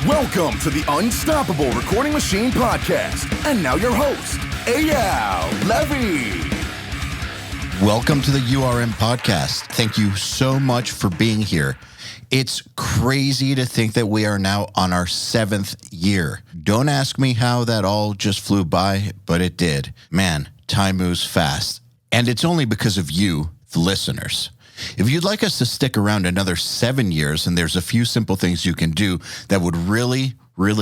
Welcome to the Unstoppable Recording Machine Podcast. And now your host, EYAL Levy. Welcome to the URM Podcast. Thank you so much for being here. It's crazy to think that we are now on our 7th year. Don't ask me how that all just flew by, but it did. Man, time moves fast. And it's only because of you, the listeners. If you'd like us to stick around another 7 years, and there's a few simple things you can do that would really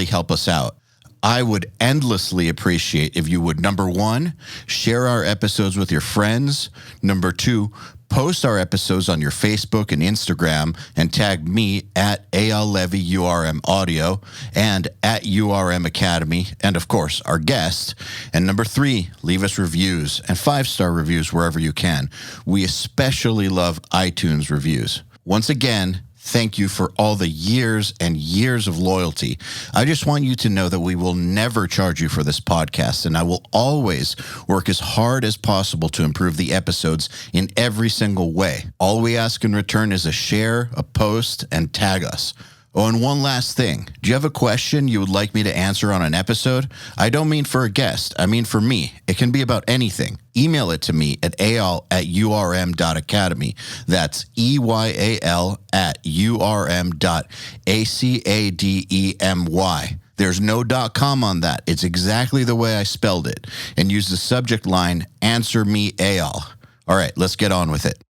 help us out. I would endlessly appreciate if you would, number 1, share our episodes with your friends. Number 2, post our episodes on your Facebook and Instagram and tag me at EYAL Levy URM Audio and at URM Academy, and of course, our guest. And number 3, leave us reviews and 5-star reviews wherever you can. We especially love iTunes reviews. Once again, thank you for all the years and years of loyalty. I just want you to know that we will never charge you for this podcast, and I will always work as hard as possible to improve the episodes in every single way. All we ask in return is a share, a post, and tag us. Oh, and one last thing. Do you have a question you would like me to answer on an episode? I don't mean for a guest. I mean for me. It can be about anything. Email it to me at eyal@urm.academy. That's EYAL@urm.academy. There's no .com on that. It's exactly the way I spelled it. And use the subject line, Answer Me Eyal. All right, let's get on with it.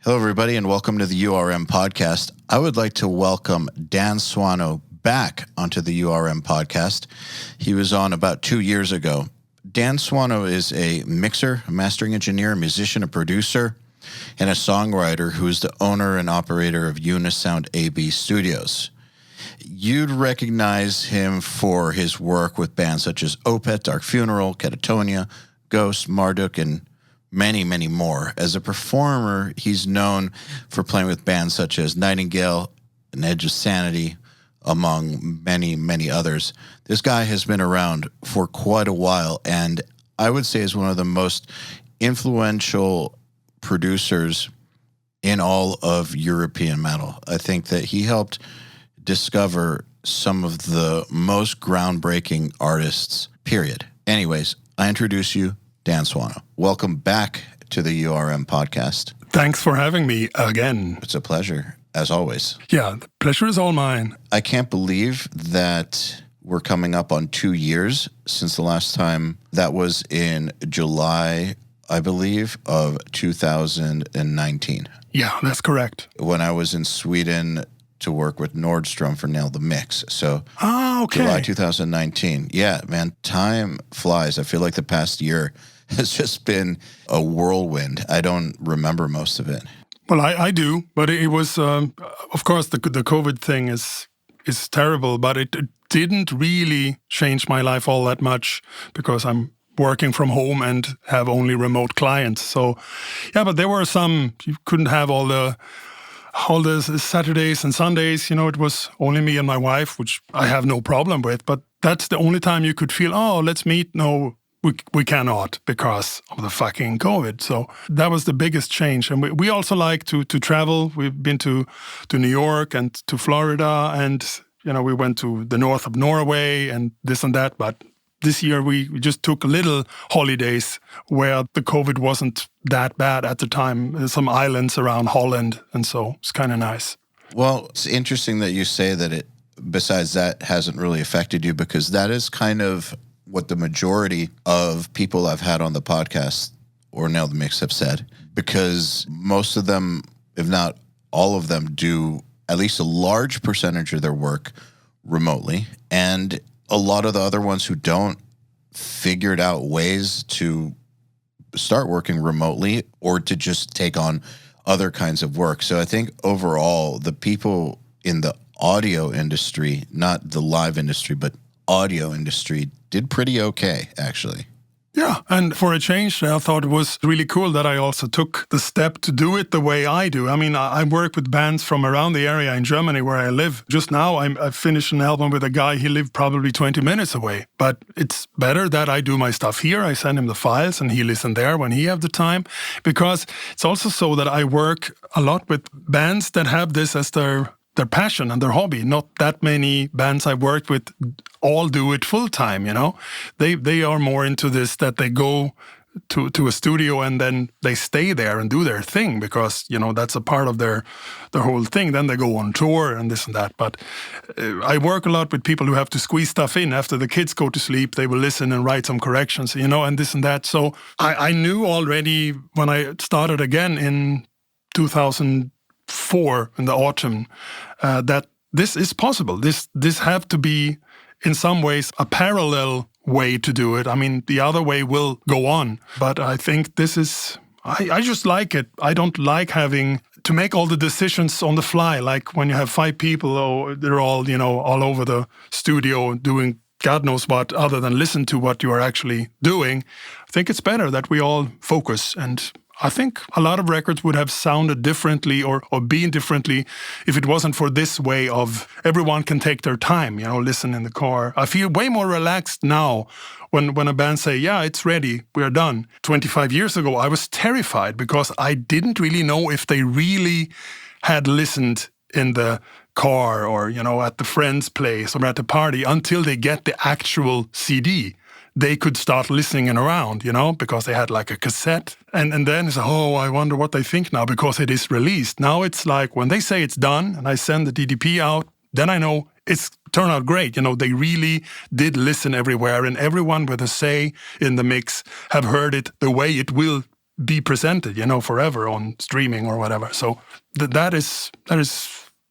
Hello, everybody, and welcome to the URM Podcast. I would like to welcome Dan Swano back onto the URM Podcast. He was on about 2 years ago. Dan Swano is a mixer, a mastering engineer, a musician, a producer, and a songwriter who is the owner and operator of Unisound AB Studios. You'd recognize him for his work with bands such as Opeth, Dark Funeral, Katatonia, Ghost, Marduk, and many more. As a performer, he's known for playing with bands such as Nightingale and Edge of Sanity, among many others. This guy has been around for quite a while, and I would say is one of the most influential producers in all of European metal. I think that he helped discover some of the most groundbreaking artists, period. Anyways, I introduce you Dan Swano. Welcome back to the URM Podcast. Thanks for having me again. It's a pleasure, as always. Yeah, the pleasure is all mine. I can't believe that we're coming up on 2 years since the last time. That was in July, I believe, of 2019. Yeah, that's correct. When I was in Sweden to work with Nordstrom for Nail the Mix. So, okay. July 2019. Yeah, man, time flies. I feel like the past year has just been a whirlwind. I don't remember most of it. Well, I do, but it was, of course, the COVID thing is terrible, but it didn't really change my life all that much because I'm working from home and have only remote clients. So, yeah, but there were some, you couldn't have all the Saturdays and Sundays, it was only me and my wife, which I have no problem with. But that's the only time you could feel, let's meet. No, we cannot because of the fucking COVID. So that was the biggest change. And we also like to travel. We've been to New York and to Florida. And, we went to the north of Norway and this and that. But this year we just took little holidays where the COVID wasn't that bad at the time. There's some islands around Holland, and so it's kind of nice. Well, it's interesting that you say that it, besides that, hasn't really affected you, because that is kind of what the majority of people I've had on the podcast or Nail the Mix have said, because most of them, if not all of them, do at least a large percentage of their work remotely, and a lot of the other ones who don't figured out ways to start working remotely or to just take on other kinds of work. So I think overall, the people in the audio industry, not the live industry, but audio industry, did pretty okay, actually. Yeah, and for a change, I thought it was really cool that I also took the step to do it the way I do. I mean, I work with bands from around the area in Germany where I live. Just now, I finished an album with a guy, he lived probably 20 minutes away. But it's better that I do my stuff here. I send him the files and he listens there when he have the time. Because it's also so that I work a lot with bands that have this as their their passion and their hobby. Not that many bands I've worked with all do it full time, you know. They are more into this, that they go to a studio and then they stay there and do their thing because, you know, that's a part of their whole thing. Then they go on tour and this and that. But I work a lot with people who have to squeeze stuff in. After the kids go to sleep, they will listen and write some corrections, you know, and this and that. So I knew already when I started again in 2004 in the autumn that this is possible. This have to be in some ways a parallel way to do it. I mean, the other way will go on, but I think this is, I just like it. I don't like having to make all the decisions on the fly, like when you have 5 people, oh, they're all, you know, all over the studio doing God knows what other than listen to what you are actually doing. I think it's better that we all focus, and I think a lot of records would have sounded differently or been differently if it wasn't for this way of everyone can take their time, you know, listen in the car. I feel way more relaxed now when a band say, yeah, it's ready, we're done. 25 years ago, I was terrified because I didn't really know if they really had listened in the car or, you know, at the friend's place or at the party until they get the actual CD. They could start listening around, you know, because they had like a cassette. And then it's, oh, I wonder what they think now because it is released. Now it's like when they say it's done and I send the DDP out, then I know it's turned out great. You know, they really did listen everywhere and everyone with a say in the mix have heard it the way it will be presented, you know, forever on streaming or whatever. So that is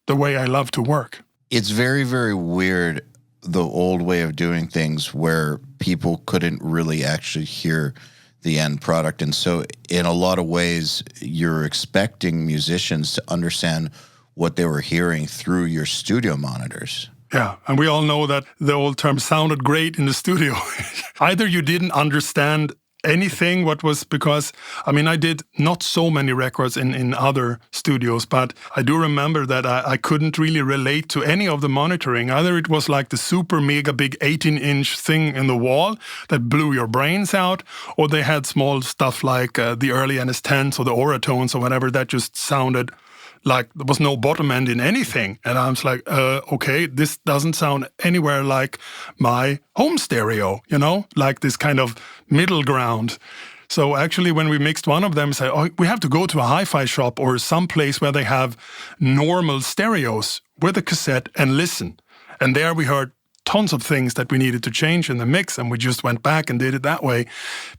the way I love to work. It's very, very weird, the old way of doing things where people couldn't really actually hear the end product. And so in a lot of ways, you're expecting musicians to understand what they were hearing through your studio monitors. Yeah, and we all know that the old term sounded great in the studio. Either you didn't understand anything what was, because I mean I did not so many records in other studios, but I do remember that I couldn't really relate to any of the monitoring. Either it was like the super mega big 18-inch thing in the wall that blew your brains out, or they had small stuff like the early NS10s or the Oratones or whatever that just sounded like there was no bottom end in anything. And I was like, okay, this doesn't sound anywhere like my home stereo, you know, like this kind of middle ground. So actually when we mixed one of them, say, oh, we have to go to a hi-fi shop or some place where they have normal stereos with a cassette and listen. And there we heard tons of things that we needed to change in the mix, and we just went back and did it that way.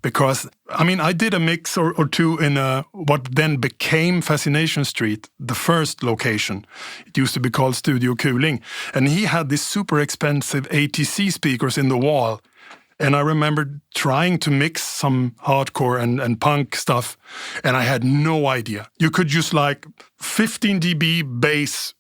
Because, I mean, I did a mix or two in what then became Fascination Street, the first location. It used to be called Studio Kuling. And he had these super expensive ATC speakers in the wall. And I remember trying to mix some hardcore and punk stuff, and I had no idea. You could just like 15 dB bass.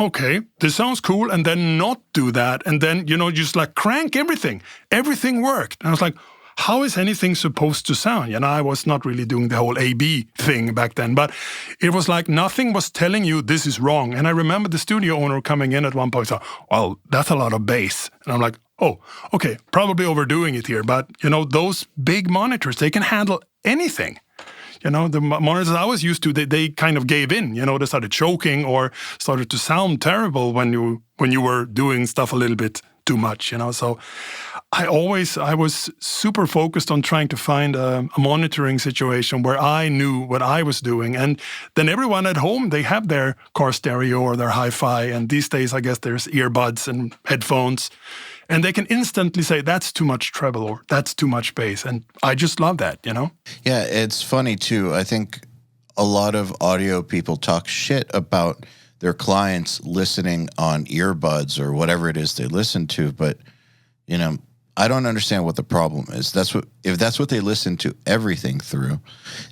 Okay, this sounds cool, and then not do that, and then, you know, just like crank everything. Everything worked. And I was like, how is anything supposed to sound? And I was not really doing the whole A-B thing back then, but it was like nothing was telling you this is wrong. And I remember the studio owner coming in at one point and said, well, that's a lot of bass. And I'm like, oh, okay, probably overdoing it here. But, you know, those big monitors, they can handle anything. You know, the monitors I was used to, they kind of gave in. You know, they started choking or started to sound terrible when you were doing stuff a little bit too much, you know. So I was super focused on trying to find a monitoring situation where I knew what I was doing. And then everyone at home, they have their car stereo or their hi-fi. And these days, I guess there's earbuds and headphones. And they can instantly say, that's too much treble or that's too much bass. And I just love that, you know? Yeah, it's funny, too. I think a lot of audio people talk shit about their clients listening on earbuds or whatever it is they listen to. But, you know, I don't understand what the problem is. If that's what they listen to everything through,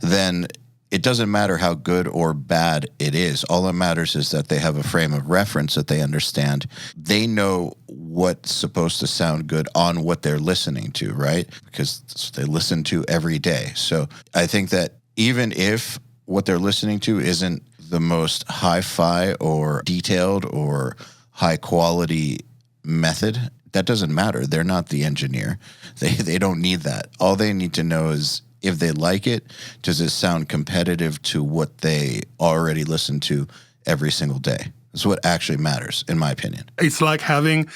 then it doesn't matter how good or bad it is. All that matters is that they have a frame of reference that they understand. They know what's supposed to sound good on what they're listening to, right? Because they listen to every day. So I think that even if what they're listening to isn't the most hi-fi or detailed or high-quality method, that doesn't matter. They're not the engineer. They don't need that. All they need to know is, if they like it, does it sound competitive to what they already listen to every single day? is what actually matters, in my opinion. It's like having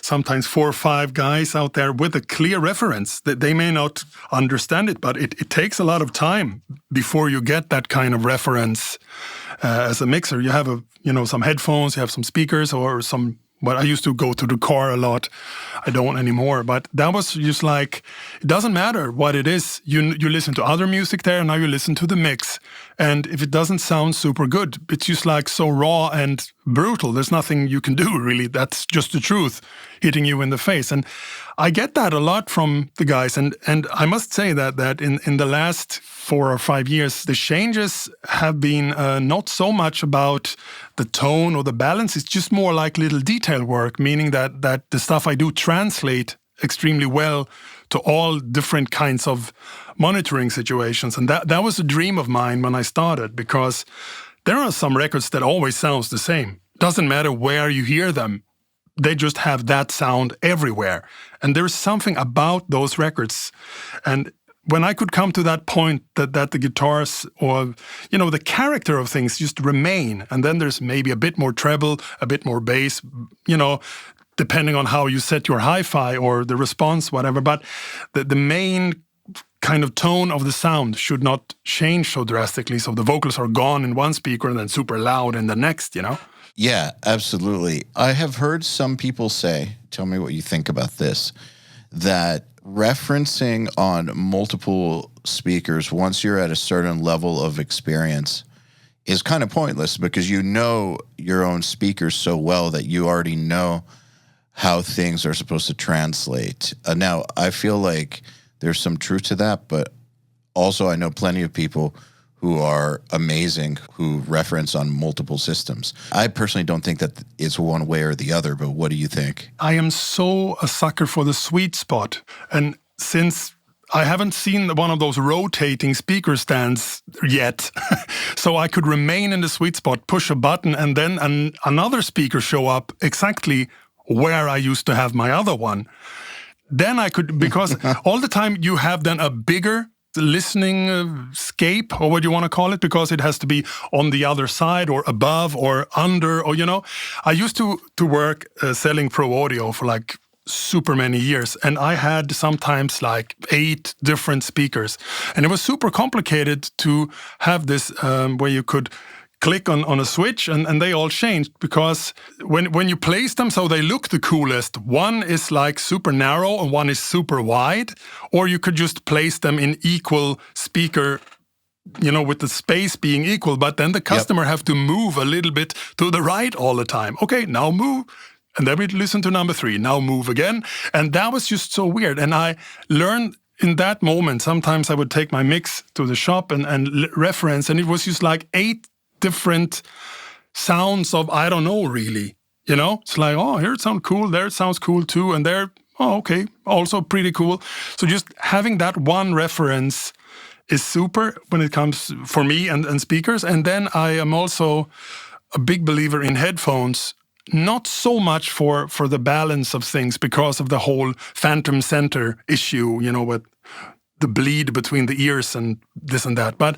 sometimes 4 or 5 guys out there with a clear reference that they may not understand it, but it takes a lot of time before you get that kind of reference as a mixer. You have some headphones, you have some speakers or some. But I used to go to the car a lot. I don't anymore. But that was just like, it doesn't matter what it is. You listen to other music there, and now you listen to the mix. And if it doesn't sound super good, it's just like so raw and brutal. There's nothing you can do, really. That's just the truth hitting you in the face. And I get that a lot from the guys. And I must say that in the last 4 or 5 years, the changes have been not so much about the tone or the balance. It's just more like little detail work, meaning that the stuff I do translate extremely well to all different kinds of monitoring situations. And that was a dream of mine when I started, because there are some records that always sounds the same. Doesn't matter where you hear them. They just have that sound everywhere. And there's something about those records. And when I could come to that point that the guitars or, the character of things just remain, and then there's maybe a bit more treble, a bit more bass, depending on how you set your hi-fi or the response, whatever. But the main kind of tone of the sound should not change so drastically. So the vocals are gone in one speaker and then super loud in the next, Yeah, absolutely. I have heard some people say, tell me what you think about this, that referencing on multiple speakers once you're at a certain level of experience is kind of pointless, because you know your own speakers so well that you already know how things are supposed to translate. Now, I feel like there's some truth to that, but also I know plenty of people who are amazing, who reference on multiple systems. I personally don't think that it's one way or the other, but what do you think? I am so a sucker for the sweet spot. And since I haven't seen one of those rotating speaker stands yet, so I could remain in the sweet spot, push a button, and then another speaker show up exactly where I used to have my other one. Then I could, because all the time you have then a bigger listening scape, or what you want to call it, because it has to be on the other side or above or under, or I used to work selling pro audio for like super many years, and I had sometimes like 8 different speakers, and it was super complicated to have this where you could click on a switch and they all changed, because when you place them so they look the coolest, one is like super narrow and one is super wide, or you could just place them in equal speaker, with the space being equal, but then the customer have to move a little bit to the right all the time. Okay, now move. And then we listen to number 3, now move again. And that was just so weird. And I learned in that moment, sometimes I would take my mix to the shop and reference, and it was just like 8 different sounds of, I don't know, really. It's like, oh, here it sounds cool, there it sounds cool too, and there, oh, okay, also pretty cool. So just having that one reference is super when it comes for me and speakers. And then I am also a big believer in headphones, not so much for the balance of things because of the whole phantom center issue, with the bleed between the ears and this and that. But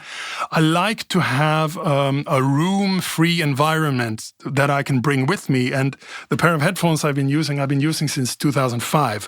I like to have a room-free environment that I can bring with me. And the pair of headphones I've been using since 2005.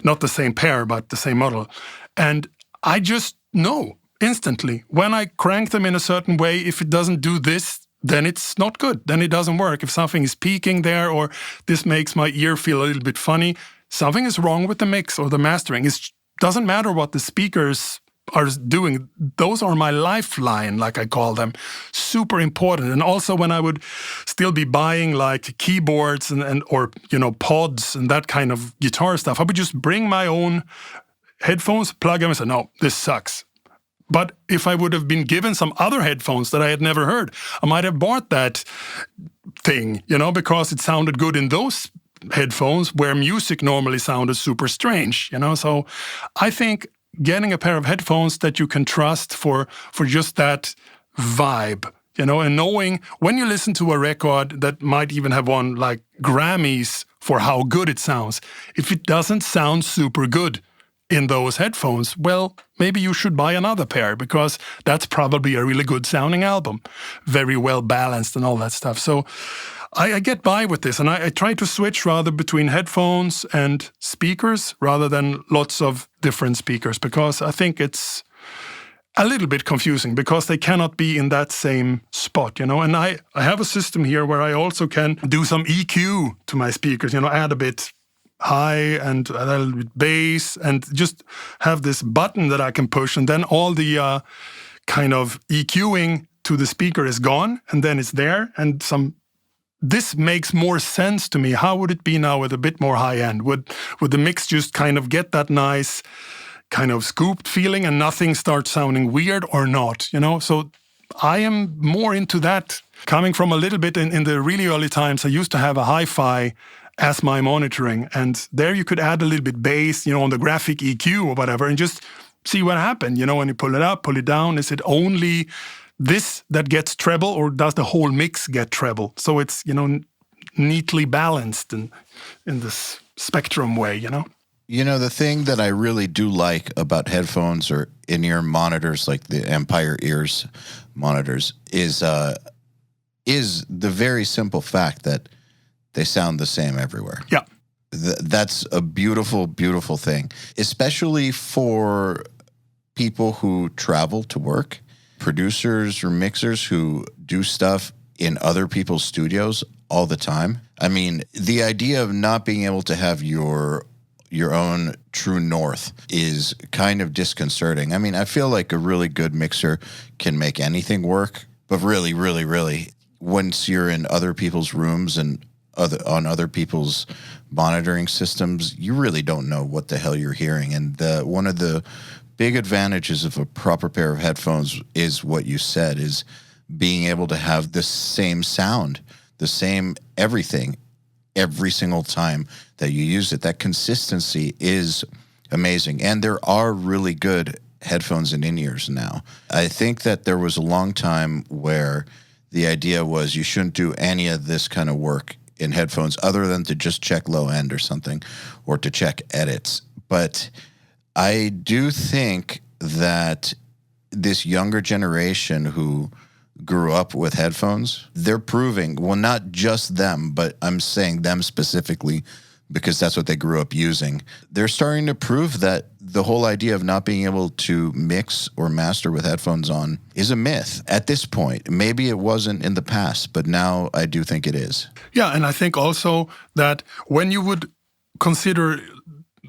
Not the same pair, but the same model. And I just know instantly when I crank them in a certain way, if it doesn't do this, then it's not good. Then it doesn't work. If something is peaking there, or this makes my ear feel a little bit funny, something is wrong with the mix or the mastering. It doesn't matter what the speakers are doing. Those are my lifeline, like I call them. Super important. And also when I would still be buying like keyboards or pods and that kind of guitar stuff, I would just bring my own headphones, plug them and say, no, this sucks. But if I would have been given some other headphones that I had never heard, I might have bought that thing, because it sounded good in those headphones where music normally sounded super strange, So I think getting a pair of headphones that you can trust for just that vibe, and knowing when you listen to a record that might even have won like Grammys for how good it sounds, if it doesn't sound super good in those headphones, well, maybe you should buy another pair, because that's probably a really good sounding album, very well balanced and all that stuff. So I get by with this, and I try to switch rather between headphones and speakers rather than lots of different speakers, because I think it's a little bit confusing because they cannot be in that same spot, you know. And I have a system here where I also can do some EQ to my speakers, you know, add a bit high and a little bit bass, and just have this button that I can push, and then all the kind of EQing to the speaker is gone, and then it's there, and this makes more sense to me. How would it be now with a bit more high end? Would the mix just kind of get that nice kind of scooped feeling and nothing starts sounding weird or not, you know? So I am more into that. Coming from a little bit in the really early times, I used to have a hi-fi as my monitoring, and there you could add a little bit bass, you know, on the graphic EQ or whatever, and just see what happened. You know, when you pull it up, pull it down, is it only this that gets treble, or does the whole mix get treble? So it's, you know, neatly balanced in this spectrum way, you know? You know, the thing that I really do like about headphones or in-ear monitors, like the Empire Ears monitors, is the very simple fact that they sound the same everywhere. Yeah. That's a beautiful, beautiful thing, especially for people who travel to work, producers or mixers who do stuff in other people's studios all the time. I mean, the idea of not being able to have your own true north is kind of disconcerting. I mean, I feel like a really good mixer can make anything work, but really, really, really, once you're in other people's rooms and on other people's monitoring systems, you really don't know what the hell you're hearing. And one of the big advantages of a proper pair of headphones is what you said, is being able to have the same sound, the same everything, every single time that you use it. That consistency is amazing. And there are really good headphones and in-ears now. I think that there was a long time where the idea was you shouldn't do any of this kind of work in headphones other than to just check low end or something, or to check edits. But I do think that this younger generation who grew up with headphones, they're proving, well, not just them, but I'm saying them specifically because that's what they grew up using. They're starting to prove that the whole idea of not being able to mix or master with headphones on is a myth at this point. Maybe it wasn't in the past, but now I do think it is. Yeah, and I think also that when you would consider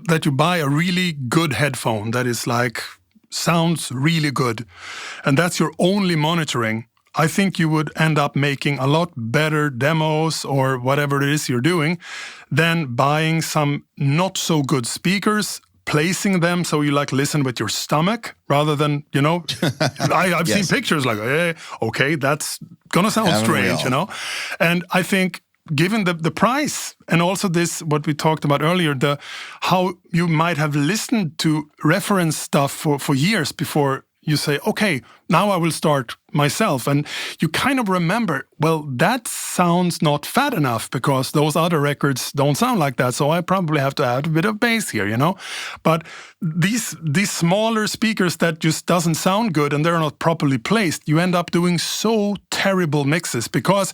that you buy a really good headphone that is like, sounds really good, and that's your only monitoring, I think you would end up making a lot better demos or whatever it is you're doing than buying some not so good speakers, placing them so you like listen with your stomach rather than, you know, I've Yes. seen pictures like, okay, that's gonna sound Haven't we strange, all? you know? And I think given the price and also this, what we talked about earlier, how you might have listened to reference stuff for years before you say, okay, now I will start myself. And you kind of remember, well, that sounds not fat enough because those other records don't sound like that. So I probably have to add a bit of bass here, you know? But these smaller speakers that just doesn't sound good and they're not properly placed, you end up doing so terrible mixes because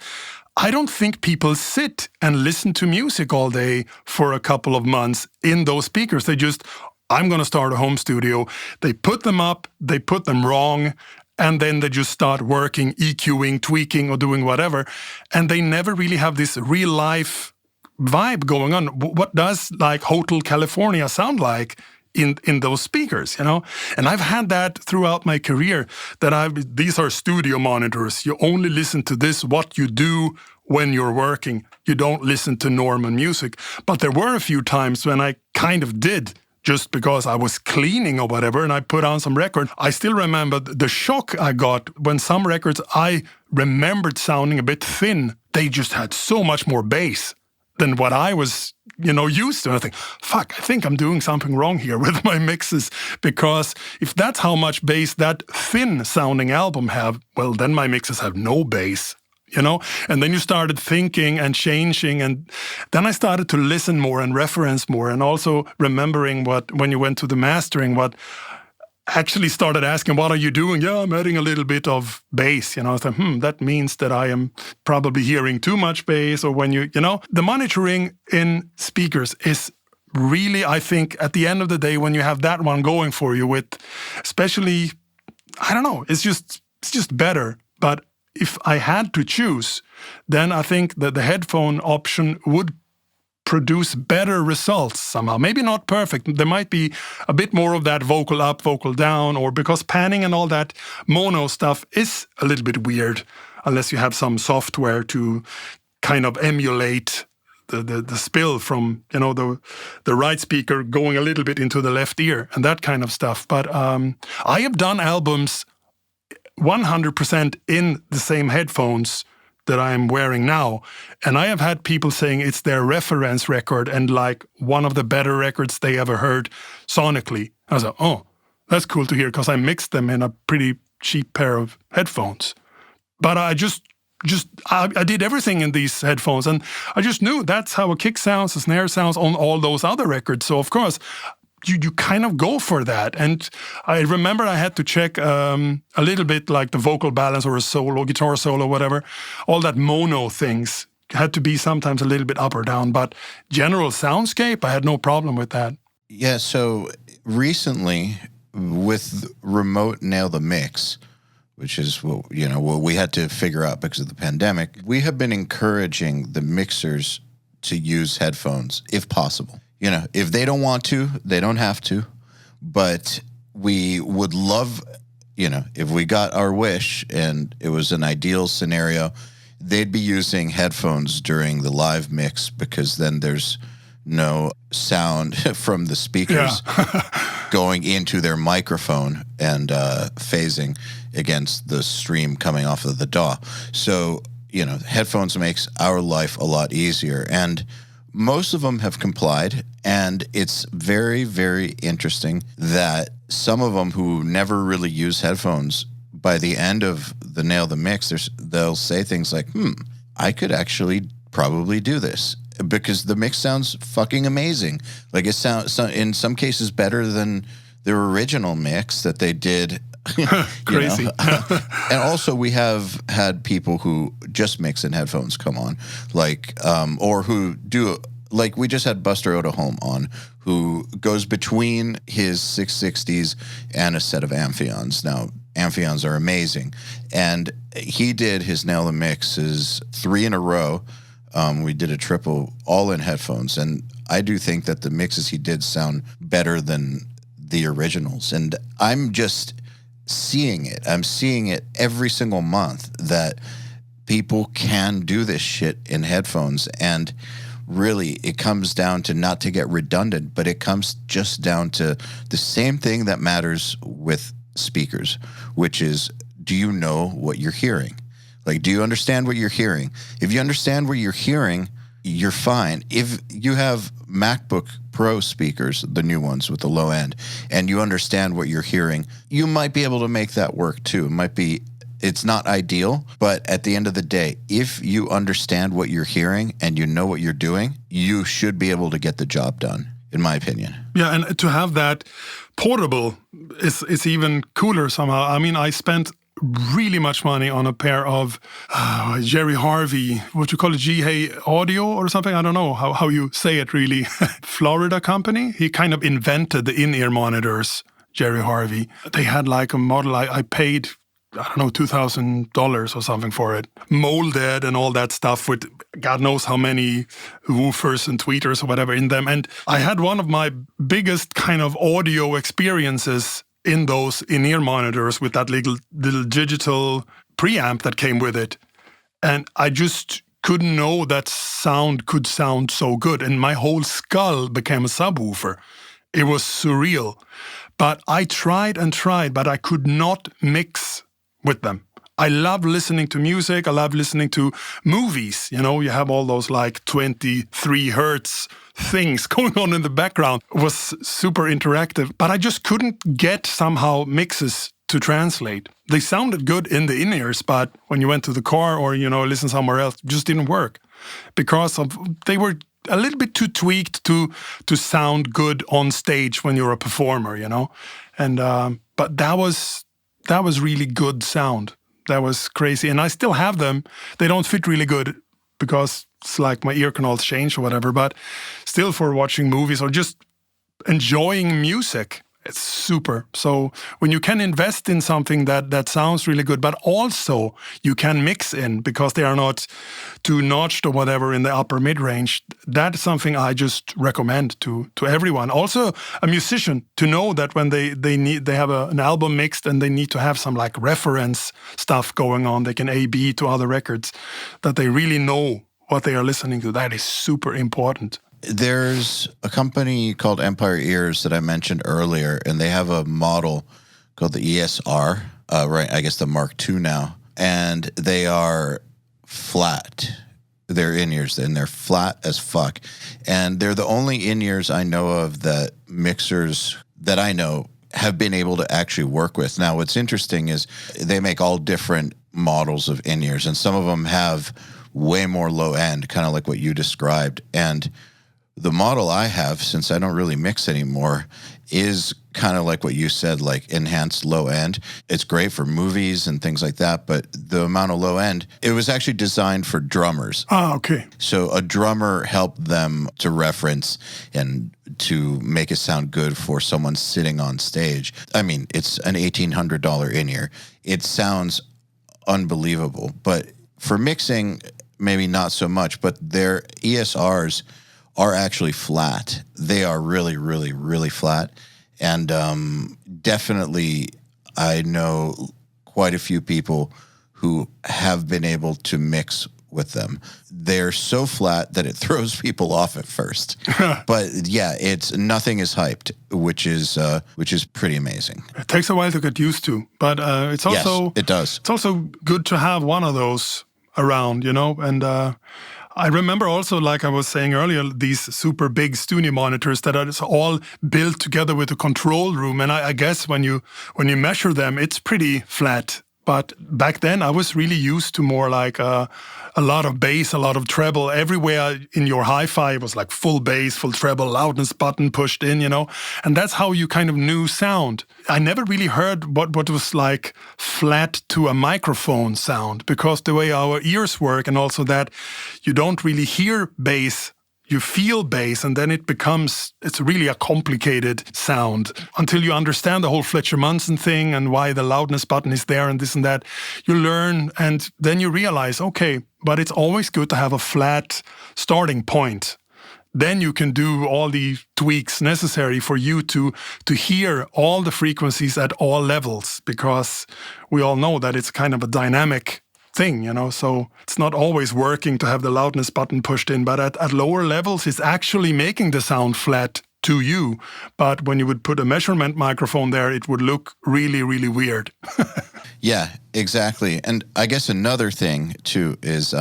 I don't think people sit and listen to music all day for a couple of months in those speakers. They just, I'm going to start a home studio. They put them up, they put them wrong, and then they just start working, EQing, tweaking, or doing whatever. And they never really have this real life vibe going on. What does like Hotel California sound like in those speakers, you know? And I've had that throughout my career, that these are studio monitors. You only listen to this, what you do when you're working. You don't listen to normal music. But there were a few times when I kind of did, just because I was cleaning or whatever, and I put on some record. I still remember the shock I got when some records I remembered sounding a bit thin. They just had so much more bass than what I was, you know, used to. And I think, fuck, I think I'm doing something wrong here with my mixes, because if that's how much bass that thin sounding album have, well, then my mixes have no bass. You know, and then you started thinking and changing, and then I started to listen more and reference more, and also remembering what, when you went to the mastering, what actually started asking, what are you doing? Yeah, I'm adding a little bit of bass. I thought, that means that I am probably hearing too much bass. Or when the monitoring in speakers is really, I think, at the end of the day, when you have that one going for you with, especially, I don't know, it's just better. But if I had to choose, then I think that the headphone option would produce better results somehow. Maybe not perfect. There might be a bit more of that vocal up, vocal down, or because panning and all that mono stuff is a little bit weird unless you have some software to kind of emulate the spill from, the right speaker going a little bit into the left ear and that kind of stuff. But I have done albums 100% in the same headphones that I'm wearing now. And I have had people saying it's their reference record and like one of the better records they ever heard sonically. I was like, oh, that's cool to hear because I mixed them in a pretty cheap pair of headphones. But I I did everything in these headphones and I just knew that's how a kick sounds, a snare sounds on all those other records. So of course, you kind of go for that. And I remember I had to check a little bit like the vocal balance or a solo, guitar solo, whatever. All that mono things had to be sometimes a little bit up or down. But general soundscape, I had no problem with that. Yeah, so recently with Remote Nail the Mix, which is what we had to figure out because of the pandemic, we have been encouraging the mixers to use headphones if possible. If they don't want to, they don't have to. But we would love, if we got our wish and it was an ideal scenario, they'd be using headphones during the live mix because then there's no sound from the speakers going into their microphone and phasing against the stream coming off of the DAW. So, headphones makes our life a lot easier. And most of them have complied, and it's very, very interesting that some of them who never really use headphones, by the end of the Nail the Mix, they'll say things like, I could actually probably do this because the mix sounds fucking amazing. Like it sounds, in some cases, better than their original mix that they did. Crazy. And also we have had people who just mix in headphones come on, like, or who do, like we just had Buster Otoholm on, who goes between his 660s and a set of Amphions. Now, Amphions are amazing. And he did his Nail the Mixes 3 in a row. We did a triple all in headphones. And I do think that the mixes he did sound better than the originals. And I'm just seeing it. I'm seeing it every single month that people can do this shit in headphones. And really, it comes down to, not to get redundant, but it comes just down to the same thing that matters with speakers, which is, do you know what you're hearing? Like, do you understand what you're hearing? If you understand what you're hearing, you're fine. If you have MacBook Pro speakers, the new ones with the low end, and you understand what you're hearing, you might be able to make that work too. It's not ideal, but at the end of the day, if you understand what you're hearing and you know what you're doing, you should be able to get the job done, in my opinion. Yeah, and to have that portable is even cooler somehow. I mean, I spent really much money on a pair of Jerry Harvey, what you call it, G-Hay Audio or something. I don't know how you say it really. Florida company. He kind of invented the in-ear monitors, Jerry Harvey. They had like a model I paid, I don't know, $2,000 or something for it. Molded and all that stuff with God knows how many woofers and tweeters or whatever in them. And I had one of my biggest kind of audio experiences in those in-ear monitors with that little digital preamp that came with it. And I just couldn't know that sound could sound so good. And my whole skull became a subwoofer. It was surreal. But I tried and tried, but I could not mix with them. I love listening to music. I love listening to movies. You know, you have all those like 23 hertz things going on in the background. It was super interactive, but I just couldn't get somehow mixes to translate. They sounded good in the in-ears, but when you went to the car or, listen somewhere else, it just didn't work because they were a little bit too tweaked to sound good on stage when you're a performer, you know. And but that was really good sound. That was crazy, and I still have them. They don't fit really good because it's like my ear canals change or whatever. But still, for watching movies or just enjoying music, it's super. So when you can invest in something that sounds really good, but also you can mix in because they are not too notched or whatever in the upper mid-range, that's something I just recommend to everyone. Also a musician, to know that when they have an album mixed and they need to have some like reference stuff going on, they can A/B to other records, that they really know what they are listening to. That is super important. There's a company called Empire Ears that I mentioned earlier, and they have a model called the ESR, right? I guess the Mark II now, and they are flat. They're in-ears, and they're flat as fuck. And they're the only in-ears I know of that mixers that I know have been able to actually work with. Now, what's interesting is they make all different models of in-ears, and some of them have way more low end, kind of like what you described. And the model I have, since I don't really mix anymore, is kind of like what you said, like enhanced low end. It's great for movies and things like that, but the amount of low end, it was actually designed for drummers. Ah, okay. So a drummer helped them to reference and to make it sound good for someone sitting on stage. I mean, it's an $1,800 in-ear. It sounds unbelievable, but for mixing, maybe not so much, but their ESRs are actually flat. They are really, really, really flat. And definitely I know quite a few people who have been able to mix with them. They're so flat that it throws people off at first. But yeah, nothing is hyped, which is pretty amazing. It takes a while to get used to, but it's also... Yes, it does. It's also good to have one of those around, you know, and I remember also, like I was saying earlier, these super big studio monitors that are all built together with a control room, and I guess when you measure them, it's pretty flat. But back then, I was really used to more like a lot of bass, a lot of treble. Everywhere in your hi-fi was like full bass, full treble, loudness button pushed in, you know? And that's how you kind of knew sound. I never really heard what was like flat to a microphone sound, because the way our ears work, and also that you don't really hear bass, you feel bass, and then it's really a complicated sound. Until you understand the whole Fletcher Munson thing and why the loudness button is there and this and that, you learn, and then you realize, okay, but it's always good to have a flat starting point. Then you can do all the tweaks necessary for you to hear all the frequencies at all levels, because we all know that it's kind of a dynamic thing, you know, so it's not always working to have the loudness button pushed in, but at lower levels it's actually making the sound flat to you. But when you would put a measurement microphone there, it would look really, really weird. Yeah, exactly. And I guess another thing too is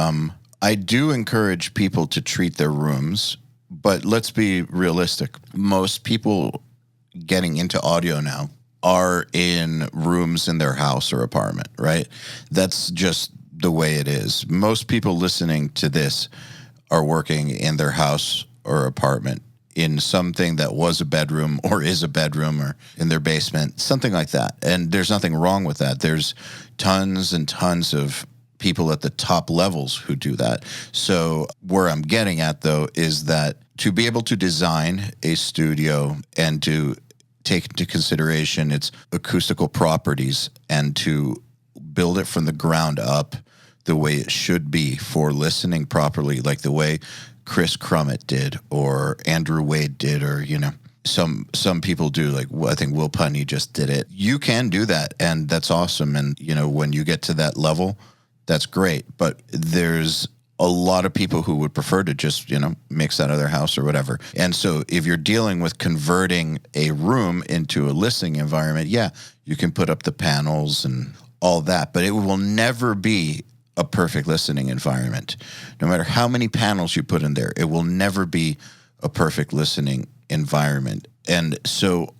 I do encourage people to treat their rooms, but let's be realistic. Most people getting into audio now are in rooms in their house or apartment, right? That's just the way it is. Most people listening to this are working in their house or apartment in something that was a bedroom or is a bedroom, or in their basement, something like that. And there's nothing wrong with that. There's tons and tons of people at the top levels who do that. So where I'm getting at, though, is that to be able to design a studio and to take into consideration its acoustical properties and to build it from the ground up the way it should be for listening properly, like the way Chris Crummett did or Andrew Wade did, or, you know, some people do, like I think Will Putney just did it. You can do that, and that's awesome. And, you know, when you get to that level, that's great. But there's a lot of people who would prefer to just, you know, mix out of their house or whatever. And so if you're dealing with converting a room into a listening environment, yeah, you can put up the panels and all that, but it will never be a perfect listening environment. No matter how many panels you put in there, it will never be a perfect listening environment. And so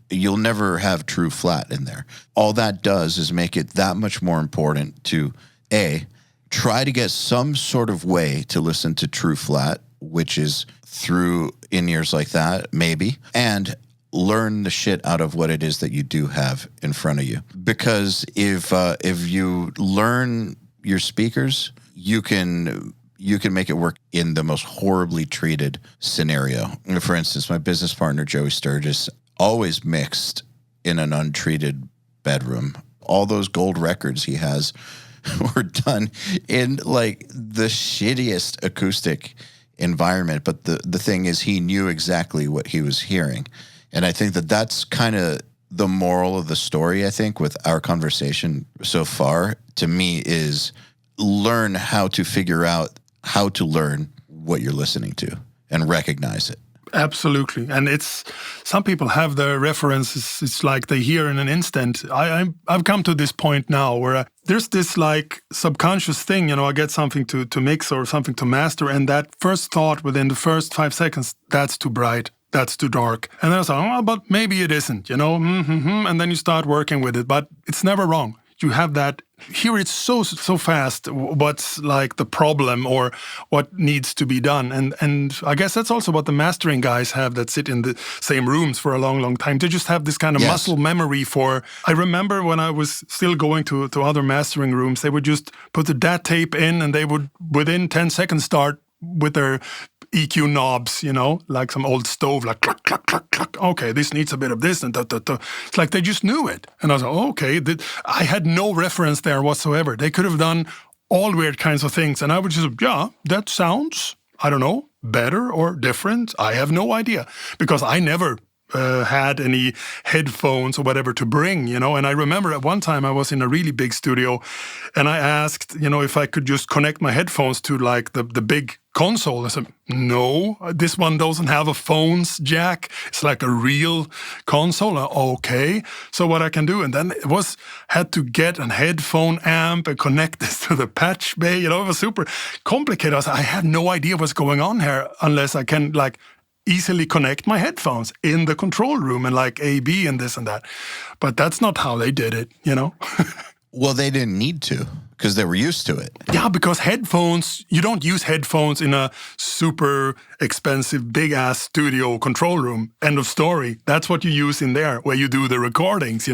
you'll never have true flat in there. All that does is make it that much more important to, A, try to get some sort of way to listen to true flat which is through in-ears like that, maybe, and learn the shit out of what it is that you do have in front of you. Because if you learn your speakers, you can make it work in the most horribly treated scenario. For instance, my business partner, Joey Sturgis, always mixed in an untreated bedroom. All those gold records he has were done in like the shittiest acoustic environment. But the thing is, he knew exactly what he was hearing. And I think that that's kind of the moral of the story, I think, with our conversation so far, to me, is learn how to figure out how to learn what you're listening to and recognize it. Absolutely. And it's, some people have their references. It's like they hear in an instant. I've come to this point now where there's this like subconscious thing, I get something to mix or something to master. And that first thought within the first 5 seconds, that's too bright. That's too dark. And then I was like, oh, but maybe it isn't, And then you start working with it. But it's never wrong. You have that, here it's so fast what's like the problem or what needs to be done. And I guess that's also what the mastering guys have that sit in the same rooms for a long, long time. They just have this kind of muscle memory for, I remember when I was still going to other mastering rooms, they would just put the DAT tape in and they would within 10 seconds start with their EQ knobs, like some old stove, like cluck, cluck, cluck, cluck. Okay, this needs a bit of this and da, da, da. It's like they just knew it. And I was like, okay, I had no reference there whatsoever. They could have done all weird kinds of things. And I would just, that sounds, I don't know, better or different. I have no idea because I never had any headphones or whatever to bring, And I remember at one time I was in a really big studio and I asked, if I could just connect my headphones to like the big console. I said, no, this one doesn't have a phones jack. It's like a real console. Okay, so what I can do, and then had to get a headphone amp and connect this to the patch bay. It was super complicated. I had no idea what's going on here unless I can like easily connect my headphones in the control room and like A/B and this and that. But that's not how they did it, Well, they didn't need to because they were used to it. Yeah, because headphones, you don't use headphones in a super expensive, big-ass studio control room. End of story. That's what you use in there where you do the recordings,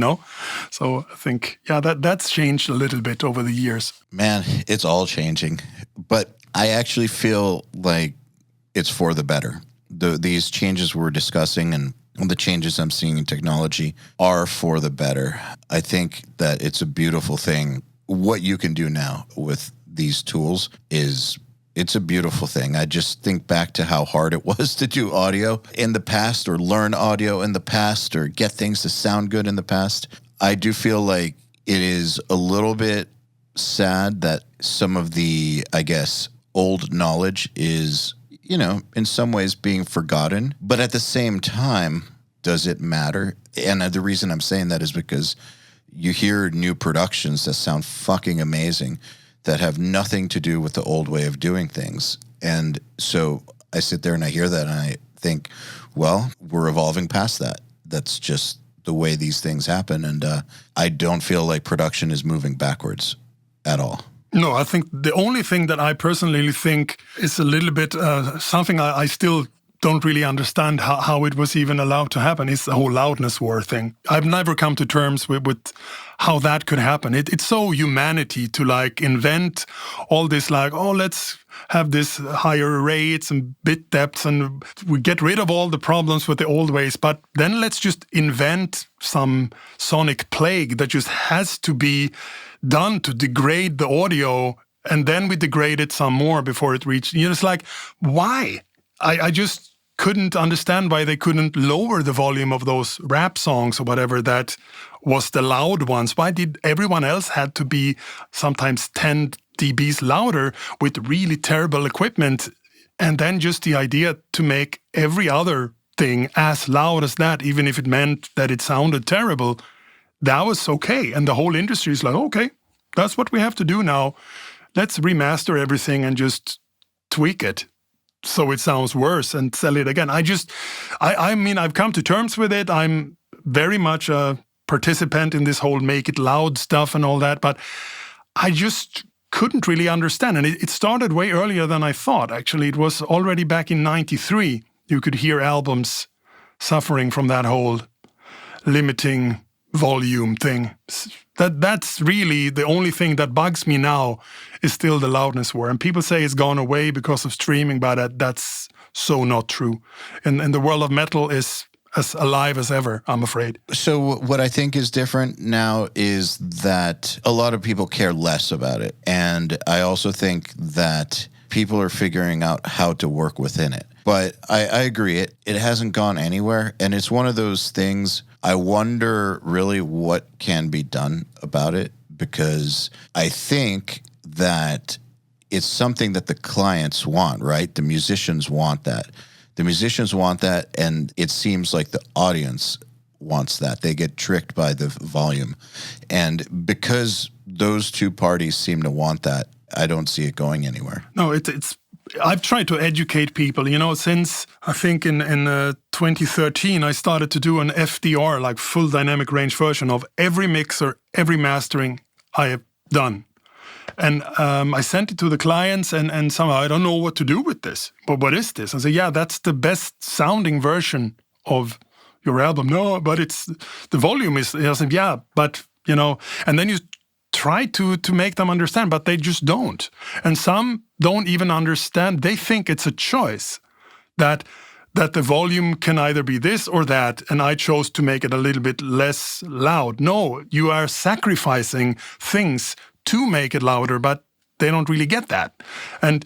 So I think, that's changed a little bit over the years. Man, it's all changing. But I actually feel like it's for the better. These changes we're discussing and the changes I'm seeing in technology are for the better. I think that it's a beautiful thing. What you can do now with these tools it's a beautiful thing. I just think back to how hard it was to do audio in the past or learn audio in the past or get things to sound good in the past. I do feel like it is a little bit sad that some of the, I guess, old knowledge is in some ways being forgotten. But at the same time, does it matter? And the reason I'm saying that is because you hear new productions that sound fucking amazing that have nothing to do with the old way of doing things. And so I sit there and I hear that and I think, well, we're evolving past that. That's just the way these things happen. And I don't feel like production is moving backwards at all. No, I think the only thing that I personally think is a little bit something I still don't really understand how it was even allowed to happen is the whole loudness war thing. I've never come to terms with how that could happen. It's so humanity to like invent all this like, let's have this higher rates and bit depths and we get rid of all the problems with the old ways. But then let's just invent some sonic plague that just has to be done to degrade the audio, and then we degrade it some more before it reached. It's like, why? I just couldn't understand why they couldn't lower the volume of those rap songs or whatever that was the loud ones. Why did everyone else had to be sometimes 10 dBs louder with really terrible equipment? And then just the idea to make every other thing as loud as that, even if it meant that it sounded terrible, that was okay. And the whole industry is like, okay, that's what we have to do now. Let's remaster everything and just tweak it so it sounds worse and sell it again. I mean, I've come to terms with it. I'm very much a participant in this whole make it loud stuff and all that. But I just couldn't really understand. And it started way earlier than I thought, actually. It was already back in 93. You could hear albums suffering from that whole limiting volume thing. That's really the only thing that bugs me now is still the loudness war. And people say it's gone away because of streaming, but that's so not true. And the world of metal is as alive as ever, I'm afraid. So what I think is different now is that a lot of people care less about it. And I also think that people are figuring out how to work within it. But I agree, it hasn't gone anywhere. And it's one of those things, I wonder really what can be done about it, because I think that it's something that the clients want, right? The musicians want that. The musicians want that, and it seems like the audience wants that. They get tricked by the volume. And because those two parties seem to want that, I don't see it going anywhere. No, it's. I've tried to educate people, since I think in 2013, I started to do an FDR, like full dynamic range version of every mixer, every mastering I have done. And I sent it to the clients, and somehow I don't know what to do with this. But what is this? I said, yeah, that's the best sounding version of your album. No, but the volume is, I said, yeah, but, and then you try to make them understand, but they just don't. And some don't even understand. They think it's a choice that the volume can either be this or that, and I chose to make it a little bit less loud. No, you are sacrificing things to make it louder, but they don't really get that. And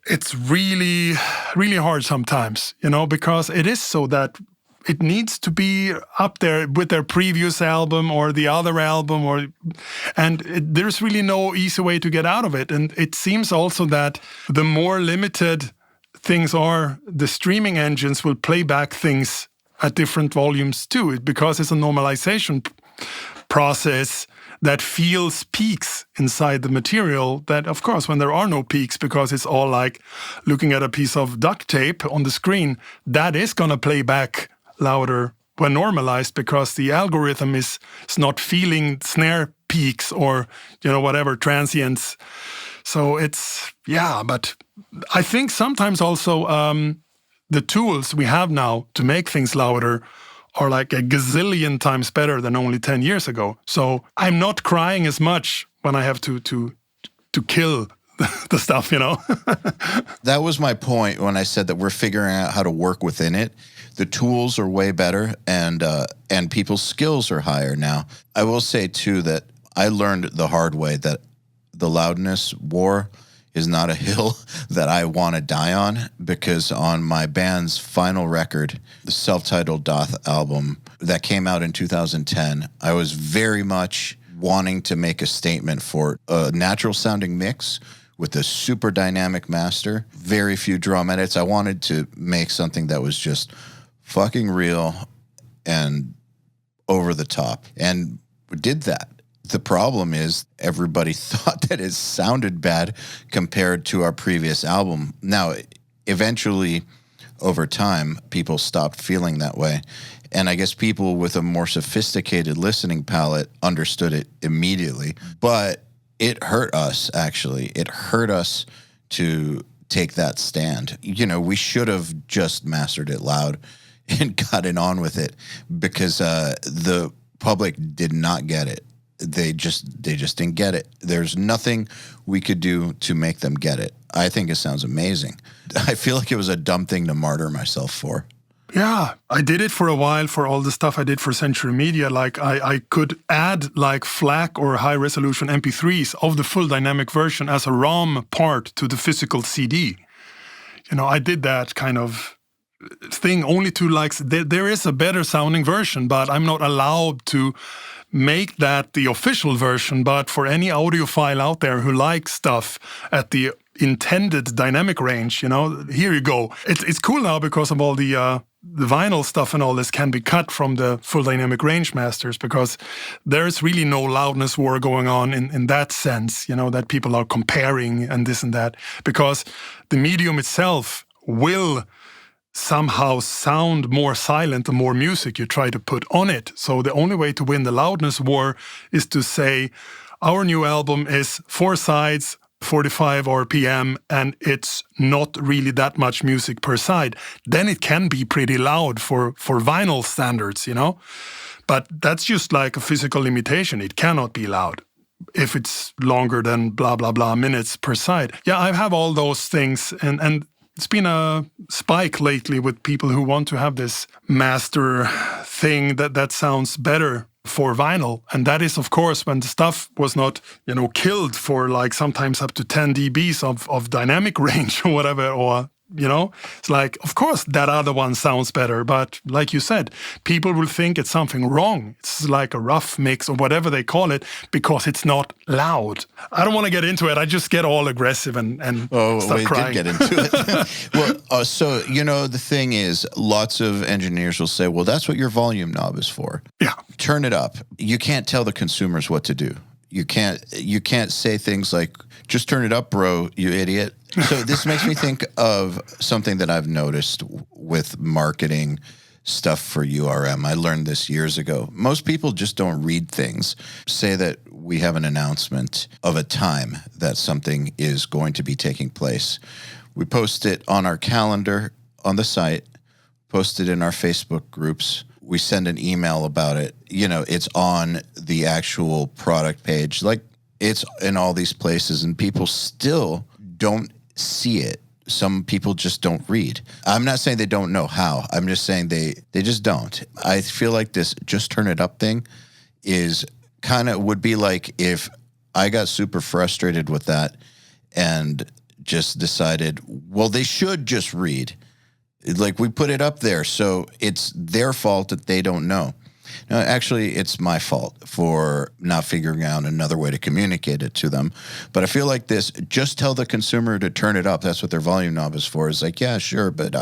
it's really, really hard sometimes, because it is so that it needs to be up there with their previous album or the other album, there's really no easy way to get out of it. And it seems also that the more limited things are, the streaming engines will play back things at different volumes too, because it's a normalization process that feels peaks inside the material that, of course, when there are no peaks, because it's all like looking at a piece of duct tape on the screen, that is going to play back louder when normalized, because the algorithm is not feeling snare peaks or, whatever, transients. So but I think sometimes also the tools we have now to make things louder are like a gazillion times better than only 10 years ago. So I'm not crying as much when I have to kill the stuff, That was my point when I said that we're figuring out how to work within it. The tools are way better, and people's skills are higher now. I will say, too, that I learned the hard way that the loudness war is not a hill that I want to die on, because on my band's final record, the self-titled Doth album that came out in 2010, I was very much wanting to make a statement for a natural-sounding mix with a super dynamic master, very few drum edits. I wanted to make something that was just fucking real and over the top, and did that. The problem is everybody thought that it sounded bad compared to our previous album. Now, eventually, over time, people stopped feeling that way. And I guess people with a more sophisticated listening palette understood it immediately. But it hurt us, actually. It hurt us to take that stand. We should have just mastered it loud and gotten on with it, because the public did not get it. They just didn't get it. There's nothing we could do to make them get it. I think it sounds amazing. I feel like it was a dumb thing to martyr myself for. Yeah, I did it for a while for all the stuff I did for Century Media. Like I could add like FLAC or high resolution MP3s of the full dynamic version as a ROM part to the physical CD. I did that kind of thing only to there is a better sounding version, but I'm not allowed to make that the official version. But for any audiophile out there who likes stuff at the intended dynamic range, here you go. It's cool now because of all the vinyl stuff and all this can be cut from the full dynamic range masters, because there's really no loudness war going on in that sense, that people are comparing and this and that, because the medium itself will somehow sound more silent the more music you try to put on it. So the only way to win the loudness war is to say, our new album is 4 sides, 45 RPM, and it's not really that much music per side, then it can be pretty loud for vinyl standards, But that's just like a physical limitation. It cannot be loud if it's longer than blah, blah, blah minutes per side. Yeah, I have all those things, and it's been a spike lately with people who want to have this master thing that sounds better for vinyl. And that is, of course, when the stuff was not, killed for like sometimes up to 10 dBs of dynamic range or whatever, or, it's like, of course, that other one sounds better. But like you said, people will think it's something wrong. It's like a rough mix or whatever they call it because it's not loud. I don't want to get into it. I just get all aggressive and start crying. Did get into it. Well, so, the thing is, lots of engineers will say, well, that's what your volume knob is for. Yeah. Turn it up. You can't tell the consumers what to do. You can't say things like, just turn it up, bro, you idiot. So this makes me think of something that I've noticed with marketing stuff for URM. I learned this years ago. Most people just don't read things. Say that we have an announcement of a time that something is going to be taking place. We post it on our calendar on the site, post it in our Facebook groups. We send an email about it. It's on the actual product page. Like, it's in all these places, and people still don't see it. Some people just don't read. I'm not saying they don't know how. I'm just saying they just don't. I feel like this just turn it up thing is would be like if I got super frustrated with that and just decided, well, they should just read. Like, we put it up there, so it's their fault that they don't know. No, actually, it's my fault for not figuring out another way to communicate it to them. But I feel like this, just tell the consumer to turn it up. That's what their volume knob is for. It's like, yeah, sure, but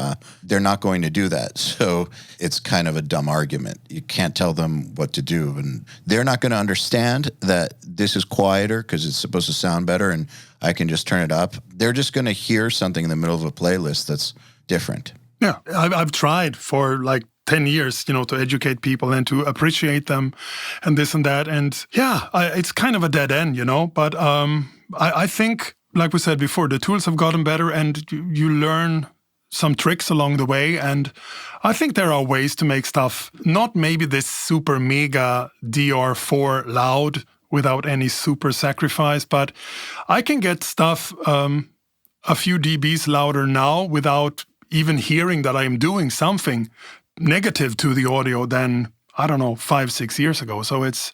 they're not going to do that. So it's kind of a dumb argument. You can't tell them what to do. And they're not going to understand that this is quieter because it's supposed to sound better and I can just turn it up. They're just going to hear something in the middle of a playlist that's different. Yeah, I've tried for like 10 years, to educate people and to appreciate them and this and that. And yeah, it's kind of a dead end, But I think, like we said before, the tools have gotten better and you learn some tricks along the way. And I think there are ways to make stuff, not maybe this super mega DR4 loud without any super sacrifice, but I can get stuff a few dBs louder now without even hearing that I am doing something negative to the audio than, 5-6 years ago. So it's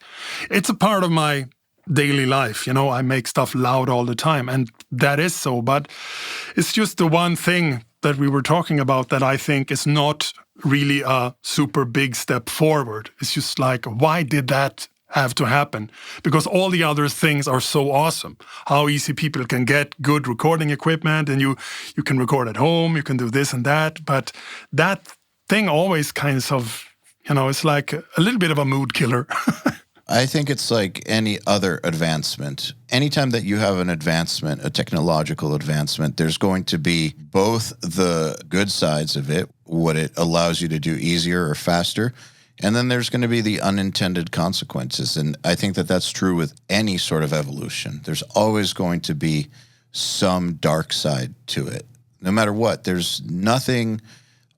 a part of my daily life. I make stuff loud all the time, and that is so. But it's just the one thing that we were talking about that I think is not really a super big step forward. It's just like, why did that have to happen? Because all the other things are so awesome. How easy people can get good recording equipment, and you can record at home, you can do this and that. But that thing always kind of, it's like a little bit of a mood killer. I think it's like any other advancement. Anytime that you have an advancement, a technological advancement, there's going to be both the good sides of it, what it allows you to do easier or faster, and then there's going to be the unintended consequences. And I think that that's true with any sort of evolution. There's always going to be some dark side to it. No matter what, there's nothing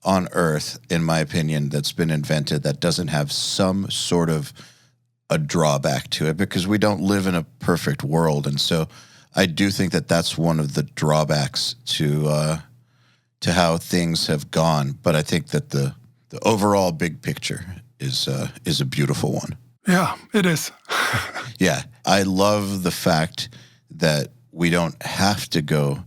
on Earth, in my opinion, that's been invented that doesn't have some sort of a drawback to it, because we don't live in a perfect world. And so I do think that that's one of the drawbacks to how things have gone. But I think that the overall big picture is a beautiful one. Yeah, it is. Yeah, I love the fact that we don't have to go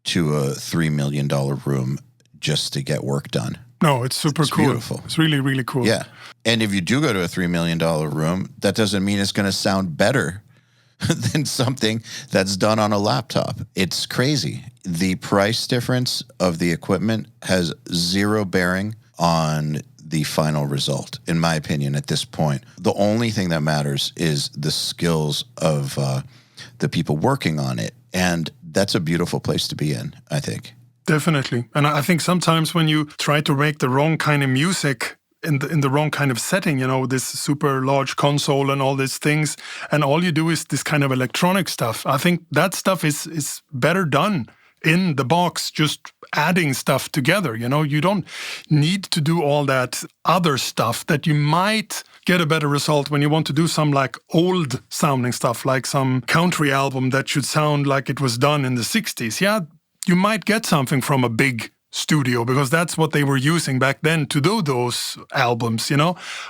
to a $3 million room just to get work done. No, it's super cool. Beautiful. It's really, really cool. Yeah. And if you do go to a $3 million room, that doesn't mean it's going to sound better than something that's done on a laptop. It's crazy. The price difference of the equipment has zero bearing on the final result, in my opinion, at this point. The only thing that matters is the skills of the people working on it. And that's a beautiful place to be in, I think. Definitely. And I think sometimes when you try to make the wrong kind of music, in the wrong kind of setting, this super large console and all these things, and all you do is this kind of electronic stuff. I think that stuff is better done in the box, just adding stuff together. You don't need to do all that other stuff that you might get a better result when you want to do some like old sounding stuff, like some country album that should sound like it was done in the 60s. Yeah, you might get something from a big studio because that's what they were using back then to do those albums,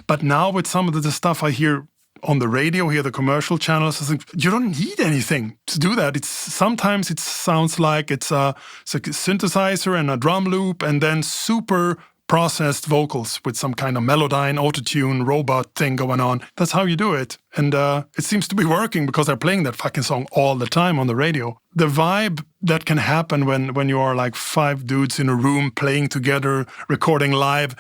But now with some of the stuff I hear on the radio here, the commercial channels, I think you don't need anything to do that. Sometimes it sounds like it's a synthesizer and a drum loop and then super processed vocals with some kind of Melodyne, autotune, robot thing going on. That's how you do it. And it seems to be working because they're playing that fucking song all the time on the radio. The vibe that can happen when you are like 5 dudes in a room playing together, recording live.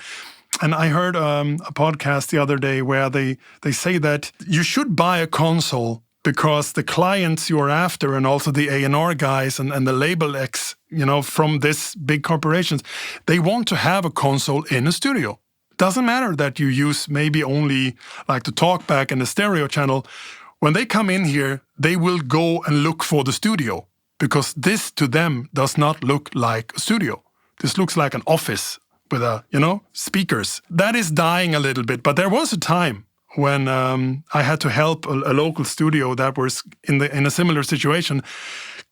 And I heard a podcast the other day where they say that you should buy a console because the clients you are after and also the A&R guys and the label X, from this big corporations, they want to have a console in a studio. Doesn't matter that you use maybe only like the talkback and the stereo channel. When they come in here, they will go and look for the studio because this to them does not look like a studio. This looks like an office with speakers. That is dying a little bit, but there was a time when I had to help a local studio that was in a similar situation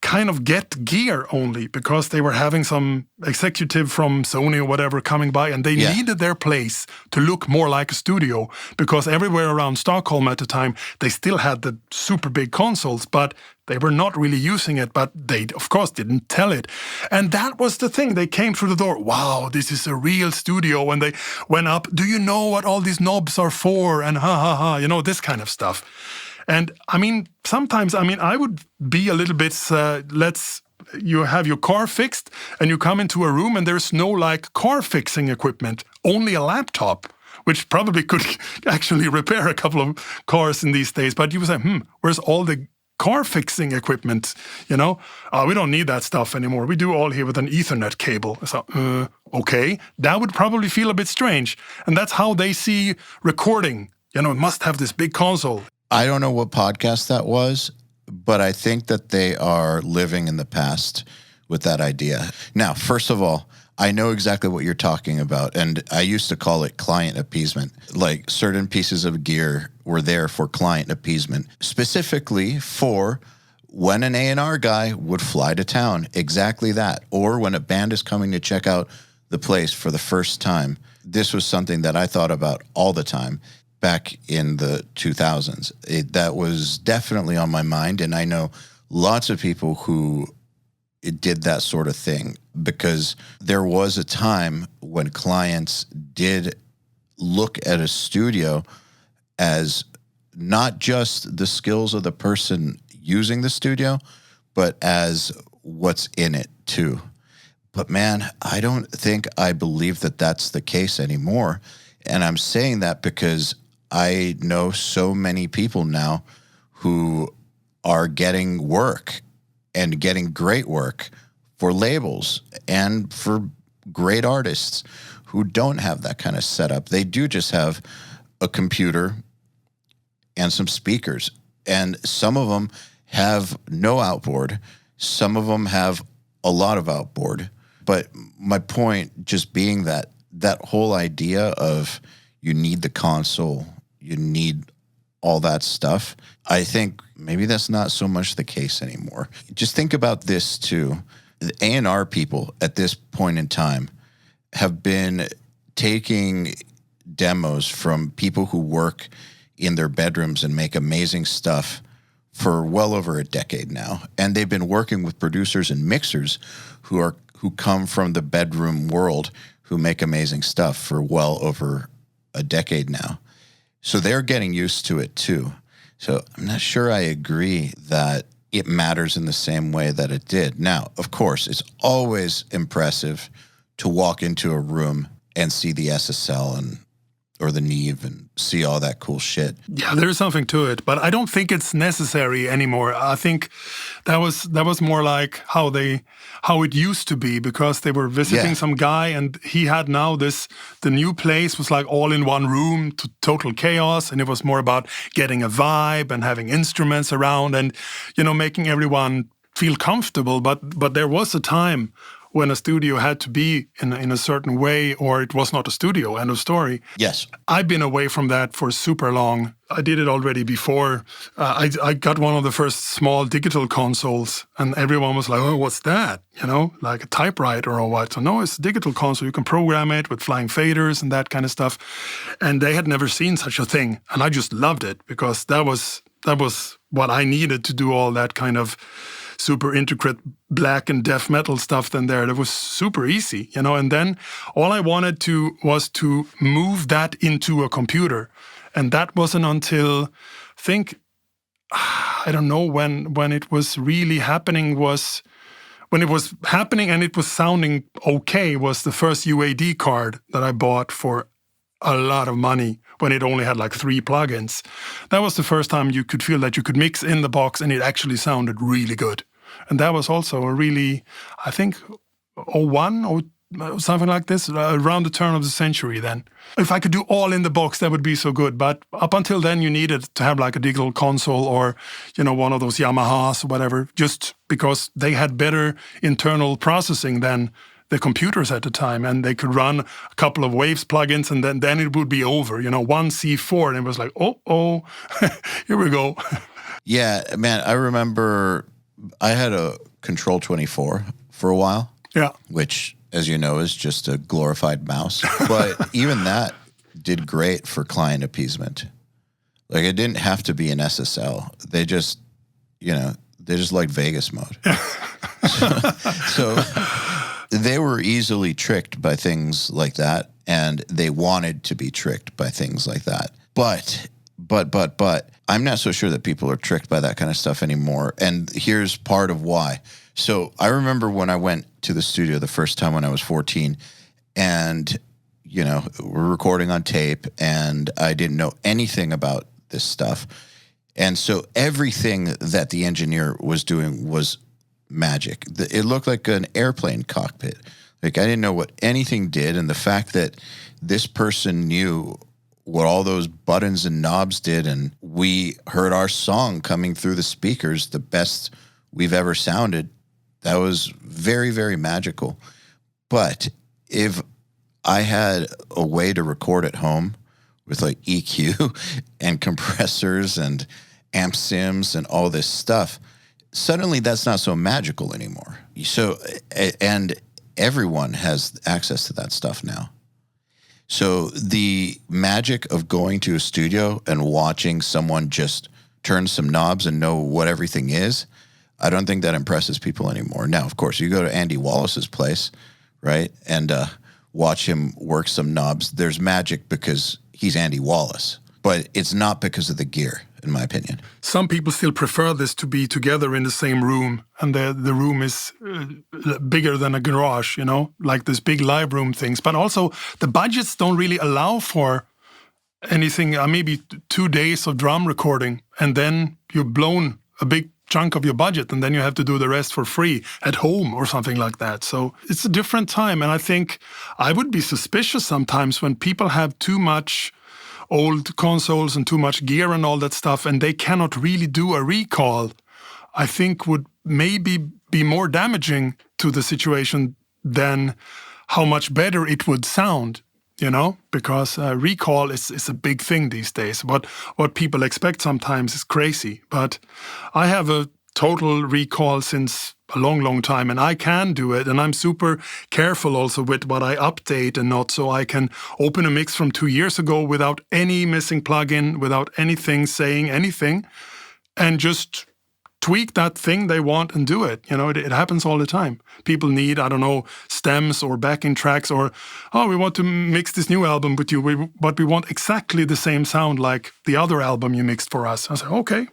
kind of get gear only because they were having some executive from Sony or whatever coming by and they needed their place to look more like a studio because everywhere around Stockholm at the time, they still had the super big consoles, but they were not really using it, but they, of course, didn't tell it. And that was the thing. They came through the door. Wow, this is a real studio. And they went up. Do you know what all these knobs are for? And this kind of stuff. And sometimes, I would be a little bit, you have your car fixed and you come into a room and there's no like car fixing equipment, only a laptop, which probably could actually repair a couple of cars in these days. But you would say, where's all the car fixing equipment? We don't need that stuff anymore. We do all here with an Ethernet cable. So, okay, that would probably feel a bit strange. And that's how they see recording. It must have this big console. I don't know what podcast that was, but I think that they are living in the past with that idea. Now, first of all, I know exactly what you're talking about, and I used to call it client appeasement. Like certain pieces of gear were there for client appeasement, specifically for when an A&R guy would fly to town, exactly that, or when a band is coming to check out the place for the first time. This was something that I thought about all the time. Back in the 2000s. That was definitely on my mind, and I know lots of people who did that sort of thing because there was a time when clients did look at a studio as not just the skills of the person using the studio, but as what's in it too. But man, I don't think I believe that that's the case anymore. And I'm saying that because I know so many people now who are getting work and getting great work for labels and for great artists who don't have that kind of setup. They do just have a computer and some speakers. And some of them have no outboard. Some of them have a lot of outboard. But my point just being that whole idea of you need the console, you need all that stuff. I think maybe that's not so much the case anymore. Just think about this too. The A&R people at this point in time have been taking demos from people who work in their bedrooms and make amazing stuff for well over a decade now. And they've been working with producers and mixers who come from the bedroom world who make amazing stuff for well over a decade now. So they're getting used to it too. So I'm not sure I agree that it matters in the same way that it did. Now, of course, it's always impressive to walk into a room and see the SSL and or the Neve and see all that cool shit. Yeah, there's something to it, but I don't think it's necessary anymore. I think that was more like how it used to be, because they were visiting some guy and he had now the new place was like all in one room, total chaos, and it was more about getting a vibe and having instruments around and, you know, making everyone feel comfortable. But there was a time when a studio had to be in a certain way, or it was not a studio, end of story. Yes. I've been away from that for super long. I did it already before. I got one of the first small digital consoles, and everyone was like, oh, what's that? You know, like a typewriter or what? So no, it's a digital console. You can program it with flying faders and that kind of stuff. And they had never seen such a thing. And I just loved it, because that was what I needed to do all that kind of super intricate black and death metal stuff then there. That was super easy, you know. And then all I wanted was to move that into a computer. And that wasn't until, I don't know when it was really happening, when it was happening and it was sounding okay, was the first UAD card that I bought for a lot of money, when it only had like 3 plugins. That was the first time you could feel that you could mix in the box and it actually sounded really good. And that was also a really, I think, 01 or something like this, around the turn of the century then. If I could do all in the box, that would be so good. But up until then, you needed to have like a digital console or, you know, one of those Yamahas or whatever, just because they had better internal processing than the computers at the time, and they could run a couple of Waves plugins, and then it would be over. You know, 1C4, and it was like, oh, here we go. Yeah, man, I remember I had a Control 24 for a while. Yeah. Which, as you know, is just a glorified mouse. But even that did great for client appeasement. Like, it didn't have to be an SSL. They just, you know, they just liked Vegas mode. so they were easily tricked by things like that, and they wanted to be tricked by things like that. But I'm not so sure that people are tricked by that kind of stuff anymore. And here's part of why. So I remember when I went to the studio the first time when I was 14, and, you know, we're recording on tape, and I didn't know anything about this stuff. And so everything that the engineer was doing was magic. It looked like an airplane cockpit. Like, I didn't know what anything did. And the fact that this person knew what all those buttons and knobs did, and we heard our song coming through the speakers the best we've ever sounded, that was very, very magical. But if I had a way to record at home with like EQ and compressors and amp sims and all this stuff, suddenly that's not so magical anymore. So, and everyone has access to that stuff now. So the magic of going to a studio and watching someone just turn some knobs and know what everything is, I don't think that impresses people anymore. Now, of course, you go to Andy Wallace's place, right, and watch him work some knobs. There's magic because he's Andy Wallace, but it's not because of the gear, in my opinion. Some people still prefer this to be together in the same room, and the room is bigger than a garage, you know, like this big live room things. But also the budgets don't really allow for anything, maybe 2 days of drum recording, and then you've blown a big chunk of your budget, and then you have to do the rest for free at home or something like that. So it's a different time, and I think I would be suspicious sometimes when people have too much old consoles and too much gear and all that stuff, and they cannot really do a recall. I think would maybe be more damaging to the situation than how much better it would sound, you know, because recall is a big thing these days. What people expect sometimes is crazy, but I have a total recall since a long, long time, and I can do it, and I'm super careful also with what I update and not, so I can open a mix from 2 years ago without any missing plugin, without anything saying anything, and just tweak that thing they want and do it. You know, it happens all the time. People need, I don't know, stems or backing tracks, or, oh, we want to mix this new album with you, but we want exactly the same sound like the other album you mixed for us. I say, okay,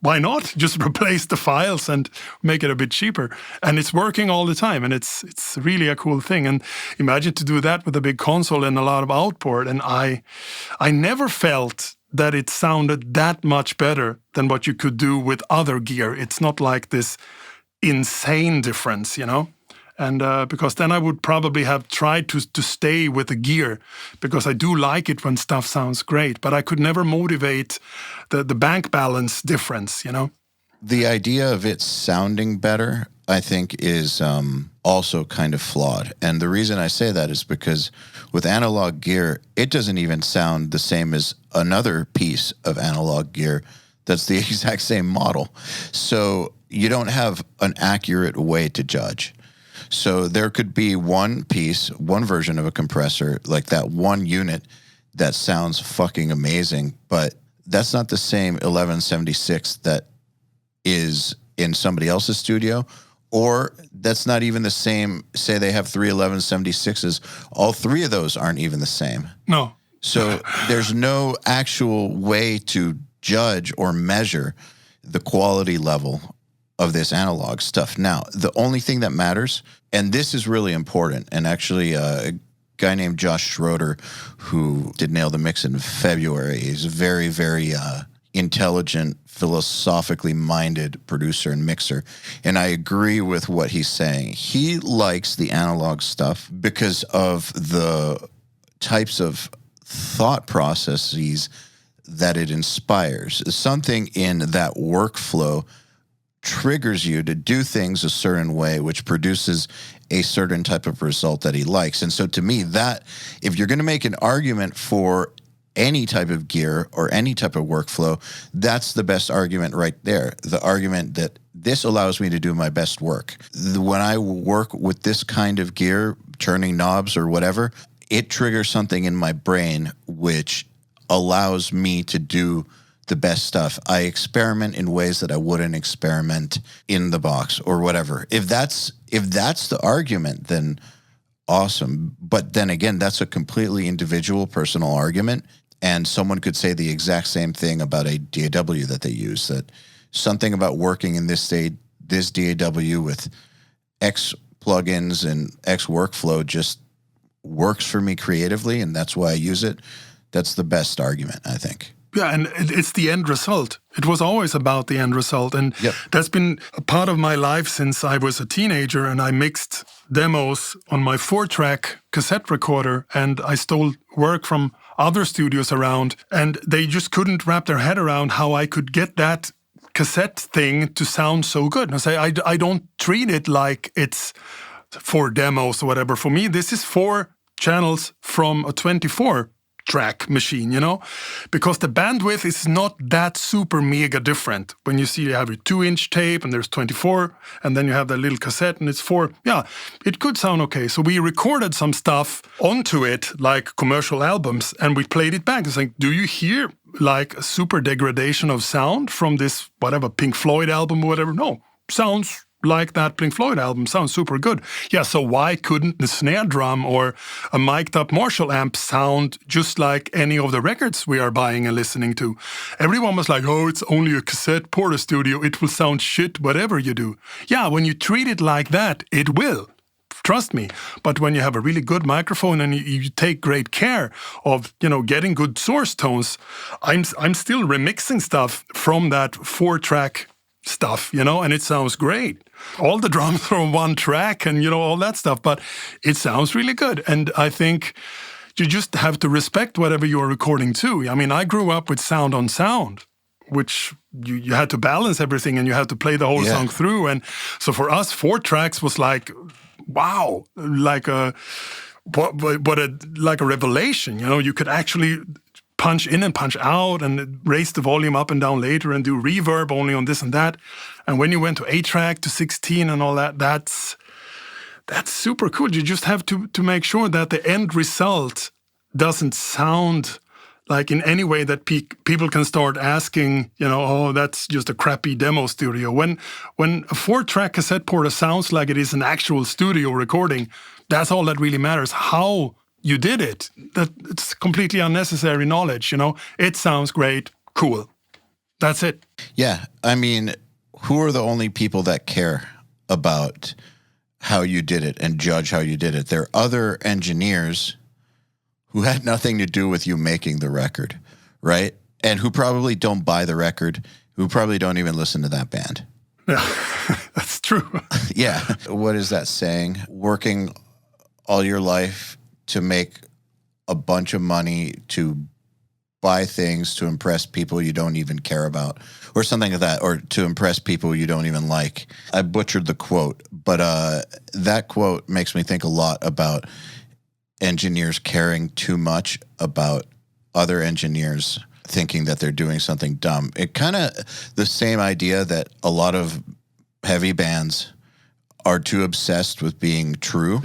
why not just replace the files and make it a bit cheaper? And it's working all the time, and it's really a cool thing. And imagine to do that with a big console and a lot of output. And I never felt that it sounded that much better than what you could do with other gear. It's not like this insane difference, And because then I would probably have tried to stay with the gear, because I do like it when stuff sounds great, but I could never motivate the bank balance difference, The idea of it sounding better, I think, is also kind of flawed. And the reason I say that is because with analog gear, it doesn't even sound the same as another piece of analog gear that's the exact same model. So you don't have an accurate way to judge. So there could be one piece, one version of a compressor, like that one unit that sounds fucking amazing, but that's not the same 1176 that is in somebody else's studio, or that's not even the same. Say they have 3 1176s. All 3 of those aren't even the same. No. So there's no actual way to judge or measure the quality level of this analog stuff. Now, the only thing that matters, and this is really important, and actually a guy named Josh Schroeder, who did Nail the Mix in February, he's a very, very intelligent, philosophically minded producer and mixer, and I agree with what he's saying. He likes the analog stuff because of the types of thought processes that it inspires. Something in that workflow triggers you to do things a certain way, which produces a certain type of result that he likes. And so to me, that, if you're going to make an argument for any type of gear or any type of workflow, that's the best argument right there. The argument that this allows me to do my best work. When I work with this kind of gear, turning knobs or whatever, it triggers something in my brain which allows me to do the best stuff. I experiment in ways that I wouldn't experiment in the box or whatever. If that's the argument, then awesome. But then again, that's a completely individual, personal argument. And someone could say the exact same thing about a DAW that they use, that something about working in this DAW with X plugins and X workflow just works for me creatively, and that's why I use it. That's the best argument, I think. Yeah, and it's the end result. It was always about the end result. And that's been a part of my life since I was a teenager, and I mixed demos on my 4-track cassette recorder, and I stole work from other studios around, and they just couldn't wrap their head around how I could get that cassette thing to sound so good. And I say, I don't treat it like it's 4 demos or whatever. For me, this is 4 channels from a 24-track machine, because the bandwidth is not that super mega different. When you see you have your 2-inch tape and there's 24, and then you have that little cassette and it's 4, it could sound okay. So we recorded some stuff onto it, like commercial albums, and we played it back. It's like, do you hear like a super degradation of sound from this, whatever, Pink Floyd album or whatever? No, sounds like that Pink Floyd album, sounds super good. Yeah, so why couldn't the snare drum or a mic'd up Marshall amp sound just like any of the records we are buying and listening to? Everyone was like, oh, it's only a cassette Porta Studio, it will sound shit whatever you do. Yeah, when you treat it like that, it will. Trust me. But when you have a really good microphone and you take great care of, getting good source tones, I'm still remixing stuff from that 4-track stuff, and it sounds great. All the drums are on 1 track and, all that stuff, but it sounds really good. And I think you just have to respect whatever you're recording too. I mean, I grew up with sound on sound, which you had to balance everything and you had to play the whole song through. And so for us, 4 tracks was like, wow, like a revelation. You could actually punch in and punch out and raise the volume up and down later and do reverb only on this and that. And when you went to 8-track to 16 and all that, that's super cool. You just have to make sure that the end result doesn't sound like in any way that people can start asking, oh, that's just a crappy demo studio. When a 4-track cassette porta sounds like it is an actual studio recording, that's all that really matters. How you did it, that it's completely unnecessary knowledge, It sounds great, cool. That's it. Yeah. I mean, who are the only people that care about how you did it and judge how you did it? There are other engineers who had nothing to do with you making the record, right? And who probably don't buy the record, who probably don't even listen to that band. Yeah, that's true. Yeah. What is that saying? Working all your life to make a bunch of money to buy things to impress people you don't even care about, or something like that, or to impress people you don't even like. I butchered the quote, but that quote makes me think a lot about engineers caring too much about other engineers thinking that they're doing something dumb. It kind of the same idea that a lot of heavy bands are too obsessed with being true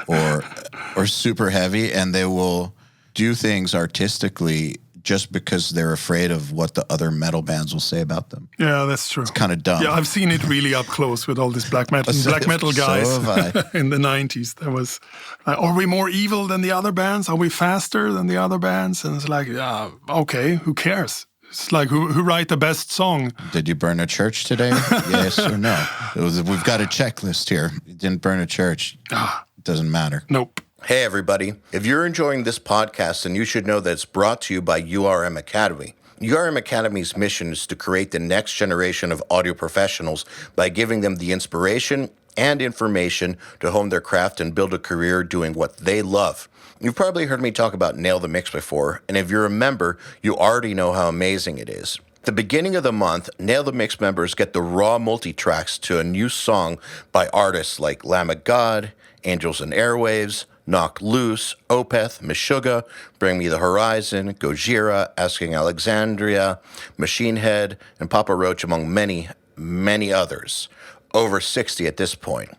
or super heavy, and they will do things artistically just because they're afraid of what the other metal bands will say about them. Yeah, that's true. It's kind of dumb. Yeah, I've seen it really up close with all these black metal guys So have I. in the 90s. There was, are we more evil than the other bands? Are we faster than the other bands? And it's like, yeah, okay, who cares? It's like, who write the best song? Did you burn a church today? Yes or no? We've got a checklist here. You didn't burn a church. It doesn't matter. Nope. Hey, everybody. If you're enjoying this podcast, then you should know that it's brought to you by URM Academy. URM Academy's mission is to create the next generation of audio professionals by giving them the inspiration and information to hone their craft and build a career doing what they love. You've probably heard me talk about Nail the Mix before, and if you're a member, you already know how amazing it is. At the beginning of the month, Nail the Mix members get the raw multi-tracks to a new song by artists like Lamb of God, Angels and Airwaves, Knock Loose, Opeth, Meshuggah, Bring Me the Horizon, Gojira, Asking Alexandria, Machine Head, and Papa Roach, among many, many others. Over 60 at this point.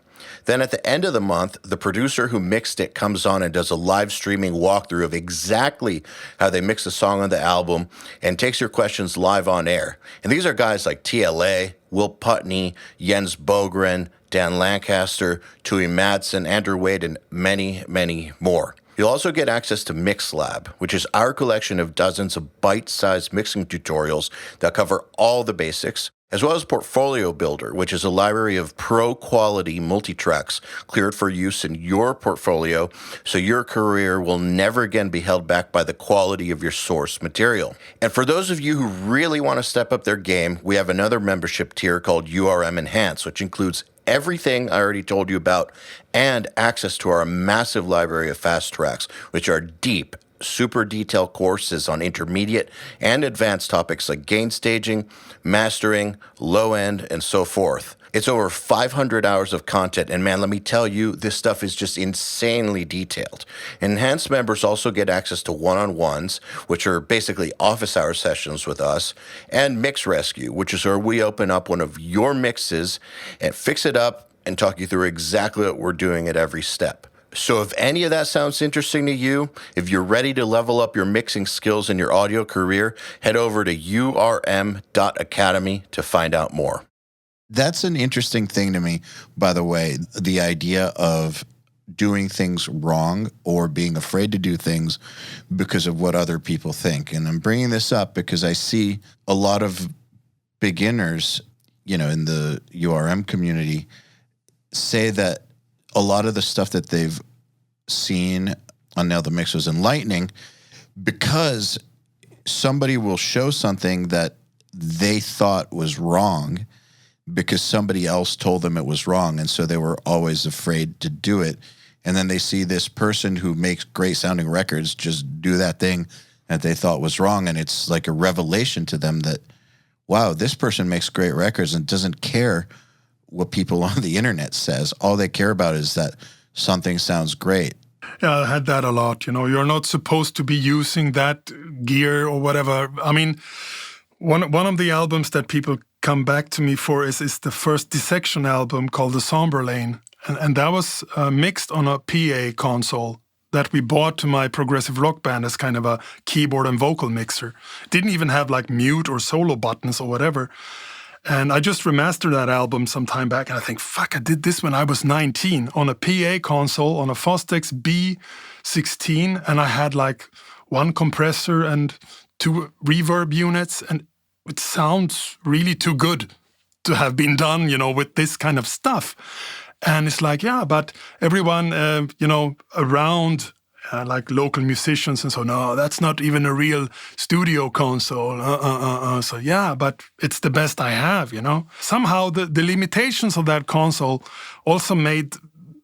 Then at the end of the month, the producer who mixed it comes on and does a live streaming walkthrough of exactly how they mix the song on the album and takes your questions live on air. And these are guys like TLA, Will Putney, Jens Bogren, Dan Lancaster, Tui Madsen, Andrew Wade, and many, many more. You'll also get access to MixLab, which is our collection of dozens of bite-sized mixing tutorials that cover all the basics, as well as Portfolio Builder, which is a library of pro-quality multi-tracks cleared for use in your portfolio, so your career will never again be held back by the quality of your source material. And for those of you who really want to step up their game, we have another membership tier called URM Enhance, which includes everything I already told you about and access to our massive library of fast tracks, which are deep, super detailed courses on intermediate and advanced topics like gain staging, mastering, low end, and so forth. It's over 500 hours of content, and man, let me tell you, this stuff is just insanely detailed. Enhanced members also get access to one-on-ones, which are basically office hour sessions with us, and Mix Rescue, which is where we open up one of your mixes and fix it up and talk you through exactly what we're doing at every step. So if any of that sounds interesting to you, if you're ready to level up your mixing skills in your audio career, head over to urm.academy to find out more. That's an interesting thing to me, by the way, the idea of doing things wrong or being afraid to do things because of what other people think. And I'm bringing this up because I see a lot of beginners, in the URM community say that a lot of the stuff that they've seen on Nail the Mix was enlightening because somebody will show something that they thought was wrong because somebody else told them it was wrong, and so they were always afraid to do it. And then they see this person who makes great sounding records just do that thing that they thought was wrong, and it's like a revelation to them that, wow, this person makes great records and doesn't care what people on the internet says. All they care about is that something sounds great. Yeah, I had that a lot. You're not supposed to be using that gear or whatever. I mean, one of the albums that people come back to me for is the first Dissection album called The Somber Lane. And that was mixed on a PA console that we bought to my progressive rock band as kind of a keyboard and vocal mixer. It didn't even have like mute or solo buttons or whatever. And I just remastered that album some time back, and I think, fuck, I did this when I was 19 on a PA console on a Fostex B16, and I had like one compressor and 2 reverb units, and it sounds really too good to have been done, with this kind of stuff. And it's like, yeah, but everyone, around, like local musicians and so, no, that's not even a real studio console. So yeah, but it's the best I have, Somehow the limitations of that console also made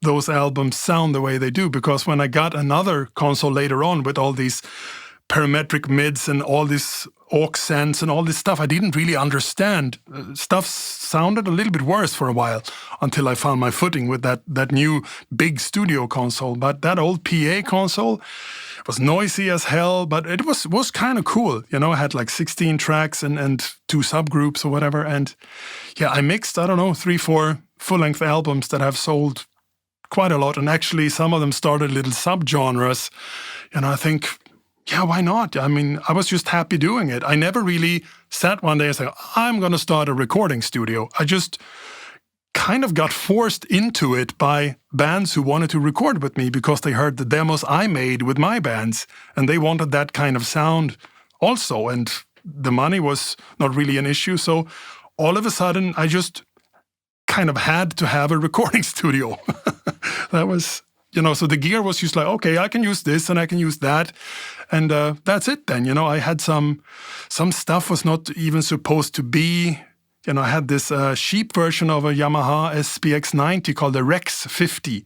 those albums sound the way they do, because when I got another console later on with all these parametric mids and all this aux sends and all this stuff I didn't really understand. Stuff sounded a little bit worse for a while until I found my footing with that new big studio console. But that old PA console was noisy as hell, but it was kind of cool. It had like 16 tracks and 2 subgroups or whatever. And yeah, I mixed, 3-4 full-length albums that have sold quite a lot. And actually some of them started little subgenres. I think, yeah, why not? I mean, I was just happy doing it. I never really sat one day and said, I'm going to start a recording studio. I just kind of got forced into it by bands who wanted to record with me because they heard the demos I made with my bands and they wanted that kind of sound also. And the money was not really an issue. So all of a sudden, I just kind of had to have a recording studio. That was... so the gear was just like, okay, I can use this and I can use that. And that's it then. I had some stuff was not even supposed to be. I had this cheap version of a Yamaha SPX 90 called the Rex 50.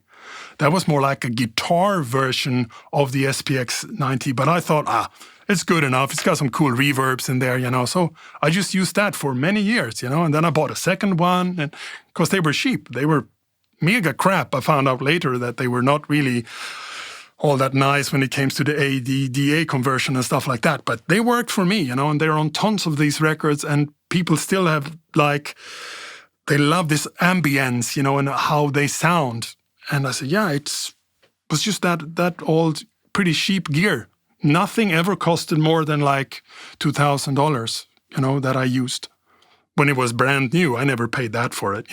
That was more like a guitar version of the SPX 90. But I thought, it's good enough. It's got some cool reverbs in there, So I just used that for many years, And then I bought a second one. And because they were cheap, they were mega crap. I found out later that they were not really all that nice when it came to the ADDA conversion and stuff like that. But they worked for me, and they're on tons of these records and people still have they love this ambience, and how they sound. And I said, yeah, it was just that old, pretty cheap gear. Nothing ever costed more than like $2,000, that I used. When it was brand new, I never paid that for it,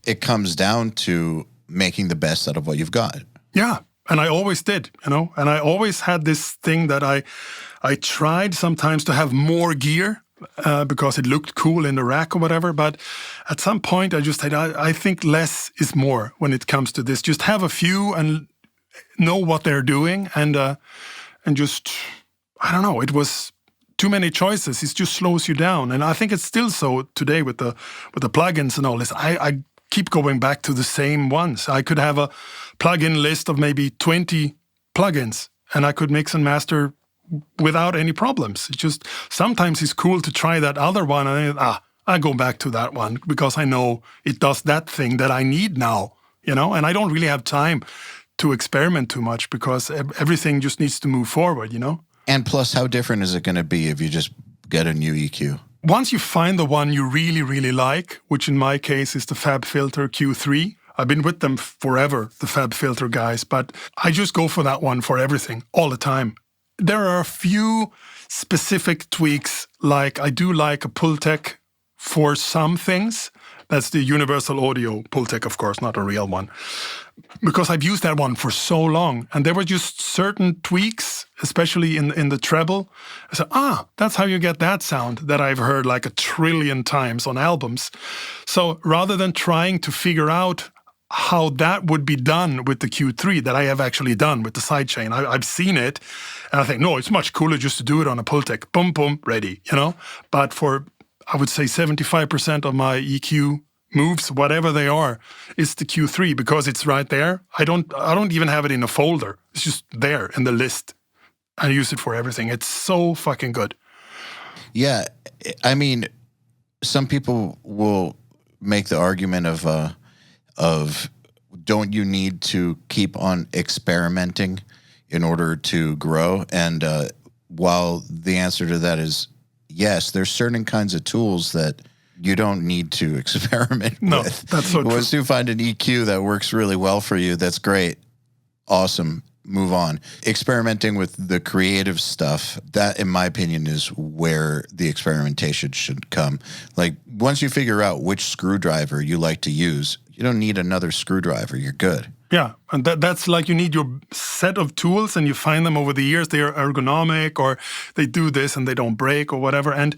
It comes down to making the best out of what you've got. Yeah, and I always did, and I always had this thing that I tried sometimes to have more gear because it looked cool in the rack or whatever, but at some point I just said, I think less is more when it comes to this. Just have a few and know what they're doing and just, I don't know, it was too many choices. It just slows you down, and I think it's still so today with the plugins and all this. I keep going back to the same ones. I could have a plugin list of maybe 20 plugins and I could mix and master without any problems. It's just sometimes it's cool to try that other one and I go back to that one because I know it does that thing that I need now, and I don't really have time to experiment too much because everything just needs to move forward, And plus, how different is it going to be if you just get a new EQ? Once you find the one you really, really like, which in my case is the FabFilter Q3, I've been with them forever, the FabFilter guys, but I just go for that one for everything, all the time. There are a few specific tweaks, like I do like a Pultec for some things. That's the Universal Audio Pultec, of course, not a real one. Because I've used that one for so long. And there were just certain tweaks, especially in the treble. I said, that's how you get that sound that I've heard like 1 trillion times on albums. So rather than trying to figure out how that would be done with the Q3 that I have actually done with the sidechain, I've seen it. And I think, no, it's much cooler just to do it on a Pultec. Boom, boom, ready, But for, I would say 75% of my EQ moves, whatever they are, is the Q3 because it's right there. I don't even have it in a folder. It's just there in the list. I use it for everything. It's so fucking good. Yeah, I mean, some people will make the argument of don't you need to keep on experimenting in order to grow? And while the answer to that is yes, there's certain kinds of tools that you don't need to experiment with. That's so true. Once you find an EQ that works really well for you, that's great. Awesome. Move on. Experimenting with the creative stuff, that, in my opinion, is where the experimentation should come. Like, once you figure out which screwdriver you like to use, you don't need another screwdriver. You're good. Yeah, and that's like you need your set of tools and you find them over the years. They are ergonomic or they do this and they don't break or whatever. And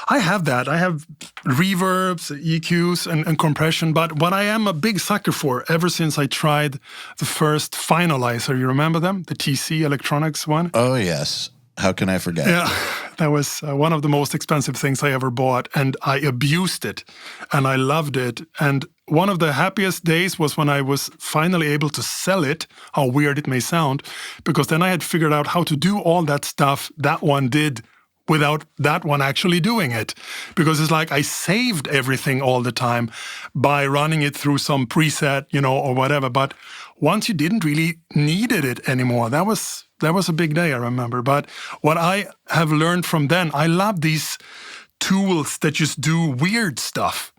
I have that. I have reverbs, EQs, and compression. But what I am a big sucker for ever since I tried the first finalizer, you remember them? The TC Electronics one? Oh, yes. How can I forget? Yeah, that was one of the most expensive things I ever bought, and I abused it, and I loved it. And one of the happiest days was when I was finally able to sell it, how weird it may sound, because then I had figured out how to do all that stuff that one did without that one actually doing it. Because it's like I saved everything all the time by running it through some preset, or whatever. But once you didn't really needed it anymore, that was a big day, I remember. But what I have learned from then, I love these tools that just do weird stuff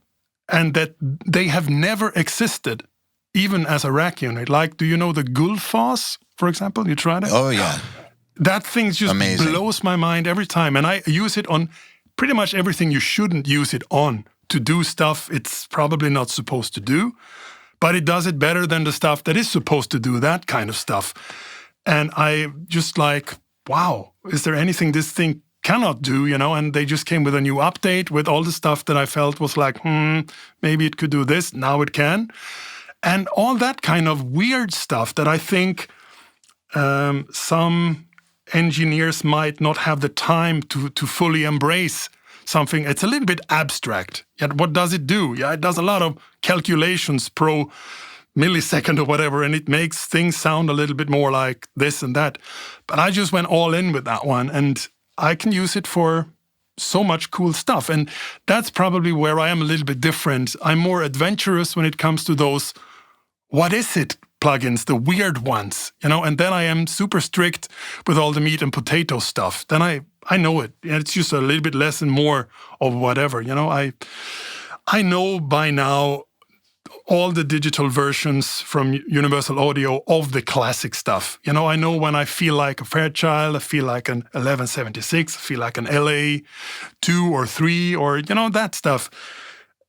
and that they have never existed, even as a rack unit. Like, do you know the Gullfoss, for example? You tried it? Oh, yeah. That thing just Amazing. blows my mind every time. And I use it on pretty much everything you shouldn't use it on, to do stuff it's probably not supposed to do. But it does it better than the stuff that is supposed to do that kind of stuff. And I just like, wow, is there anything this thing cannot do, And they just came with a new update with all the stuff that I felt was like, maybe it could do this. Now it can. And all that kind of weird stuff that I think some engineers might not have the time to fully embrace something. It's a little bit abstract. Yet what does it do? Yeah, it does a lot of calculations pro millisecond or whatever, and it makes things sound a little bit more like this and that. But I just went all in with that one, and I can use it for so much cool stuff. And that's probably where I am a little bit different. I'm more adventurous when it comes to those, what is it, plugins, the weird ones, and then I am super strict with all the meat and potato stuff. Then I know it, and it's just a little bit less and more of whatever, I know by now all the digital versions from Universal Audio of the classic stuff. I know when I feel like a Fairchild, I feel like an 1176, I feel like an LA 2 or 3 or, that stuff.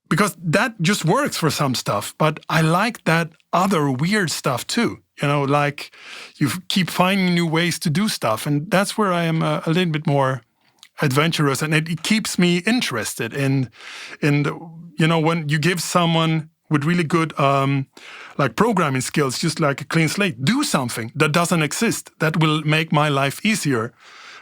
Because that just works for some stuff. But I like that other weird stuff too. Like you keep finding new ways to do stuff. And that's where I am a little bit more adventurous. And it keeps me interested in when you give someone with really good like programming skills, just like a clean slate, do something that doesn't exist, that will make my life easier,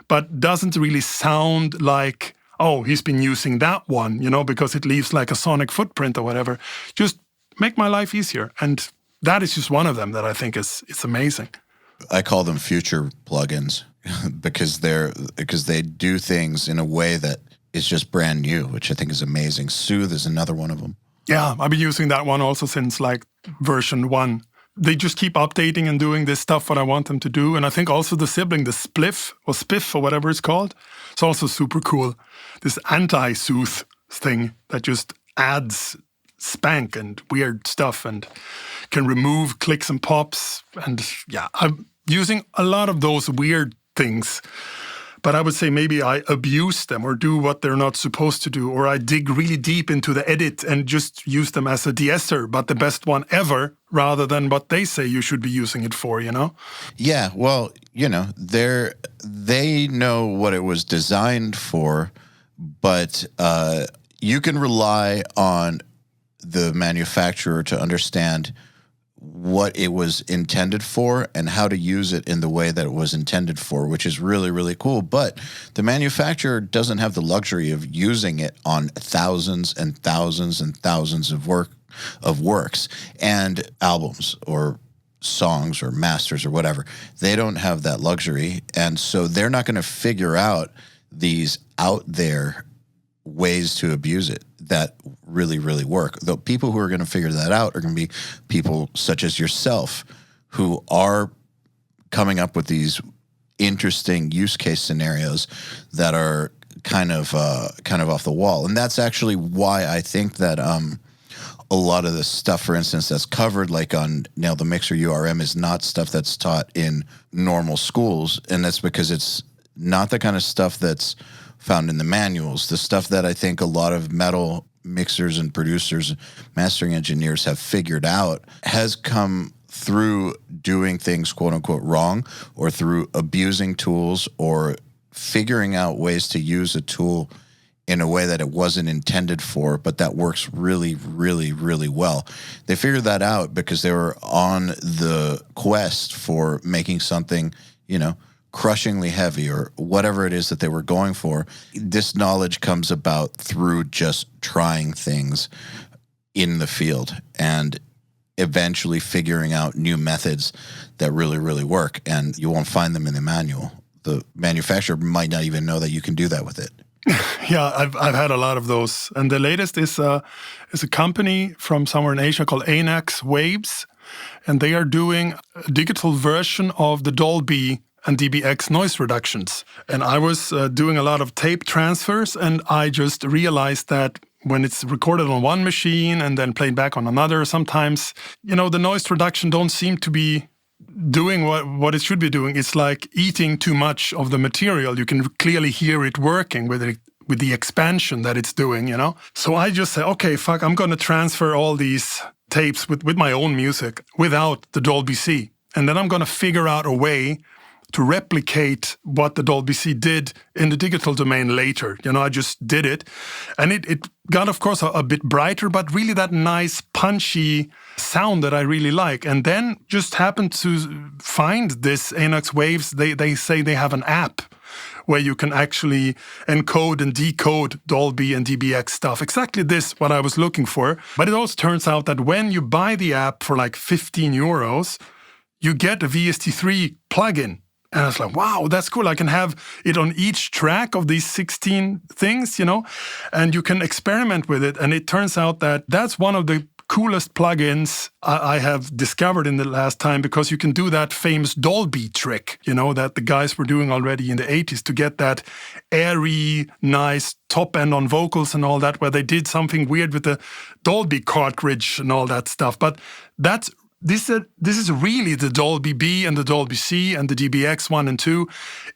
but doesn't really sound like, oh, he's been using that one, because it leaves like a sonic footprint or whatever. Just make my life easier. And that is just one of them that I think it's amazing. I call them future plugins because they do things in a way that is just brand new, which I think is amazing. Soothe is another one of them. Yeah, I've been using that one also since like version 1. They just keep updating and doing this stuff what I want them to do. And I think also the sibling, the Spliff or Spiff or whatever it's called, it's also super cool. This anti-soothe thing that just adds spank and weird stuff and can remove clicks and pops. And yeah, I'm using a lot of those weird things. But I would say maybe I abuse them or do what they're not supposed to do, or I dig really deep into the edit and just use them as a de-esser, but the best one ever, rather than what they say you should be using it for, Yeah, well, they know what it was designed for, but you can rely on the manufacturer to understand what it was intended for and how to use it in the way that it was intended for, which is really, really cool. But the manufacturer doesn't have the luxury of using it on thousands and thousands and thousands of works and albums or songs or masters or whatever. They don't have that luxury. And so they're not going to figure out these out there ways to abuse it that really, really work. The people who are going to figure that out are going to be people such as yourself who are coming up with these interesting use case scenarios that are kind of off the wall. And that's actually why I think that a lot of the stuff, for instance, that's covered like on Nail the Mixer URM is not stuff that's taught in normal schools. And that's because it's not the kind of stuff that's found in the manuals. The stuff that I think a lot of metal mixers and producers, mastering engineers have figured out has come through doing things quote unquote wrong, or through abusing tools, or figuring out ways to use a tool in a way that it wasn't intended for, but that works really, really, really well. They figured that out because they were on the quest for making something, crushingly heavy or whatever it is that they were going for. This knowledge comes about through just trying things in the field and eventually figuring out new methods that really, really work. And you won't find them in the manual. The manufacturer might not even know that you can do that with it. Yeah, I've had a lot of those. And the latest is a company from somewhere in Asia called Aeon Waves. And they are doing a digital version of the Dolby and DBX noise reductions. And I was doing a lot of tape transfers, and I just realized that when it's recorded on one machine and then played back on another, sometimes, the noise reduction don't seem to be doing what it should be doing. It's like eating too much of the material. You can clearly hear it working with the expansion that it's doing, So I just say, okay, fuck, I'm going to transfer all these tapes with my own music without the Dolby C. And then I'm going to figure out a way to replicate what the Dolby C did in the digital domain later. I just did it. And it got, of course, a bit brighter, but really that nice, punchy sound that I really like. And then just happened to find this Aeon Waves. They say they have an app where you can actually encode and decode Dolby and DBX stuff. Exactly this, what I was looking for. But it also turns out that when you buy the app for like 15 euros, you get a VST3 plugin. And I was like, wow, that's cool. I can have it on each track of these 16 things, and you can experiment with it. And it turns out that that's one of the coolest plugins I have discovered in the last time, because you can do that famous Dolby trick, that the guys were doing already in the 80s to get that airy, nice top end on vocals and all that, where they did something weird with the Dolby cartridge and all that stuff. But this is really the Dolby B and the Dolby C and the DBX 1 and 2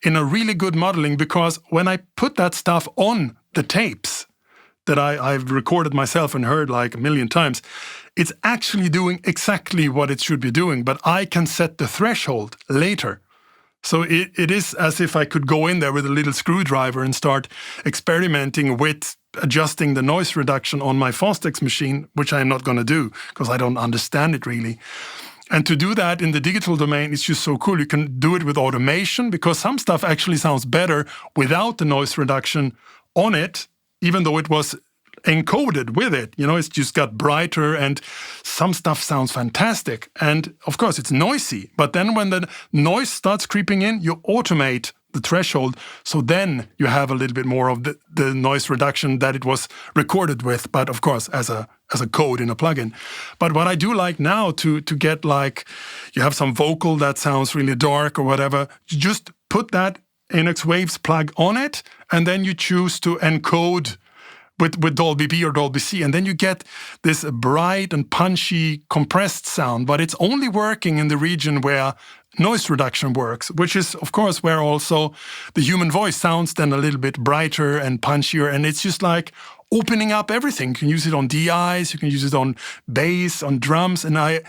in a really good modeling, because when I put that stuff on the tapes that I've recorded myself and heard like a million times, it's actually doing exactly what it should be doing, but I can set the threshold later. So it is as if I could go in there with a little screwdriver and start experimenting with adjusting the noise reduction on my Fostex machine, which I am not going to do because I don't understand it really. And to do that in the digital domain is just so cool. You can do it with automation, because some stuff actually sounds better without the noise reduction on it, even though it was encoded with it. It's just got brighter, and some stuff sounds fantastic. And of course, it's noisy. But then when the noise starts creeping in, you automate the threshold. So then you have a little bit more of the noise reduction that it was recorded with, but of course, as a code in a plugin. But what I do like now to get like, you have some vocal that sounds really dark or whatever, you just put that Aeon Waves plug on it, and then you choose to encode with Dolby B or Dolby C, and then you get this bright and punchy compressed sound, but it's only working in the region where noise reduction works, which is, of course, where also the human voice sounds then a little bit brighter and punchier, and it's just like opening up everything. You can use it on DIs, you can use it on bass, on drums, and I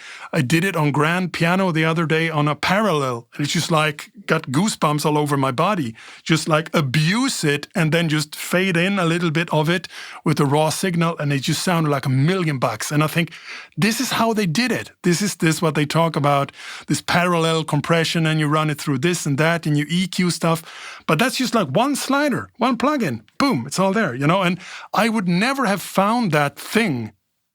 did it on grand piano the other day on a parallel, and it's just like got goosebumps all over my body. Just like abuse it and then just fade in a little bit of it with a raw signal, and it just sounded like $1,000,000. And I think this is how they did it. This is what they talk about, this parallel compression, and you run it through this and that, and you EQ stuff. But that's just like one slider, one plugin, boom, it's all there, And I would never have found that thing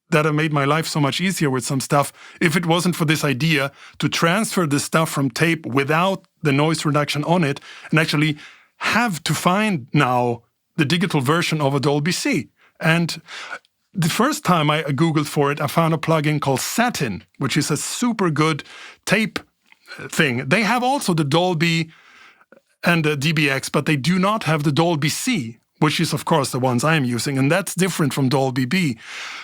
that have made my life so much easier with some stuff if it wasn't for this idea to transfer the stuff from tape without the noise reduction on it, and actually have to find now the digital version of a Dolby C. And the first time I Googled for it, I found a plugin called Satin, which is a super good tape thing. They have also the Dolby and the DBX, but they do not have the Dolby C, which is, of course, the ones I'm using, and that's different from Dolby B.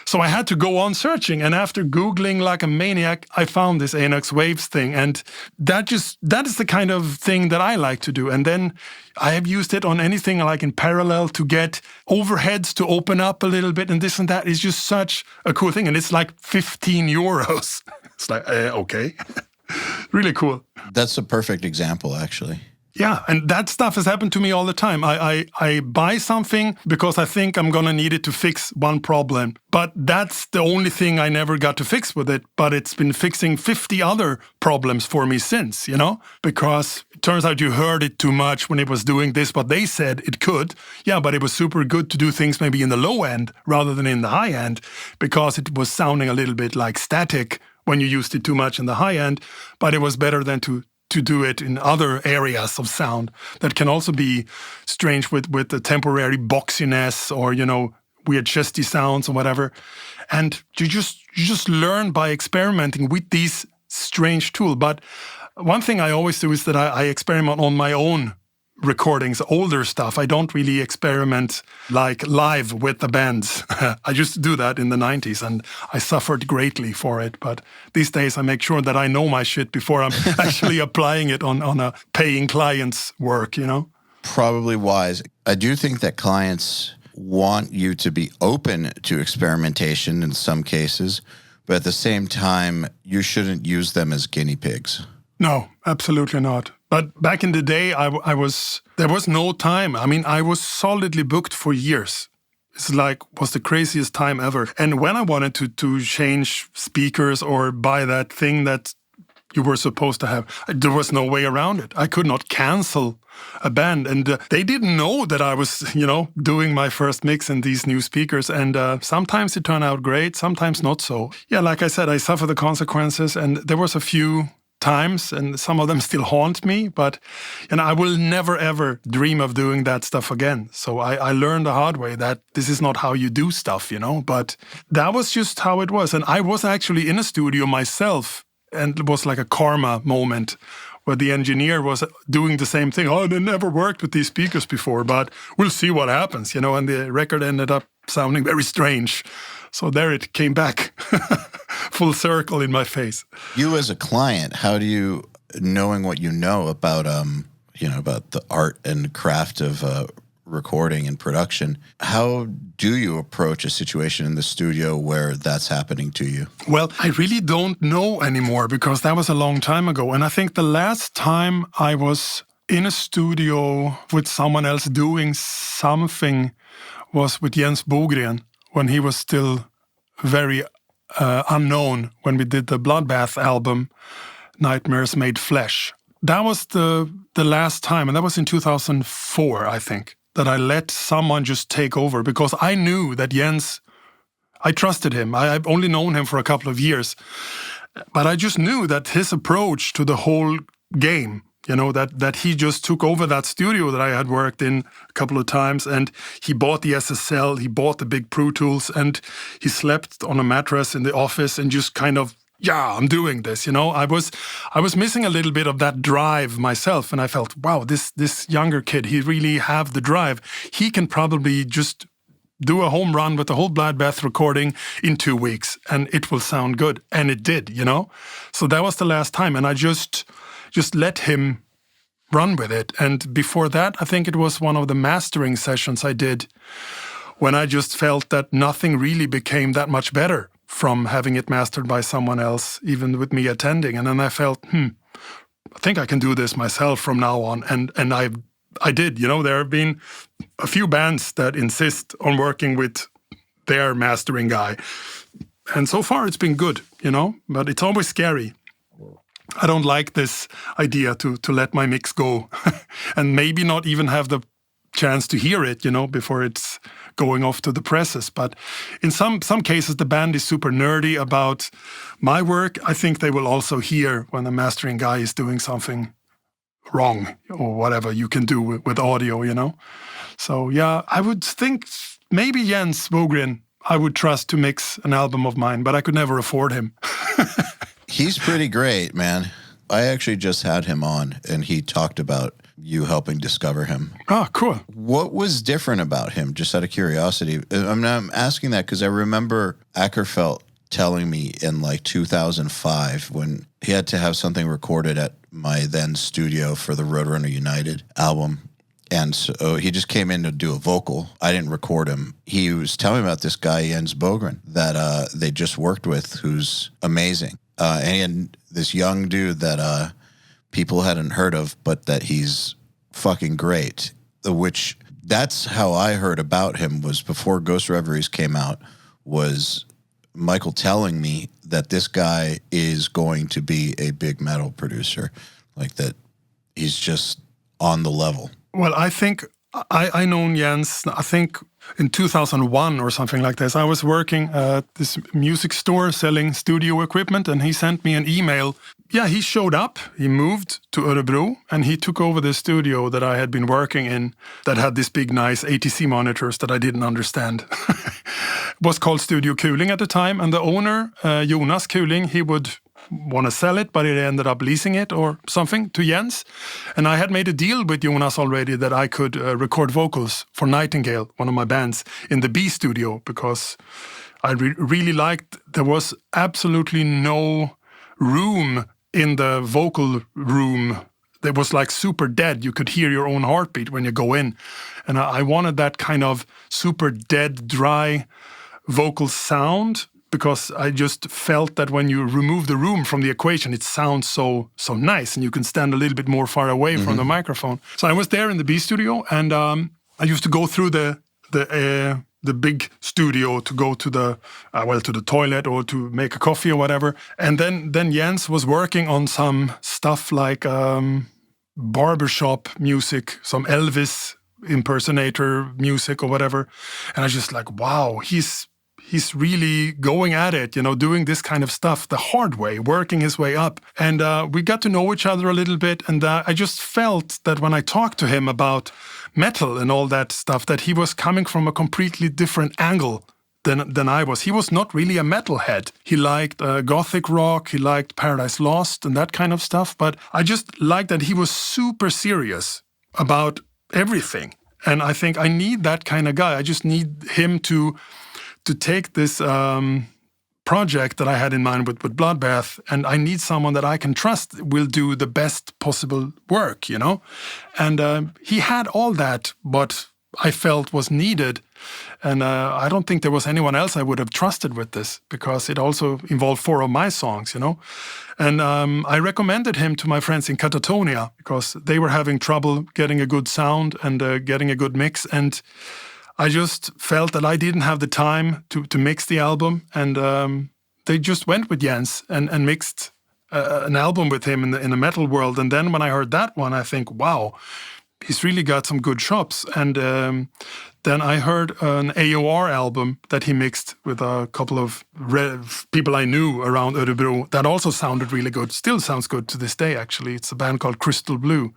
So I had to go on searching, and after Googling like a maniac, I found this Aeon Waves thing, and that is the kind of thing that I like to do. And then I have used it on anything like in parallel to get overheads to open up a little bit, and this and that is just such a cool thing, and it's like 15 euros. It's like, okay. Really cool. That's a perfect example, actually. Yeah, and that stuff has happened to me all the time. I buy something because I think I'm going to need it to fix one problem. But that's the only thing I never got to fix with it. But it's been fixing 50 other problems for me since, because it turns out you heard it too much when it was doing this, what they said it could. Yeah, but it was super good to do things maybe in the low end rather than in the high end, because it was sounding a little bit like static when you used it too much in the high end. But it was better than to do it in other areas of sound that can also be strange with the temporary boxiness or, weird chesty sounds or whatever. And you just learn by experimenting with these strange tools. But one thing I always do is that I experiment on my own recordings, older stuff. I don't really experiment like live with the bands. I used to do that in the 90s and I suffered greatly for it. But these days I make sure that I know my shit before I'm actually applying it on a paying client's work, Probably wise. I do think that clients want you to be open to experimentation in some cases, but at the same time, you shouldn't use them as guinea pigs. No, absolutely not. But back in the day, there was no time. I mean, I was solidly booked for years. It's was the craziest time ever. And when I wanted to change speakers or buy that thing that you were supposed to have, there was no way around it. I could not cancel a band. And they didn't know that I was, doing my first mix in these new speakers. And sometimes it turned out great, sometimes not so. Yeah, like I said, I suffer the consequences. And there was a few times, and some of them still haunt me, but I will never ever dream of doing that stuff again. So I learned the hard way that this is not how you do stuff, but that was just how it was. And I was actually in a studio myself, and it was like a karma moment where the engineer was doing the same thing. Oh, they never worked with these speakers before, but we'll see what happens, and the record ended up sounding very strange. So there it came back full circle in my face. You as a client, how do you, knowing what you know about, about the art and craft of recording and production, how do you approach a situation in the studio where that's happening to you? Well, I really don't know anymore because that was a long time ago. And I think the last time I was in a studio with someone else doing something was with Jens Bogren, when he was still very unknown, when we did the Bloodbath album, Nightmares Made Flesh. That was the last time, and that was in 2004, I think, that I let someone just take over, because I knew that Jens, I trusted him. I've only known him for a couple of years, but I just knew that his approach to the whole game, that he just took over that studio that I had worked in a couple of times, and he bought the SSL, he bought the big Pro Tools, and he slept on a mattress in the office and just kind of, I'm doing this, I was missing a little bit of that drive myself, and I felt, wow, this younger kid, he really have the drive. He can probably just do a home run with the whole Bloodbath recording in 2 weeks, and it will sound good. And it did, So that was the last time, and I just let him run with it. And before that, I think it was one of the mastering sessions I did when I just felt that nothing really became that much better from having it mastered by someone else, even with me attending. And then I felt, I think I can do this myself from now on. And I did. There have been a few bands that insist on working with their mastering guy. And so far it's been good, but it's always scary. I don't like this idea to let my mix go and maybe not even have the chance to hear it, before it's going off to the presses. But in some cases, the band is super nerdy about my work. I think they will also hear when the mastering guy is doing something wrong or whatever you can do with audio, So yeah, I would think maybe Jens Bogren I would trust to mix an album of mine, but I could never afford him. He's pretty great, man. I actually just had him on, and he talked about you helping discover him. Oh, cool. What was different about him, just out of curiosity? I'm asking that because I remember Ackerfeld telling me in 2005 when he had to have something recorded at my then studio for the Roadrunner United album. And so he just came in to do a vocal. I didn't record him. He was telling me about this guy, Jens Bogren, that they just worked with, who's amazing. and this young dude that people hadn't heard of, but that he's fucking great. Which that's how I heard about him, was before Ghost Reveries came out, was Michael telling me that this guy is going to be a big metal producer, like that he's just on the level. Well, I think I known Jens, I think in 2001 or something like this. I was working at this music store selling studio equipment, and he sent me an email. Yeah, he showed up, he moved to Örebro, and he took over the studio that I had been working in that had these big, nice ATC monitors that I didn't understand. It was called Studio Kuling at the time, and the owner, Jonas Kuling, he would want to sell it, but he ended up leasing it or something to Jens. And I had made a deal with Jonas already that I could record vocals for Nightingale, one of my bands, in the B studio, because I really liked, there was absolutely no room in the vocal room. It was like super dead. You could hear your own heartbeat when you go in. And I wanted that kind of super dead, dry vocal sound, because I just felt that when you remove the room from the equation, it sounds so nice, and you can stand a little bit more far away from the microphone. So I was there in the B studio, and I used to go through the big studio to go to the toilet or to make a coffee or whatever. And then Jens was working on some stuff like barbershop music, some Elvis impersonator music or whatever. And I was just like, wow, he's really going at it, doing this kind of stuff the hard way, working his way up. And we got to know each other a little bit. And I just felt that when I talked to him about metal and all that stuff, that he was coming from a completely different angle than I was. He was not really a metalhead. He liked gothic rock, he liked Paradise Lost and that kind of stuff. But I just liked that he was super serious about everything. And I think I need that kind of guy. I just need him to take this project that I had in mind with Bloodbath, and I need someone that I can trust will do the best possible work, And he had all that, what I felt was needed. And I don't think there was anyone else I would have trusted with this, because it also involved 4 of my songs, And I recommended him to my friends in Katatonia, because they were having trouble getting a good sound and getting a good mix. And I just felt that I didn't have the time to mix the album, and they just went with Jens and mixed an album with him in the metal world. And then when I heard that one, I think, wow, he's really got some good chops. And then I heard an AOR album that he mixed with a couple of people I knew around Örebro that also sounded really good. Still sounds good to this day, actually. It's a band called Crystal Blue.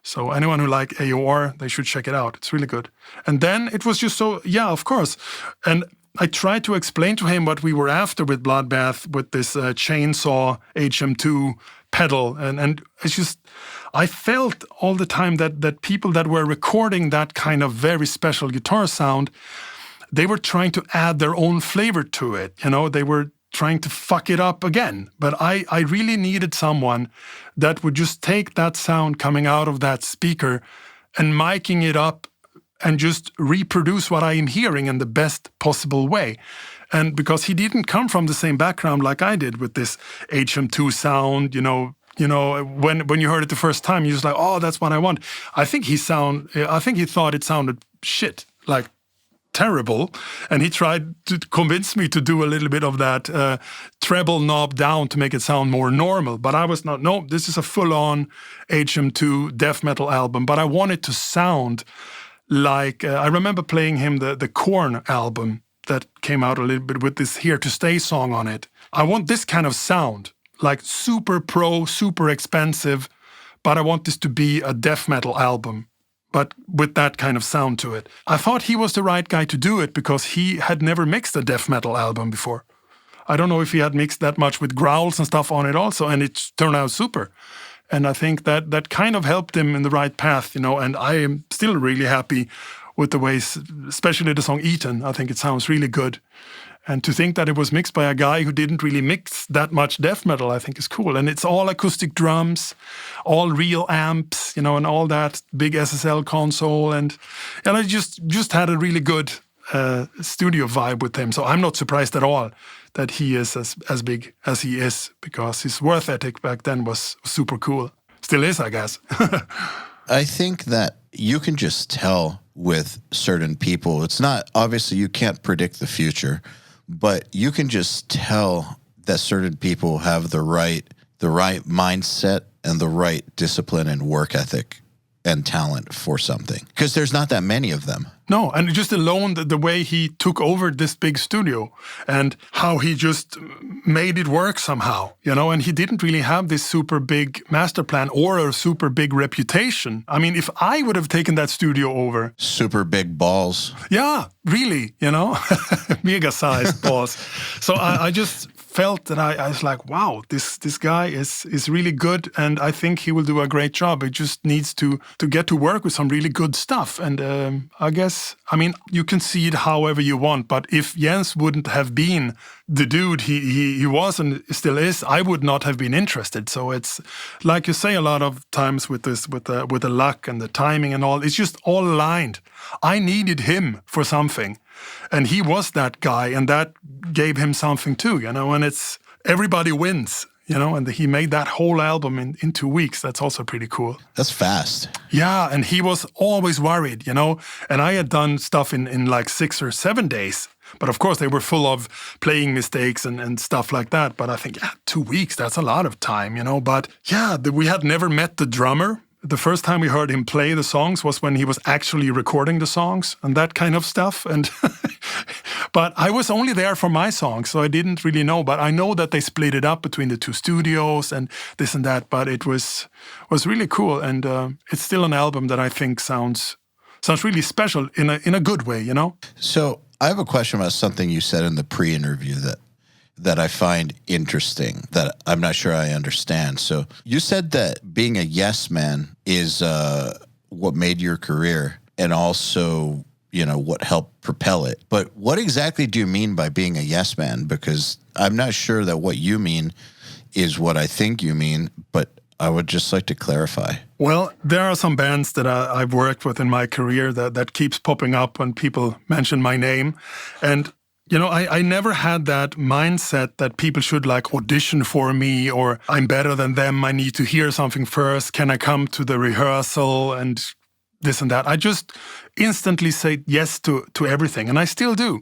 So anyone who like AOR, they should check it out. It's really good. And then it was just so, yeah, of course. And I tried to explain to him what we were after with Bloodbath, with this chainsaw HM2 pedal. And it's just, I felt all the time that people that were recording that kind of very special guitar sound, they were trying to add their own flavor to it. They were trying to fuck it up again. But I really needed someone that would just take that sound coming out of that speaker and miking it up and just reproduce what I am hearing in the best possible way. And because he didn't come from the same background like I did with this HM2 sound, when you heard it the first time, you was like, oh, that's what I want. I think he thought it sounded shit, like terrible, and he tried to convince me to do a little bit of that treble knob down to make it sound more normal. But I was not, no, this is a full-on HM2 death metal album, but I want it to sound like, I remember playing him the Korn album that came out a little bit with this Here to Stay song on it. I want this kind of sound, like super pro, super expensive, but I want this to be a death metal album, but with that kind of sound to it. I thought he was the right guy to do it because he had never mixed a death metal album before. I don't know if he had mixed that much with growls and stuff on it also, and it turned out super. And I think that kind of helped him in the right path, and I am still really happy with the ways, especially the song Eaten. I think it sounds really good. And to think that it was mixed by a guy who didn't really mix that much death metal, I think is cool. And it's all acoustic drums, all real amps, and all that big SSL console. And I just had a really good studio vibe with him. So I'm not surprised at all that he is as big as he is, because his work ethic back then was super cool. Still is, I guess. I think that you can just tell with certain people. It's not, obviously you can't predict the future, but you can just tell that certain people have the right mindset and the right discipline and work ethic and talent for something, because there's not that many of them. No, and just alone the way he took over this big studio and how he just made it work somehow, and he didn't really have this super big master plan or a super big reputation. I mean, if I would have taken that studio over... Super big balls. Yeah, really, mega-sized balls. So I just felt that I was like, wow, this guy is really good, and I think he will do a great job. He just needs to get to work with some really good stuff. And I guess, you can see it however you want, but if Jens wouldn't have been the dude he was and still is, I would not have been interested. So it's like you say a lot of times with this, with the luck and the timing and all, it's just all aligned. I needed him for something, and he was that guy, and that gave him something too, and it's everybody wins, and he made that whole album in 2 weeks. That's also pretty cool. That's fast. Yeah, and he was always worried, and I had done stuff in like 6 or 7 days. But of course, they were full of playing mistakes and stuff like that. But I think, 2 weeks, that's a lot of time, But yeah, we had never met the drummer. The first time we heard him play the songs was when he was actually recording the songs and that kind of stuff. And but I was only there for my songs, so I didn't really know. But I know that they split it up between the 2 studios and this and that. But it was really cool, and it's still an album that I think sounds really special in a good way, So I have a question about something you said in the pre-interview that I find interesting, that I'm not sure I understand. So you said that being a yes man is what made your career, and also, what helped propel it. But what exactly do you mean by being a yes man? Because I'm not sure that what you mean is what I think you mean, but I would just like to clarify. Well, there are some bands that I've worked with in my career that keeps popping up when people mention my name. And I never had that mindset that people should audition for me, or I'm better than them, I need to hear something first, can I come to the rehearsal and this and that. I just instantly say yes to everything, and I still do,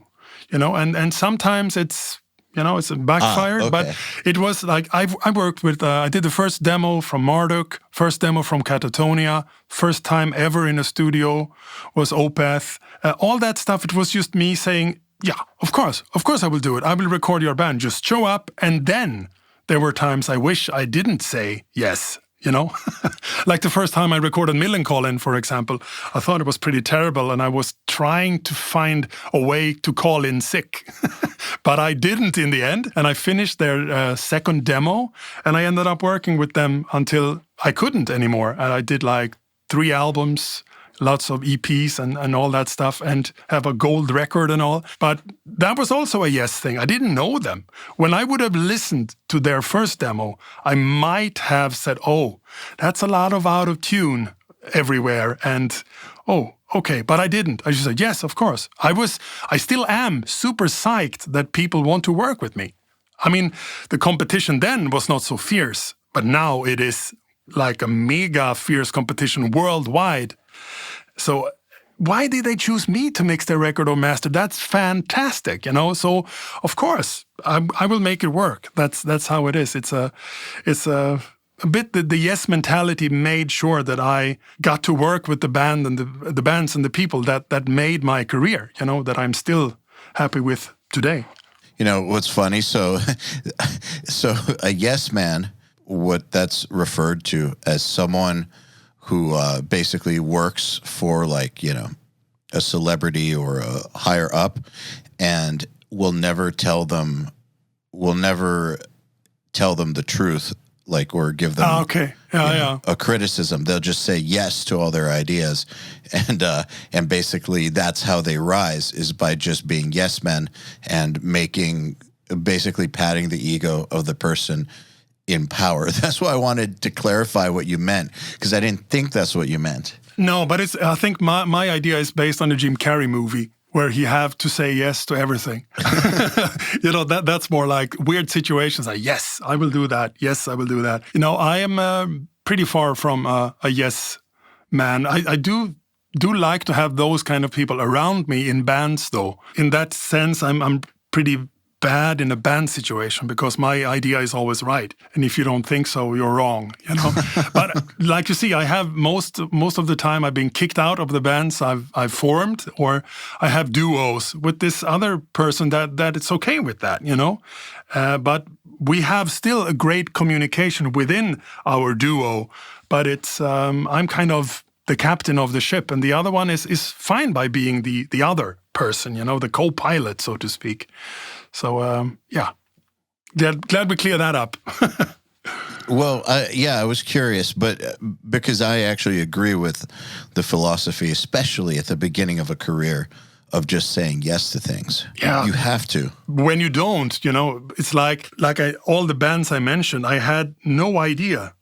and sometimes it's backfired, okay. But it was like I worked with, I did the first demo from Marduk, first demo from Katatonia, first time ever in a studio was Opeth, all that stuff. It was just me saying, yeah, of course I will do it. I will record your band. Just show up. And then there were times I wish I didn't say yes, Like the first time I recorded Millencolin, for example, I thought it was pretty terrible, and I was trying to find a way to call in sick. But I didn't in the end, and I finished their second demo, and I ended up working with them until I couldn't anymore. And I did 3 albums, lots of EPs and all that stuff, and have a gold record and all. But that was also a yes thing. I didn't know them. When I would have listened to their first demo, I might have said, oh, that's a lot of out of tune everywhere. And, oh, okay, but I didn't. I just said, yes, of course. I still am super psyched that people want to work with me. I mean, the competition then was not so fierce, but now it is like a mega fierce competition worldwide. So why did they choose me to mix their record or master? That's fantastic, So of course I will make it work. That's how it is. It's a bit the yes mentality made sure that I got to work with the band and the bands and the people that made my career. That I'm still happy with today. What's funny? So a yes man, what that's referred to as someone who basically works for a celebrity or a higher up, and will never tell them the truth, or give them a criticism. They'll just say yes to all their ideas, and basically that's how they rise, is by just being yes men and basically patting the ego of the person in power. That's why I wanted to clarify what you meant, because I didn't think that's what you meant. No, but I think my idea is based on the Jim Carrey movie where he have to say yes to everything. That's more like weird situations. Like, yes, I will do that. Yes, I will do that. I am pretty far from a yes man. I do like to have those kind of people around me in bands, though. In that sense, I'm pretty bad in a band situation because my idea is always right, and if you don't think so, you're wrong. But like you see, I have most of the time I've been kicked out of the bands I've formed, or I have duos with this other person that it's okay with that. But we have still a great communication within our duo. But it's I'm kind of the captain of the ship, and the other one is fine by being the other person, the co-pilot, so to speak. So, glad we cleared that up. Well, I was curious, but because I actually agree with the philosophy, especially at the beginning of a career, of just saying yes to things. Yeah. You have to. When you don't, it's like all the bands I mentioned, I had no idea.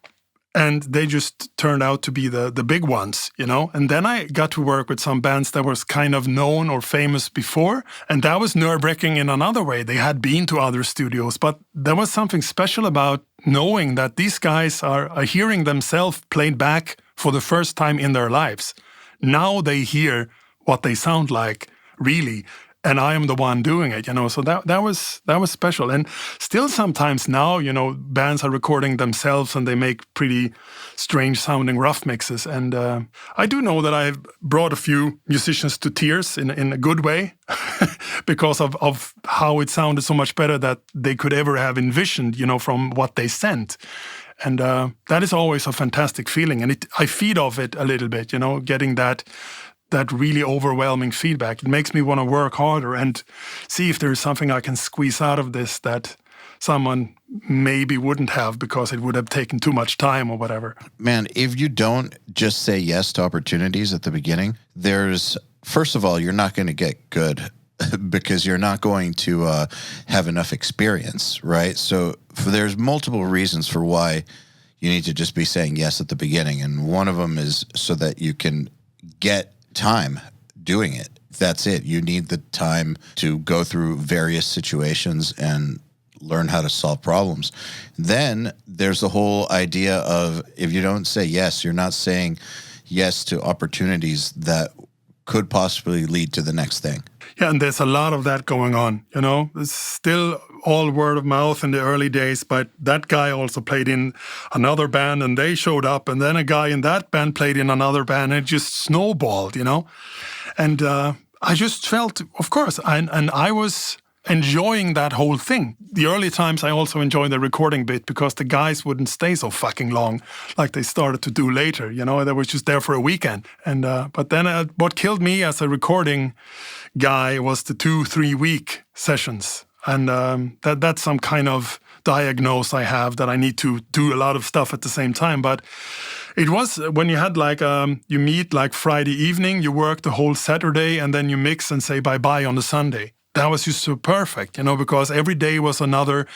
And they just turned out to be the big ones, And then I got to work with some bands that was kind of known or famous before. And that was nerve-wracking in another way. They had been to other studios. But there was something special about knowing that these guys are hearing themselves played back for the first time in their lives. Now they hear what they sound like, really. And I am the one doing it, So that was special. And still sometimes now, bands are recording themselves and they make pretty strange sounding rough mixes. And I do know that I've brought a few musicians to tears in a good way because of how it sounded so much better that they could ever have envisioned, from what they sent. And that is always a fantastic feeling. And I feed off it a little bit, getting that really overwhelming feedback. It makes me want to work harder and see if there's something I can squeeze out of this that someone maybe wouldn't have because it would have taken too much time or whatever. Man, if you don't just say yes to opportunities at the beginning, first of all, you're not going to get good because you're not going to have enough experience, right? So there's multiple reasons for why you need to just be saying yes at the beginning. And one of them is so that you can get time doing it. That's it. You need the time to go through various situations and learn how to solve problems. Then there's the whole idea of if you don't say yes, you're not saying yes to opportunities that could possibly lead to the next thing. Yeah, and there's a lot of that going on, It's still all word of mouth in the early days, but that guy also played in another band and they showed up, and then a guy in that band played in another band, and it just snowballed, And I just felt, of course, and I was enjoying that whole thing. The early times I also enjoyed the recording bit because the guys wouldn't stay so fucking long like they started to do later, They were just there for a weekend. And but then what killed me as a recording guy was the 2-3 week sessions. And that's some kind of diagnose I have that I need to do a lot of stuff at the same time. But it was when you had you meet Friday evening, you work the whole Saturday, and then you mix and say bye-bye on the Sunday. That was just so perfect, because every day was another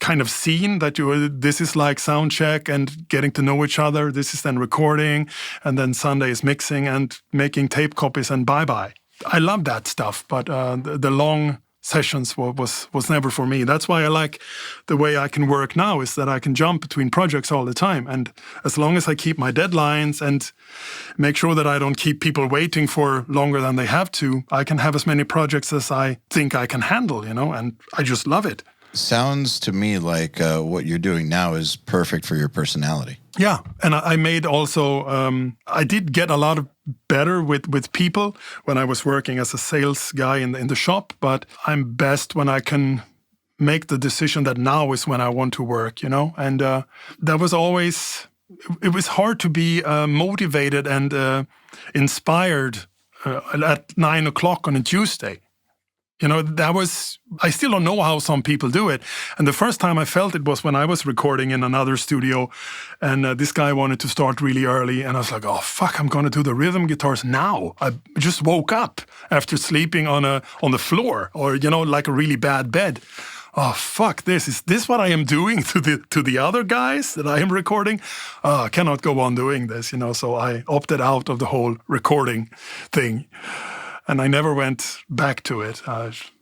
kind of scene that this is like sound check and getting to know each other. This is then recording, and then Sunday is mixing and making tape copies and bye-bye. I love that stuff, but the long sessions was never for me. That's why I like the way I can work now, is that I can jump between projects all the time. And as long as I keep my deadlines and make sure that I don't keep people waiting for longer than they have to, I can have as many projects as I think I can handle, and I just love it. Sounds to me like what you're doing now is perfect for your personality. Yeah, and I made also, I did get a lot of better with people when I was working as a sales guy in the shop, but I'm best when I can make the decision that now is when I want to work, and that was always, it was hard to be motivated and inspired at 9 o'clock on a Tuesday. I still don't know how some people do it. And the first time I felt it was when I was recording in another studio, and this guy wanted to start really early. And I was like, oh, fuck, I'm going to do the rhythm guitars now. I just woke up after sleeping on the floor or, like a really bad bed. Oh, fuck this. Is this what I am doing to the other guys that I am recording? I cannot go on doing this, So I opted out of the whole recording thing. And I never went back to it.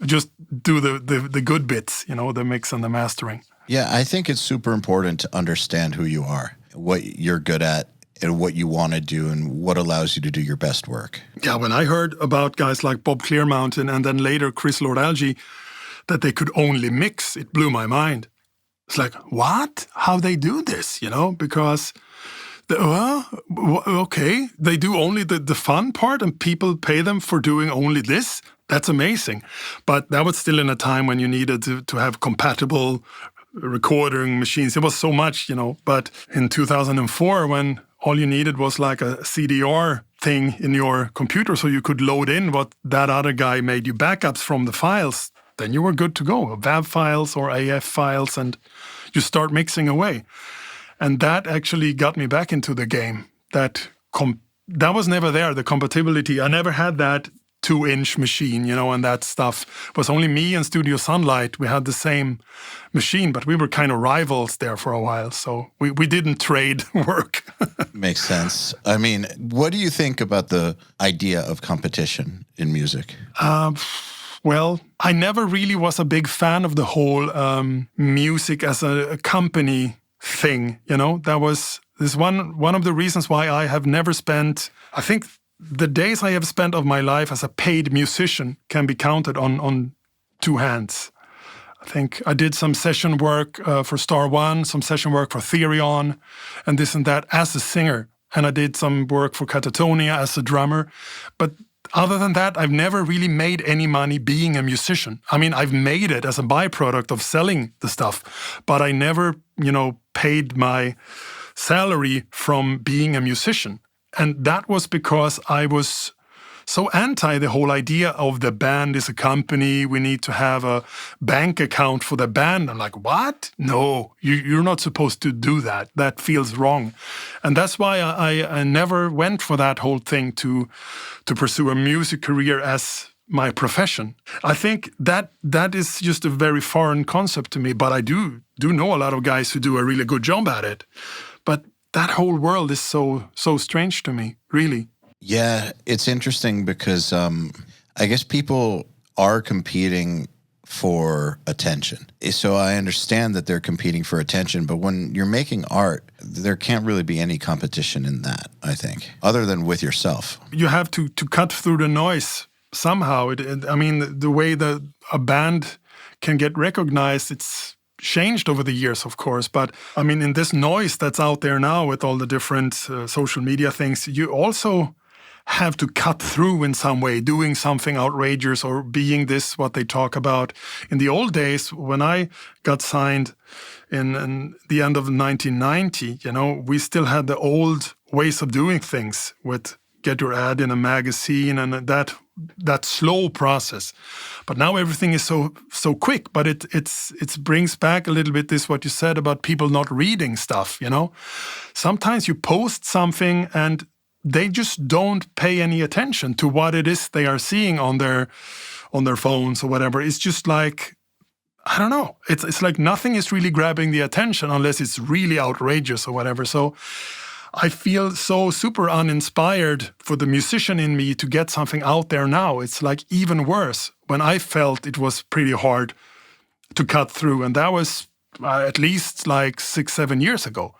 Just do the good bits, the mix and the mastering. Yeah, I think it's super important to understand who you are, what you're good at, and what you want to do, and what allows you to do your best work. Yeah, when I heard about guys like Bob Clearmountain and then later Chris Lord-Alge, that they could only mix, it blew my mind. It's like, what? How they do this, Because, okay, they do only the fun part and people pay them for doing only this? That's amazing. But that was still in a time when you needed to have compatible recording machines. It was so much, But in 2004, when all you needed was like a CDR thing in your computer so you could load in what that other guy made you backups from the files, then you were good to go. WAV files or AF files, and you start mixing away. And that actually got me back into the game. That was never there, the compatibility. I never had that 2-inch machine, and that stuff. It was only me and Studio Sunlight. We had the same machine, but we were kind of rivals there for a while. So we didn't trade work. Makes sense. I mean, what do you think about the idea of competition in music? Well, I never really was a big fan of the whole music as a company thing. That was one of the reasons why I have never spent, I think, the days I have spent of my life as a paid musician can be counted on 2 hands. I think I did some session work for Star One, some session work for Aeon, and this and that as a singer. And I did some work for Katatonia as a drummer. But other than that, I've never really made any money being a musician. I mean, I've made it as a byproduct of selling the stuff, but I never, paid my salary from being a musician. And that was because I was so anti the whole idea of the band is a company, we need to have a bank account for the band. I'm like, what? No, you're not supposed to do that. That feels wrong. And that's why I never went for that whole thing to pursue a music career as my profession. I think that is just a very foreign concept to me, but I do know a lot of guys who do a really good job at it. But that whole world is so strange to me, really. Yeah, it's interesting because I guess people are competing for attention. So I understand that they're competing for attention, but when you're making art, there can't really be any competition in that, I think, other than with yourself. You have to cut through the noise somehow. The way that a band can get recognized, it's changed over the years, of course. But in this noise that's out there now with all the different social media things, you also have to cut through in some way, doing something outrageous or being this, what they talk about. In the old days, when I got signed in the end of 1990, we still had the old ways of doing things with get your ad in a magazine and that slow process. But now everything is so quick. But it brings back a little bit this what you said about people not reading stuff. Sometimes you post something and they just don't pay any attention to what it is they are seeing on their phones or whatever. It's just like, I don't know. It's like nothing is really grabbing the attention unless it's really outrageous or whatever. So I feel so super uninspired for the musician in me to get something out there now. It's like even worse when I felt it was pretty hard to cut through. And that was at least like 6-7 years ago.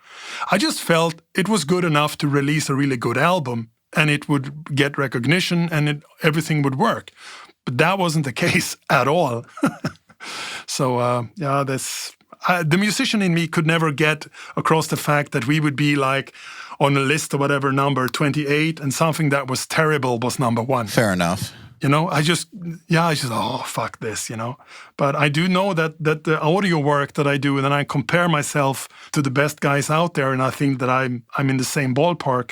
I just felt it was good enough to release a really good album and it would get recognition and everything would work. But that wasn't the case at all. So, the musician in me could never get across the fact that we would be like on a list or whatever, number 28, and something that was terrible was number 1. Fair enough. I just, oh, fuck this, But I do know that the audio work that I do, and then I compare myself to the best guys out there, and I think that I'm in the same ballpark.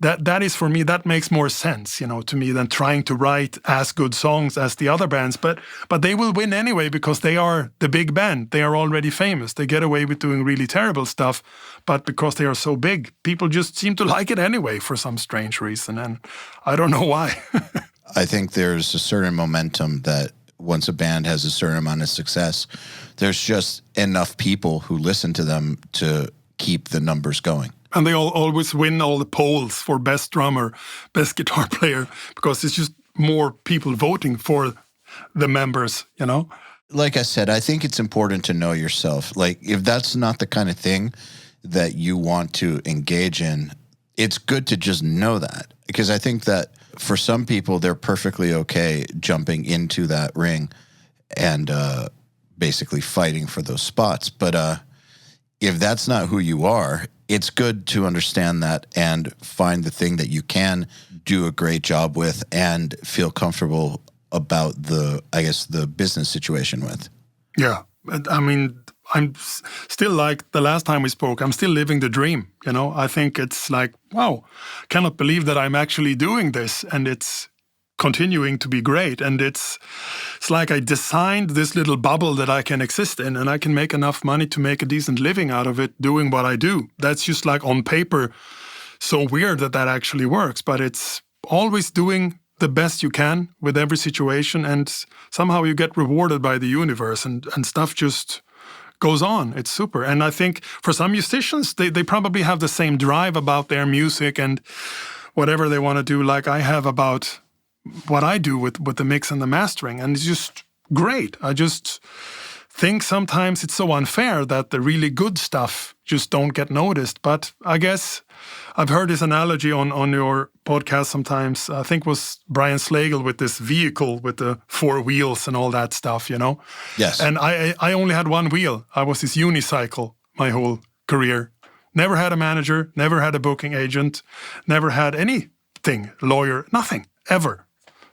That is, for me, that makes more sense, to me than trying to write as good songs as the other bands. But they will win anyway because they are the big band. They are already famous. They get away with doing really terrible stuff. But because they are so big, people just seem to like it anyway for some strange reason. And I don't know why. I think there's a certain momentum that once a band has a certain amount of success, there's just enough people who listen to them to keep the numbers going. And they always win all the polls for best drummer, best guitar player, because it's just more people voting for the members, you know? Like I said, I think it's important to know yourself. Like, if that's not the kind of thing that you want to engage in, it's good to just know that. Because I think that for some people, they're perfectly okay jumping into that ring and basically fighting for those spots. But if that's not who you are, it's good to understand that and find the thing that you can do a great job with and feel comfortable about the business situation with. Yeah. I mean, I'm still like the last time we spoke, I'm still living the dream, you know? I think it's like, wow, cannot believe that I'm actually doing this and it's continuing to be great. And it's like I designed this little bubble that I can exist in and I can make enough money to make a decent living out of it doing what I do. That's just like on paper so weird that actually works, but it's always doing the best you can with every situation, and somehow you get rewarded by the universe and stuff just goes on. It's super. And I think for some musicians, they probably have the same drive about their music and whatever they want to do like I have about what I do with the mix and the mastering. And it's just great. I just think sometimes it's so unfair that the really good stuff just don't get noticed. But I guess I've heard this analogy on your podcast sometimes. I think it was Brian Slagle with this vehicle with the 4 wheels and all that stuff, you know? Yes. And I only had one wheel. I was this unicycle my whole career. Never had a manager, never had a booking agent, never had anything, lawyer, nothing, ever.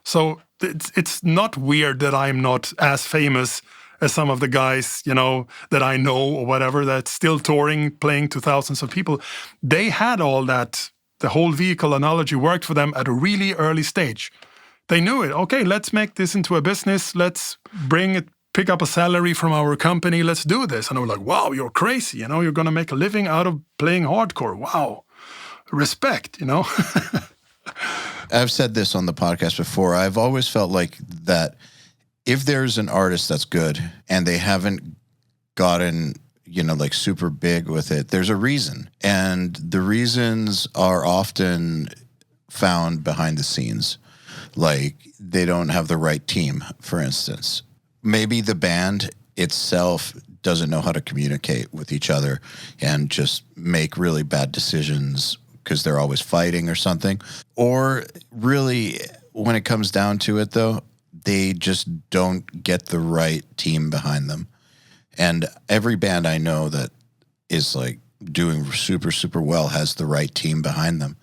So it's not weird that I'm not as famous as some of the guys, you know, that I know or whatever, that's still touring, playing to thousands of people. They had all that. The whole vehicle analogy worked for them at a really early stage. They knew it. Okay, let's make this into a business. Let's pick up a salary from our company. Let's do this. And I was like, wow, you're crazy. You know, you're going to make a living out of playing hardcore. Wow. Respect, you know. I've said this on the podcast before. I've always felt like that if there's an artist that's good and they haven't gotten, you know, like super big with it, there's a reason. And the reasons are often found behind the scenes. Like they don't have the right team, for instance. Maybe the band itself doesn't know how to communicate with each other and just make really bad decisions because they're always fighting or something. Or really, when it comes down to it, though, they just don't get the right team behind them. And every band I know that is like doing super, super well has the right team behind them.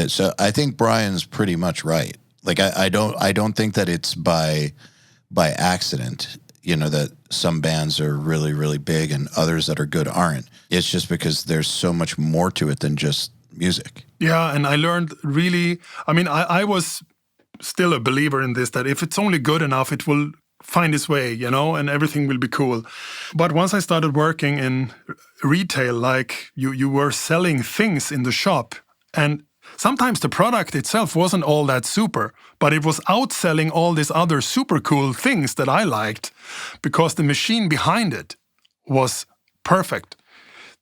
So I think Brian's pretty much right. Like I don't think that it's by accident, you know, that some bands are really, really big and others that are good aren't. It's just because there's so much more to it than just music. Yeah, and I learned really, I mean, I was still a believer in this, that if it's only good enough, it will find its way, you know, and everything will be cool. But once I started working in retail, like you were selling things in the shop, and sometimes the product itself wasn't all that super, but it was outselling all these other super cool things that I liked because the machine behind it was perfect.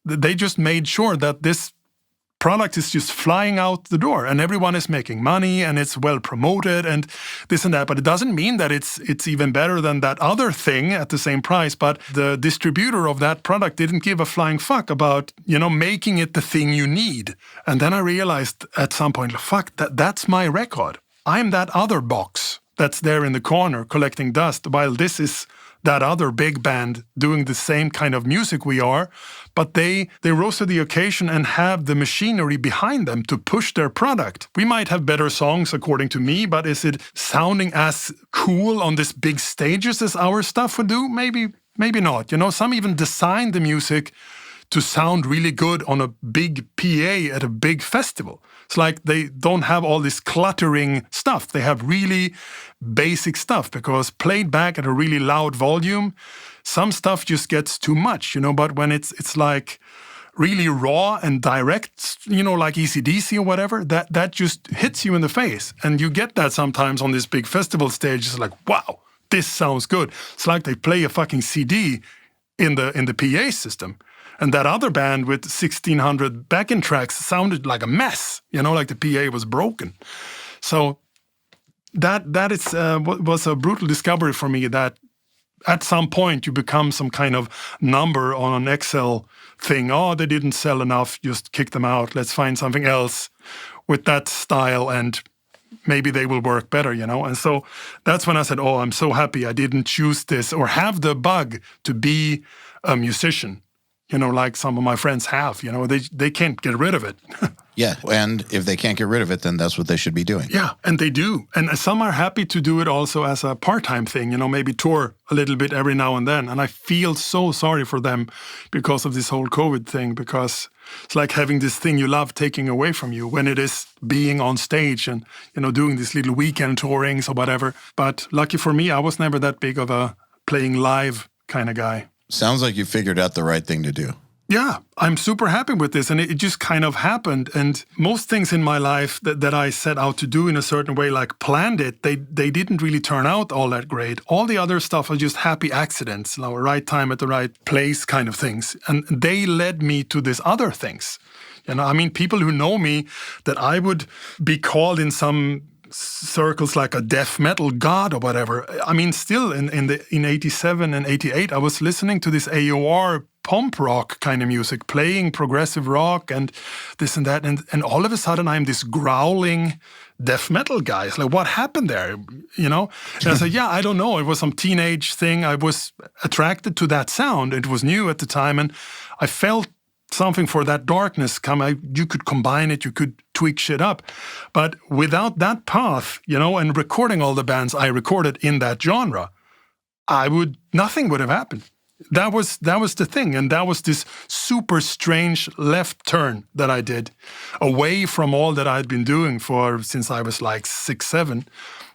They just made sure that this product is just flying out the door and everyone is making money and it's well promoted and this and that. But it doesn't mean that it's even better than that other thing at the same price. But the distributor of that product didn't give a flying fuck about, you know, making it the thing you need. And then I realized at some point, fuck, that's my record. I'm that other box that's there in the corner collecting dust while this is that other big band doing the same kind of music we are, but they rose to the occasion and have the machinery behind them to push their product. We might have better songs according to me, but is it sounding as cool on these big stages as our stuff would do? Maybe not. You know, some even design the music to sound really good on a big PA at a big festival. It's like they don't have all this cluttering stuff. They have really basic stuff because played back at a really loud volume, some stuff just gets too much, you know, but when it's like really raw and direct, you know, like AC/DC or whatever, that just hits you in the face. And you get that sometimes on this big festival stage. It's like, wow, this sounds good. It's like they play a fucking CD in the PA system. And that other band with 1,600 backing tracks sounded like a mess, you know, like the PA was broken. So that is was a brutal discovery for me, that at some point you become some kind of number on an Excel thing. Oh, they didn't sell enough, just kick them out. Let's find something else with that style and maybe they will work better, And so that's when I said, oh, I'm so happy I didn't choose this or have the bug to be a musician, like some of my friends have, they can't get rid of it. Yeah, and if they can't get rid of it, then that's what they should be doing. Yeah, and they do. And some are happy to do it also as a part-time thing, maybe tour a little bit every now and then. And I feel so sorry for them because of this whole COVID thing, because it's like having this thing you love taking away from you when it is being on stage and, doing these little weekend tourings or whatever. But lucky for me, I was never that big of a playing live kind of guy. Sounds like you figured out the right thing to do. Yeah, I'm super happy with this, and it just kind of happened. And most things in my life that I set out to do in a certain way, like planned it, they didn't really turn out all that great. All the other stuff was just happy accidents, right time at the right place kind of things. And they led me to these other things. People who know me, that I would be called in some circles like a death metal god or whatever. Still in 87 and 88, I was listening to this AOR pump rock kind of music, playing progressive rock and this and that. And all of a sudden I'm this growling death metal guy. It's like, what happened there? And I said, yeah, I don't know. It was some teenage thing. I was attracted to that sound. It was new at the time. And I felt something for that darkness you could combine it, you could tweak shit up. But without that path, and recording all the bands I recorded in that genre, nothing would have happened. That was the thing. And that was this super strange left turn that I did away from all that I'd been doing since I was like 6, 7.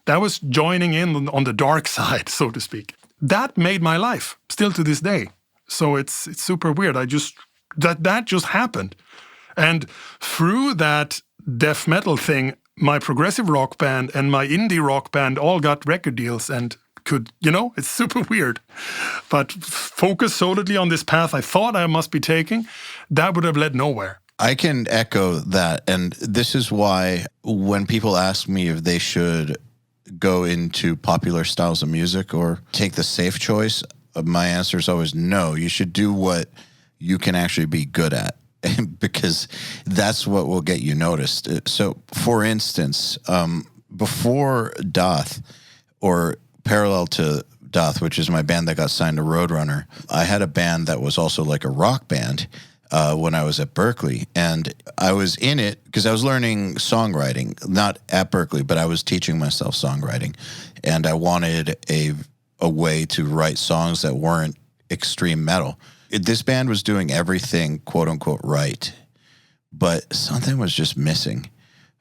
That was joining in on the dark side, so to speak. That made my life still to this day. So it's super weird. That just happened. And through that death metal thing, my progressive rock band and my indie rock band all got record deals and could, it's super weird. But focus solidly on this path I thought I must be taking, that would have led nowhere. I can echo that. And this is why when people ask me if they should go into popular styles of music or take the safe choice, my answer is always no. You should do what you can actually be good at, because that's what will get you noticed. So, for instance, before Doth, or parallel to Doth, which is my band that got signed to Roadrunner, I had a band that was also like a rock band when I was at Berklee. And I was in it because I was learning songwriting, not at Berklee, but I was teaching myself songwriting. And I wanted a way to write songs that weren't extreme metal. This band was doing everything, quote unquote, right, but something was just missing.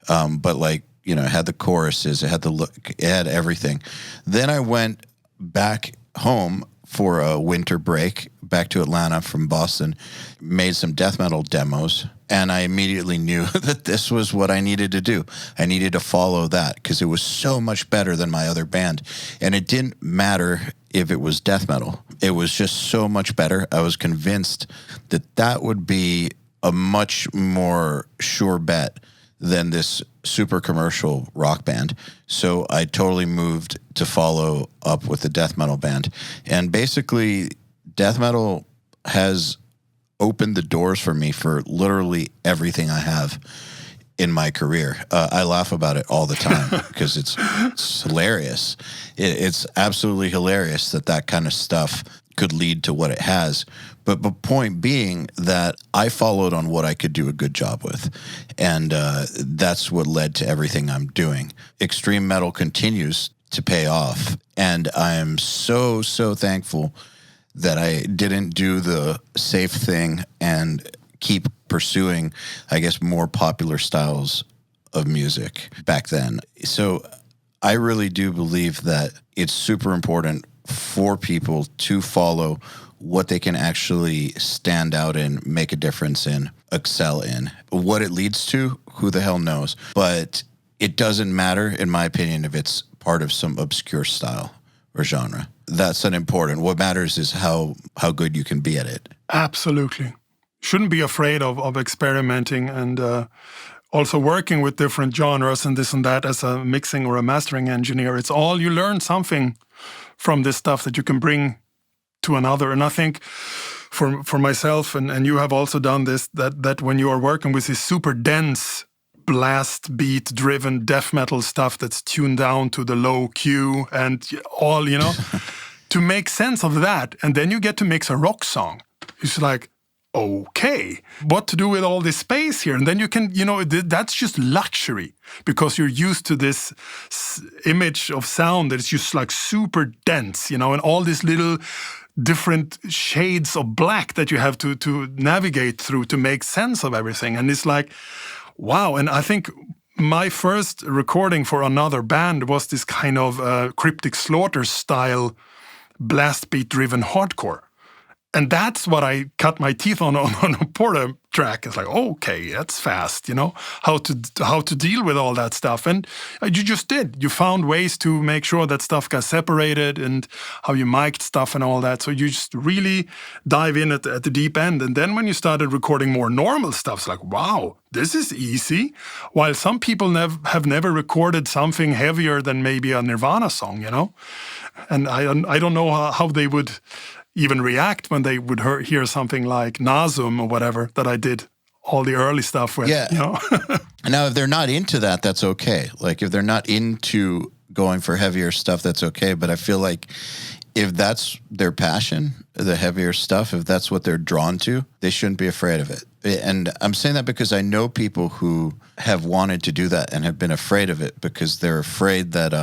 But it had the choruses, it had the look, it had everything. Then I went back home for a winter break, back to Atlanta from Boston, made some death metal demos, and I immediately knew that this was what I needed to do. I needed to follow that because it was so much better than my other band. And it didn't matter if it was death metal. It was just so much better. I was convinced that would be a much more sure bet than this super commercial rock band. So I totally moved to follow up with the death metal band. And basically, death metal has opened the doors for me for literally everything I have in my career. I laugh about it all the time because it's hilarious. It's absolutely hilarious that kind of stuff could lead to what it has. But the point being that I followed on what I could do a good job with. And that's what led to everything I'm doing. Extreme metal continues to pay off. And I'm so, so thankful that I didn't do the safe thing and keep pursuing, I guess, more popular styles of music back then. So I really do believe that it's super important for people to follow what they can actually stand out in, make a difference in, excel in. What it leads to, who the hell knows? But it doesn't matter, in my opinion, if it's part of some obscure style or genre. That's unimportant. What matters is how good you can be at it. Absolutely. Shouldn't be afraid of experimenting and also working with different genres and this and that as a mixing or a mastering engineer. It's all, you learn something from this stuff that you can bring to another. And I think for myself, and you have also done this, that when you are working with this super dense blast beat driven death metal stuff that's tuned down to the low Q and all, to make sense of that, and then you get to mix a rock song. It's like, okay, what to do with all this space here? And then you can, that's just luxury, because you're used to this image of sound that is just like super dense, and all these little different shades of black that you have to navigate through to make sense of everything. And it's like, wow. And I think my first recording for another band was this kind of Cryptic Slaughter style blast beat driven hardcore. And that's what I cut my teeth on a Porta track. It's like, okay, that's fast, how to deal with all that stuff. And you just did. You found ways to make sure that stuff got separated and how you mic'd stuff and all that. So you just really dive in at the deep end. And then when you started recording more normal stuff, it's like, wow, this is easy. While some people have never recorded something heavier than maybe a Nirvana song, And I don't know how they would even react when they would hear something like Nasum or whatever that I did all the early stuff with. Yeah. Now, if they're not into that, that's okay. Like if they're not into going for heavier stuff, that's okay. But I feel like if that's their passion, the heavier stuff, if that's what they're drawn to, they shouldn't be afraid of it. And I'm saying that because I know people who have wanted to do that and have been afraid of it because they're afraid that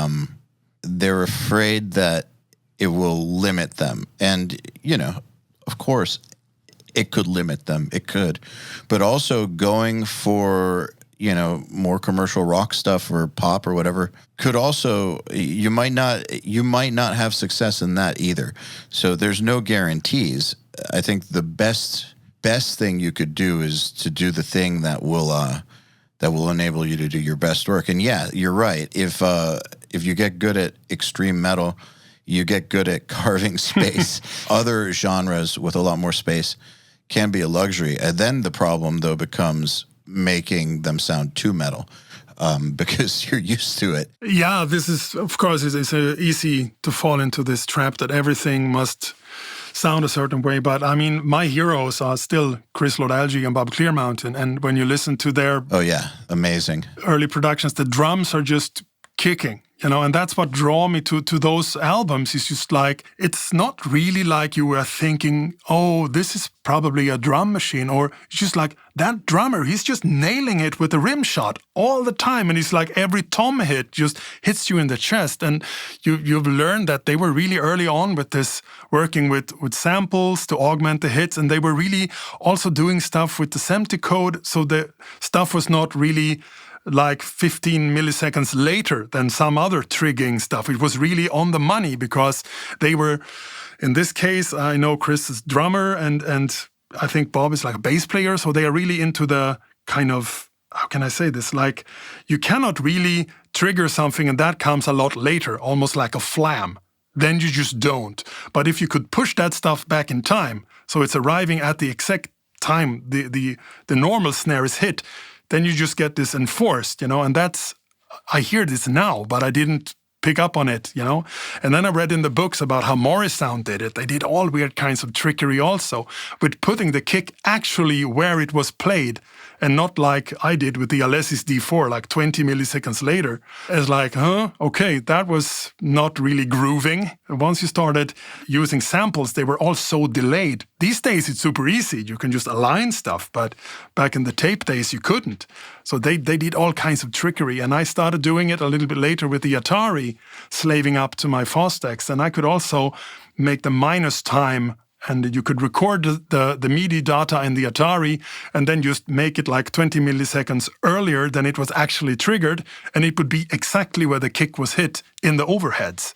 it will limit them. And, of course, it could limit them. It could. But also going for, more commercial rock stuff or pop or whatever could also, you might not have success in that either. So there's no guarantees. I think the best thing you could do is to do the thing that will enable you to do your best work. And yeah, you're right. If you get good at extreme metal, you get good at carving space. Other genres with a lot more space can be a luxury. And then the problem, though, becomes making them sound too metal because you're used to it. Yeah, this is, of course, it's easy to fall into this trap that everything must sound a certain way. But, I mean, my heroes are still Chris Lord-Alge and Bob Clearmountain. And when you listen to their... Oh, yeah. Amazing. ...early productions, the drums are just kicking. And that's what drew me to those albums. It's just like, it's not really like you were thinking, oh, this is probably a drum machine. Or it's just like, that drummer, he's just nailing it with a rim shot all the time. And it's like every tom hit just hits you in the chest. And you've learned that they were really early on with this, working with samples to augment the hits. And they were really also doing stuff with the SEMT code. So the stuff was not really like 15 milliseconds later than some other triggering stuff. It was really on the money because they were, in this case, I know Chris is drummer and I think Bob is like a bass player. So they are really into the kind of, how can I say this? Like you cannot really trigger something and that comes a lot later, almost like a flam. Then you just don't. But if you could push that stuff back in time, so it's arriving at the exact time the normal snare is hit, then you just get this enforced, and that's, I hear this now, but I didn't pick up on it, And then I read in the books about how Morrisound did it. They did all weird kinds of trickery also, with putting the kick actually where it was played, and not like I did with the Alessis D4, like 20 milliseconds later. It's like, okay, that was not really grooving. Once you started using samples, they were all so delayed. These days, it's super easy. You can just align stuff, but back in the tape days, you couldn't. So they did all kinds of trickery, and I started doing it a little bit later with the Atari, slaving up to my Fostex, and I could also make the minus time, and you could record the MIDI data in the Atari and then just make it like 20 milliseconds earlier than it was actually triggered, and it would be exactly where the kick was hit in the overheads.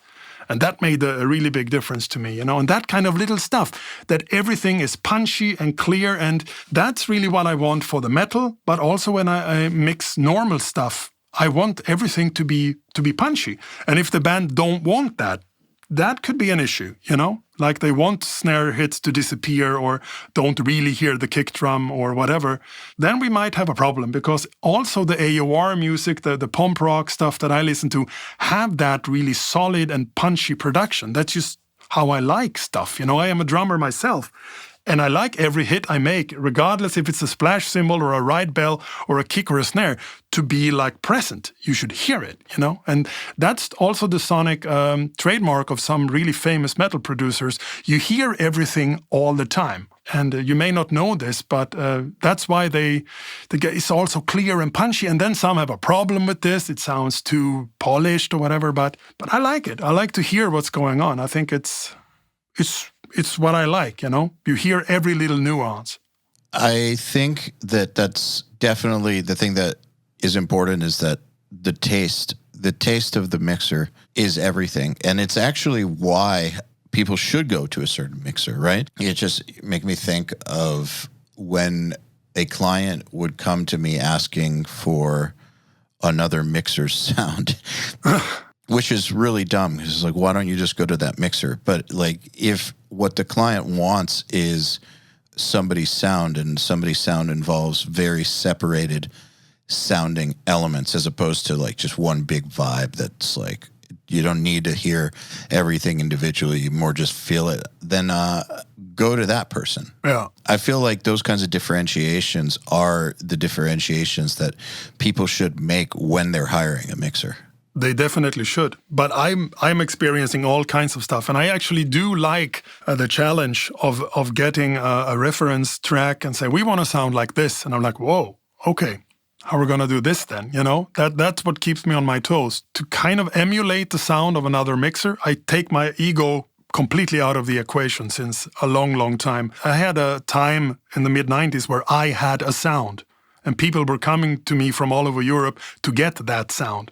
And that made a really big difference to me, and that kind of little stuff, that everything is punchy and clear, and that's really what I want for the metal, but also when I mix normal stuff, I want everything to be punchy. And if the band don't want that, that could be an issue, you know? Like they want snare hits to disappear or don't really hear the kick drum or whatever, then we might have a problem, because also the AOR music, the pump rock stuff that I listen to, have that really solid and punchy production. That's just how I like stuff. You know, I am a drummer myself. And I like every hit I make, regardless if it's a splash cymbal or a ride bell or a kick or a snare, to be like present. You should hear it, you know? And that's also the sonic trademark of some really famous metal producers. You hear everything all the time. And you may not know this, but that's why it's also clear and punchy. And then some have a problem with this. It sounds too polished or whatever, but I like it. I like to hear what's going on. I think it's what I like, you know? You hear every little nuance. I think that that's definitely the thing that is important, is that the taste of the mixer is everything. And it's actually why people should go to a certain mixer, right? It just make me think of when a client would come to me asking for another mixer's sound. Which is really dumb, because it's like, why don't you just go to that mixer? But like, if what the client wants is somebody's sound, and somebody's sound involves very separated sounding elements, as opposed to like just one big vibe that's like, you don't need to hear everything individually, you more just feel it, then go to that person. Yeah. I feel like those kinds of differentiations are the differentiations that people should make when they're hiring a mixer. They definitely should. But I'm experiencing all kinds of stuff. And I actually do like the challenge of getting a reference track and say, we want to sound like this. And I'm like, whoa, okay, how are we going to do this then? You know, that's what keeps me on my toes. To kind of emulate the sound of another mixer, I take my ego completely out of the equation since a long, long time. I had a time in the mid-90s where I had a sound. And people were coming to me from all over Europe to get that sound.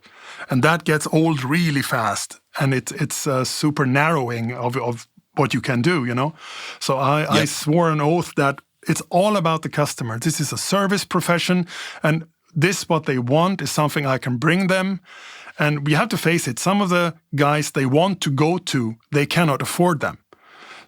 And that gets old really fast. And it's super narrowing of what you can do, you know? So I swore an oath that it's all about the customer. This is a service profession. And this, what they want, is something I can bring them. And we have to face it. Some of the guys they want to go to, they cannot afford them.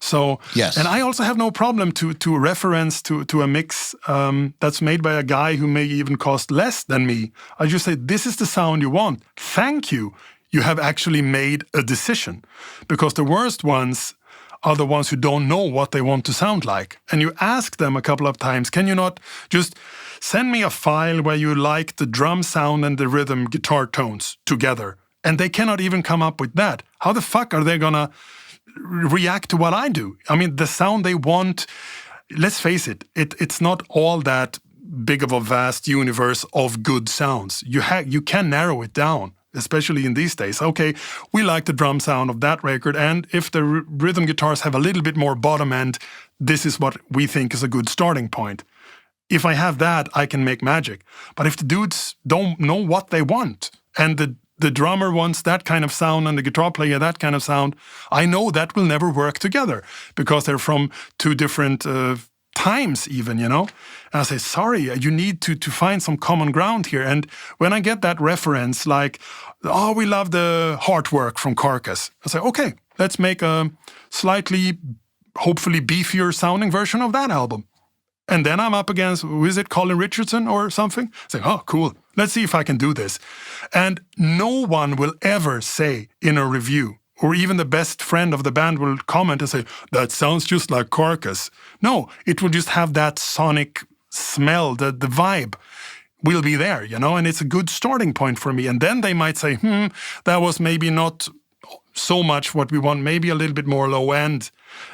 So, yes. And I also have no problem to reference to a mix that's made by a guy who may even cost less than me. I just say, this is the sound you want. Thank you. You have actually made a decision. Because the worst ones are the ones who don't know what they want to sound like. And you ask them a couple of times, can you not just send me a file where you like the drum sound and the rhythm guitar tones together? And they cannot even come up with that. How the fuck are they gonna react to what I do? I mean, the sound they want, let's face it, it's not all that big of a vast universe of good sounds. You can narrow it down, especially in these days. Okay, we like the drum sound of that record, and if the rhythm guitars have a little bit more bottom end, this is what we think is a good starting point. If I have that, I can make magic. But if the dudes don't know what they want, and the drummer wants that kind of sound and the guitar player that kind of sound, I know that will never work together because they're from two different times even, you know? And I say, sorry, you need to find some common ground here. And when I get that reference, like, oh, we love the Heartwork from Carcass, I say, okay, let's make a slightly, hopefully beefier sounding version of that album. And then I'm up against, who is it, Colin Richardson or something? Say, oh, cool. Let's see if I can do this. And no one will ever say in a review, or even the best friend of the band will comment and say, that sounds just like Carcass. No, it will just have that sonic smell, the vibe will be there, you know, and it's a good starting point for me. And then they might say, that was maybe not so much what we want, maybe a little bit more low end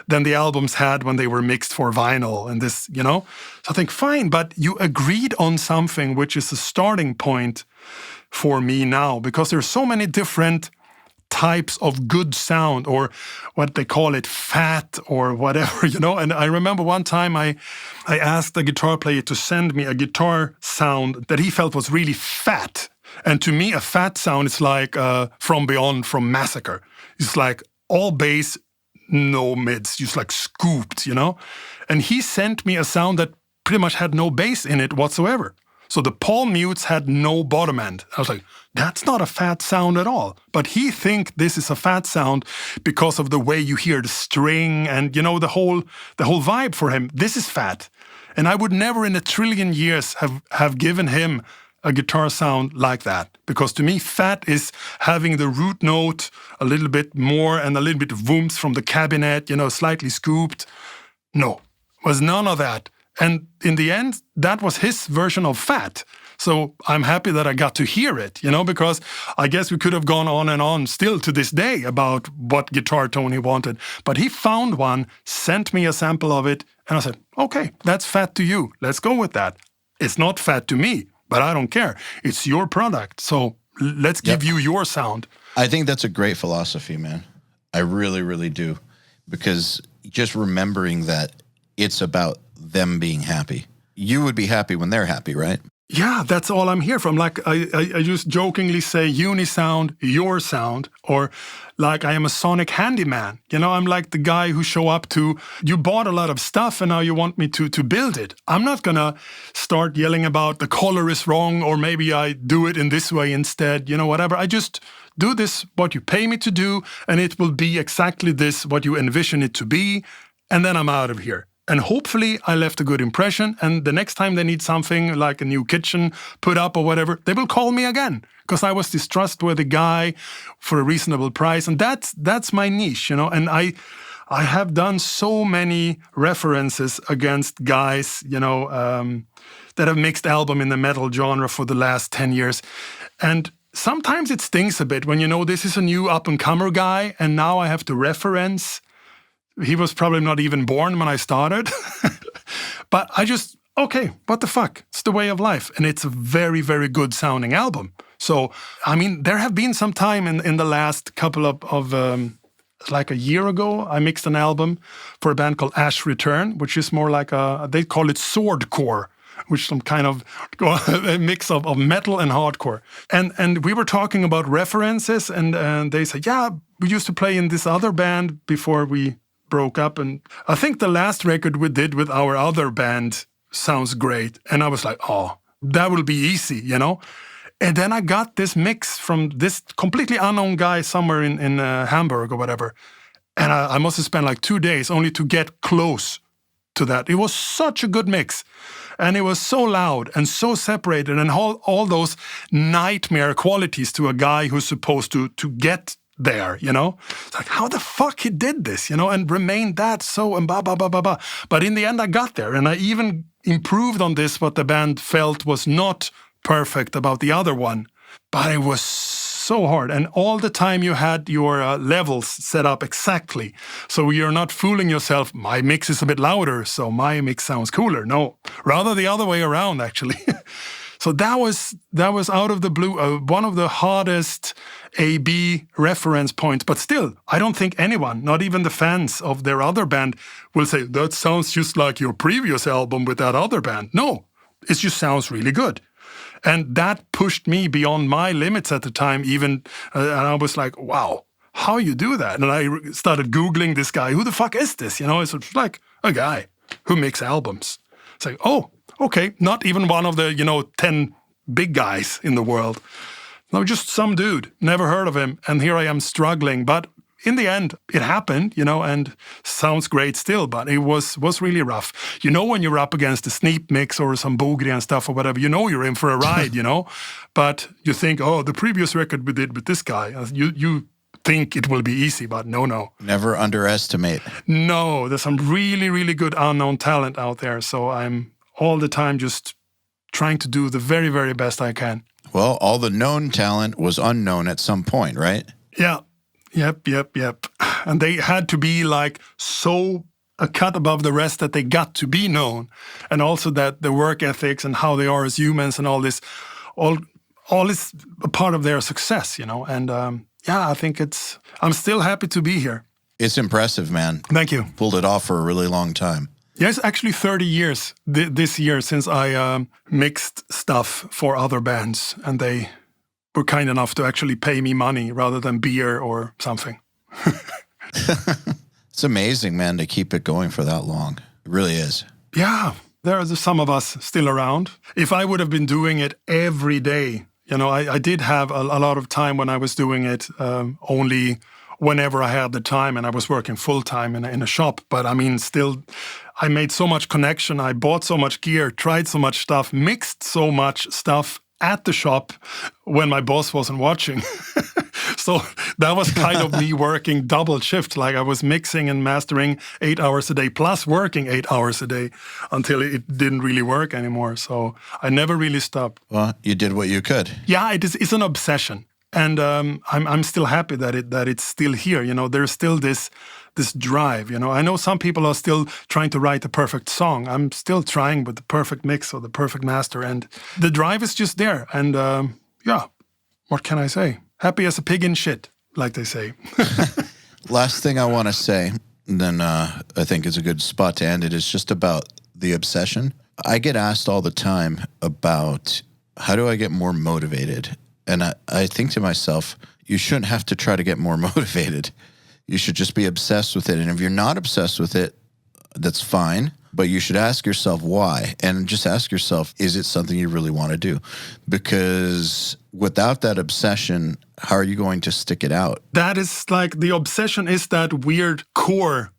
than the albums had when they were mixed for vinyl and this, you know. So I think, fine, but you agreed on something which is a starting point for me now, because there's so many different types of good sound, or what they call it, fat or whatever, you know. And I remember one time I asked a guitar player to send me a guitar sound that he felt was really fat. And to me, a fat sound is like From Beyond from Massacre. It's like all bass, no mids, just like scooped, you know? And he sent me a sound that pretty much had no bass in it whatsoever. So the palm mutes had no bottom end. I was like, that's not a fat sound at all. But he think this is a fat sound because of the way you hear the string and, you know, the whole vibe for him. This is fat. And I would never in a trillion years have given him a guitar sound like that. Because to me, fat is having the root note a little bit more and a little bit of whooms from the cabinet, you know, slightly scooped. No, was none of that. And in the end, that was his version of fat. So I'm happy that I got to hear it, you know, because I guess we could have gone on and on still to this day about what guitar tone he wanted. But he found one, sent me a sample of it, and I said, okay, that's fat to you. Let's go with that. It's not fat to me, but I don't care. It's your product. So let's give you your sound. I think that's a great philosophy, man. I really, really do. Because just remembering that it's about them being happy. You would be happy when they're happy, right? Yeah, that's all I'm here from. Like I just jokingly say Unisound, your sound, or like I am a sonic handyman. You know, I'm like the guy who show up to, you bought a lot of stuff and now you want me to build it. I'm not gonna start yelling about the color is wrong or maybe I do it in this way instead, you know, whatever. I just do this, what you pay me to do, and it will be exactly this, what you envision it to be, and then I'm out of here. And hopefully I left a good impression, and the next time they need something like a new kitchen put up or whatever, they will call me again because I was this trustworthy guy for a reasonable price. And that's my niche, you know, and I have done so many references against guys, you know, that have mixed album in the metal genre for the last 10 years. And sometimes it stings a bit when, you know, this is a new up-and-comer guy, and now I have to reference. He was probably not even born when I started. But I just, okay, what the fuck? It's the way of life. And it's a very, very good sounding album. So, I mean, there have been some time in the last couple of like a year ago, I mixed an album for a band called Ash Return, which is more like they call it swordcore, which is some kind of a mix of metal and hardcore. And we were talking about references, and they said, yeah, we used to play in this other band before we broke up, and I think the last record we did with our other band sounds great. And I was like, oh, that will be easy, you know? And then I got this mix from this completely unknown guy somewhere in Hamburg or whatever. And I must have spent like 2 days only to get close to that. It was such a good mix. And it was so loud and so separated and all those nightmare qualities to a guy who's supposed to get there, you know? It's like, how the fuck he did this, you know, and remained that so and blah, blah, blah, blah, blah. But in the end, I got there, and I even improved on this, what the band felt was not perfect about the other one. But it was so hard. And all the time you had your levels set up exactly. So you're not fooling yourself, my mix is a bit louder, so my mix sounds cooler. No, rather the other way around, actually. So that was out of the blue, one of the hardest A-B reference points. But still, I don't think anyone, not even the fans of their other band, will say, that sounds just like your previous album with that other band. No, it just sounds really good. And that pushed me beyond my limits at the time even. And I was like, wow, how you do that? And I started Googling this guy. Who the fuck is this? You know, it's like a guy who makes albums. It's like, oh, okay, not even one of the, 10 big guys in the world. No, just some dude, never heard of him. And here I am struggling. But in the end, it happened, and sounds great still, but it was really rough. When you're up against a Sneap mix or some Bogren stuff or whatever, you're in for a ride, But you think, oh, the previous record we did with this guy, you think it will be easy, but no. Never underestimate. No, there's some really, really good unknown talent out there. So I'm all the time just trying to do the very, very best I can. Well, all the known talent was unknown at some point, right? Yeah. Yep. And they had to be like so a cut above the rest that they got to be known. And also that the work ethics and how they are as humans and all this, all is a part of their success, And I think I'm still happy to be here. It's impressive, man. Thank you. Pulled it off for a really long time. Yeah, it's actually 30 years this year since I mixed stuff for other bands, and they were kind enough to actually pay me money rather than beer or something. It's amazing, man, to keep it going for that long. It really is. Yeah, there are some of us still around. If I would have been doing it every day, I did have a lot of time when I was doing it only whenever I had the time, and I was working full-time in a shop. But I mean, still, I made so much connection. I bought so much gear, tried so much stuff, mixed so much stuff at the shop when my boss wasn't watching. So that was kind of me working double shift. Like I was mixing and mastering 8 hours a day plus working 8 hours a day until it didn't really work anymore. So I never really stopped. Well, you did what you could. Yeah, it's an obsession. And I'm still happy that it's still here. There's still this drive. I know some people are still trying to write the perfect song. I'm still trying with the perfect mix or the perfect master, and the drive is just there. And what can I say? Happy as a pig in shit, like they say. Last thing I want to say, and then I think it's a good spot to end it, is just about the obsession. I get asked all the time about how do I get more motivated? And I think to myself, you shouldn't have to try to get more motivated. You should just be obsessed with it. And if you're not obsessed with it, that's fine. But you should ask yourself why. And just ask yourself, is it something you really want to do? Because without that obsession, how are you going to stick it out? That is like the obsession is that weird core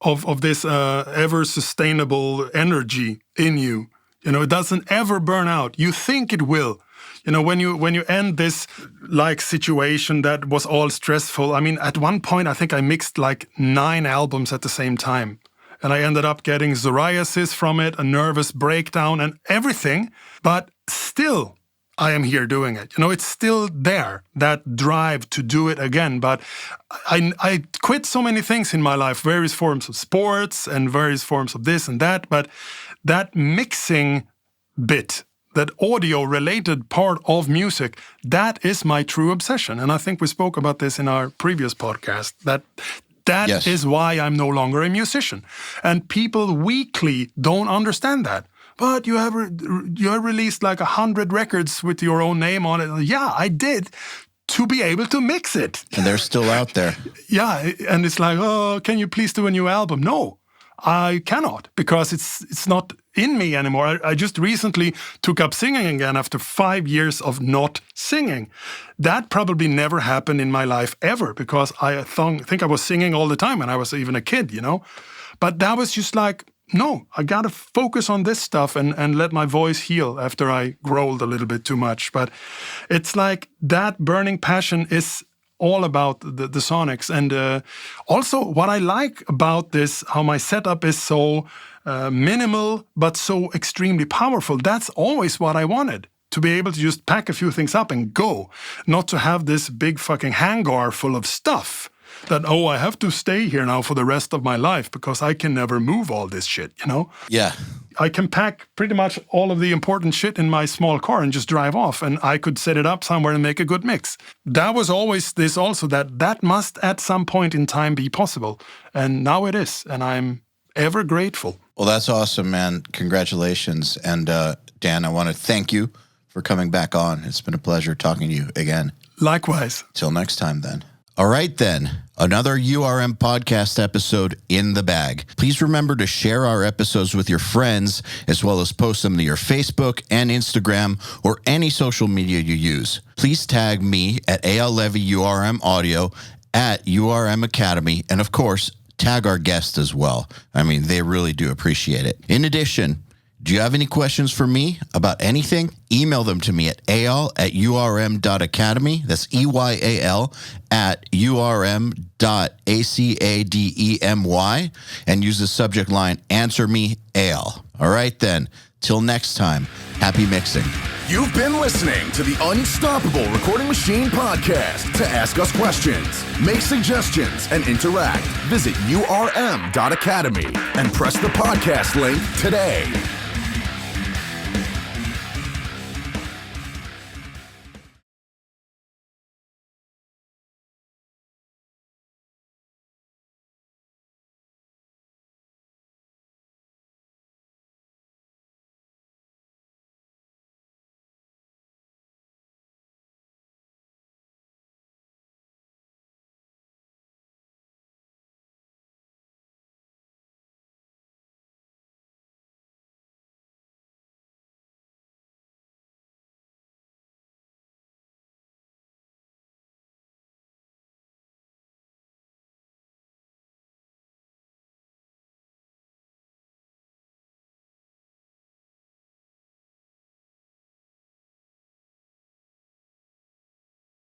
of this ever-sustainable energy in you. It doesn't ever burn out. You think it will. When you end this like situation that was all stressful. I mean, at one point, I think I mixed like 9 albums at the same time. And I ended up getting psoriasis from it, a nervous breakdown and everything. But still, I am here doing it. It's still there, that drive to do it again. But I quit so many things in my life, various forms of sports and various forms of this and that. But that mixing bit, that audio-related part of music, that is my true obsession. And I think we spoke about this in our previous podcast, that yes. is why I'm no longer a musician. And people weakly don't understand that. But you have released like 100 records with your own name on it. Yeah, I did, to be able to mix it. And they're still out there. Yeah, and it's like, oh, can you please do a new album? No, I cannot, because it's not in me anymore. I just recently took up singing again after 5 years of not singing. That probably never happened in my life ever, because I think I was singing all the time when I was even a kid, But that was just like, no, I got to focus on this stuff and let my voice heal after I growled a little bit too much. But it's like that burning passion is all about the sonics. And also what I like about this, how my setup is so minimal, but so extremely powerful. That's always what I wanted. To be able to just pack a few things up and go. Not to have this big fucking hangar full of stuff. That, I have to stay here now for the rest of my life because I can never move all this shit, Yeah. I can pack pretty much all of the important shit in my small car and just drive off, and I could set it up somewhere and make a good mix. That was always this also, that must at some point in time be possible. And now it is, and I'm ever grateful. Well, that's awesome, man. Congratulations. And Dan, I want to thank you for coming back on. It's been a pleasure talking to you again. Likewise. Till next time, then. All right, then. Another URM podcast episode in the bag. Please remember to share our episodes with your friends, as well as post them to your Facebook and Instagram or any social media you use. Please tag me at EYAL Levy URM Audio at URM Academy, and of course, tag our guests as well. I mean, they really do appreciate it. In addition, do you have any questions for me about anything? Email them to me at eyal@urm.academy. That's EYAL @urm.academy, and use the subject line, Answer Me Eyal. All right, then. Till next time, happy mixing. You've been listening to the Unstoppable Recording Machine podcast. To ask us questions, make suggestions, and interact, visit urm.academy and press the podcast link today.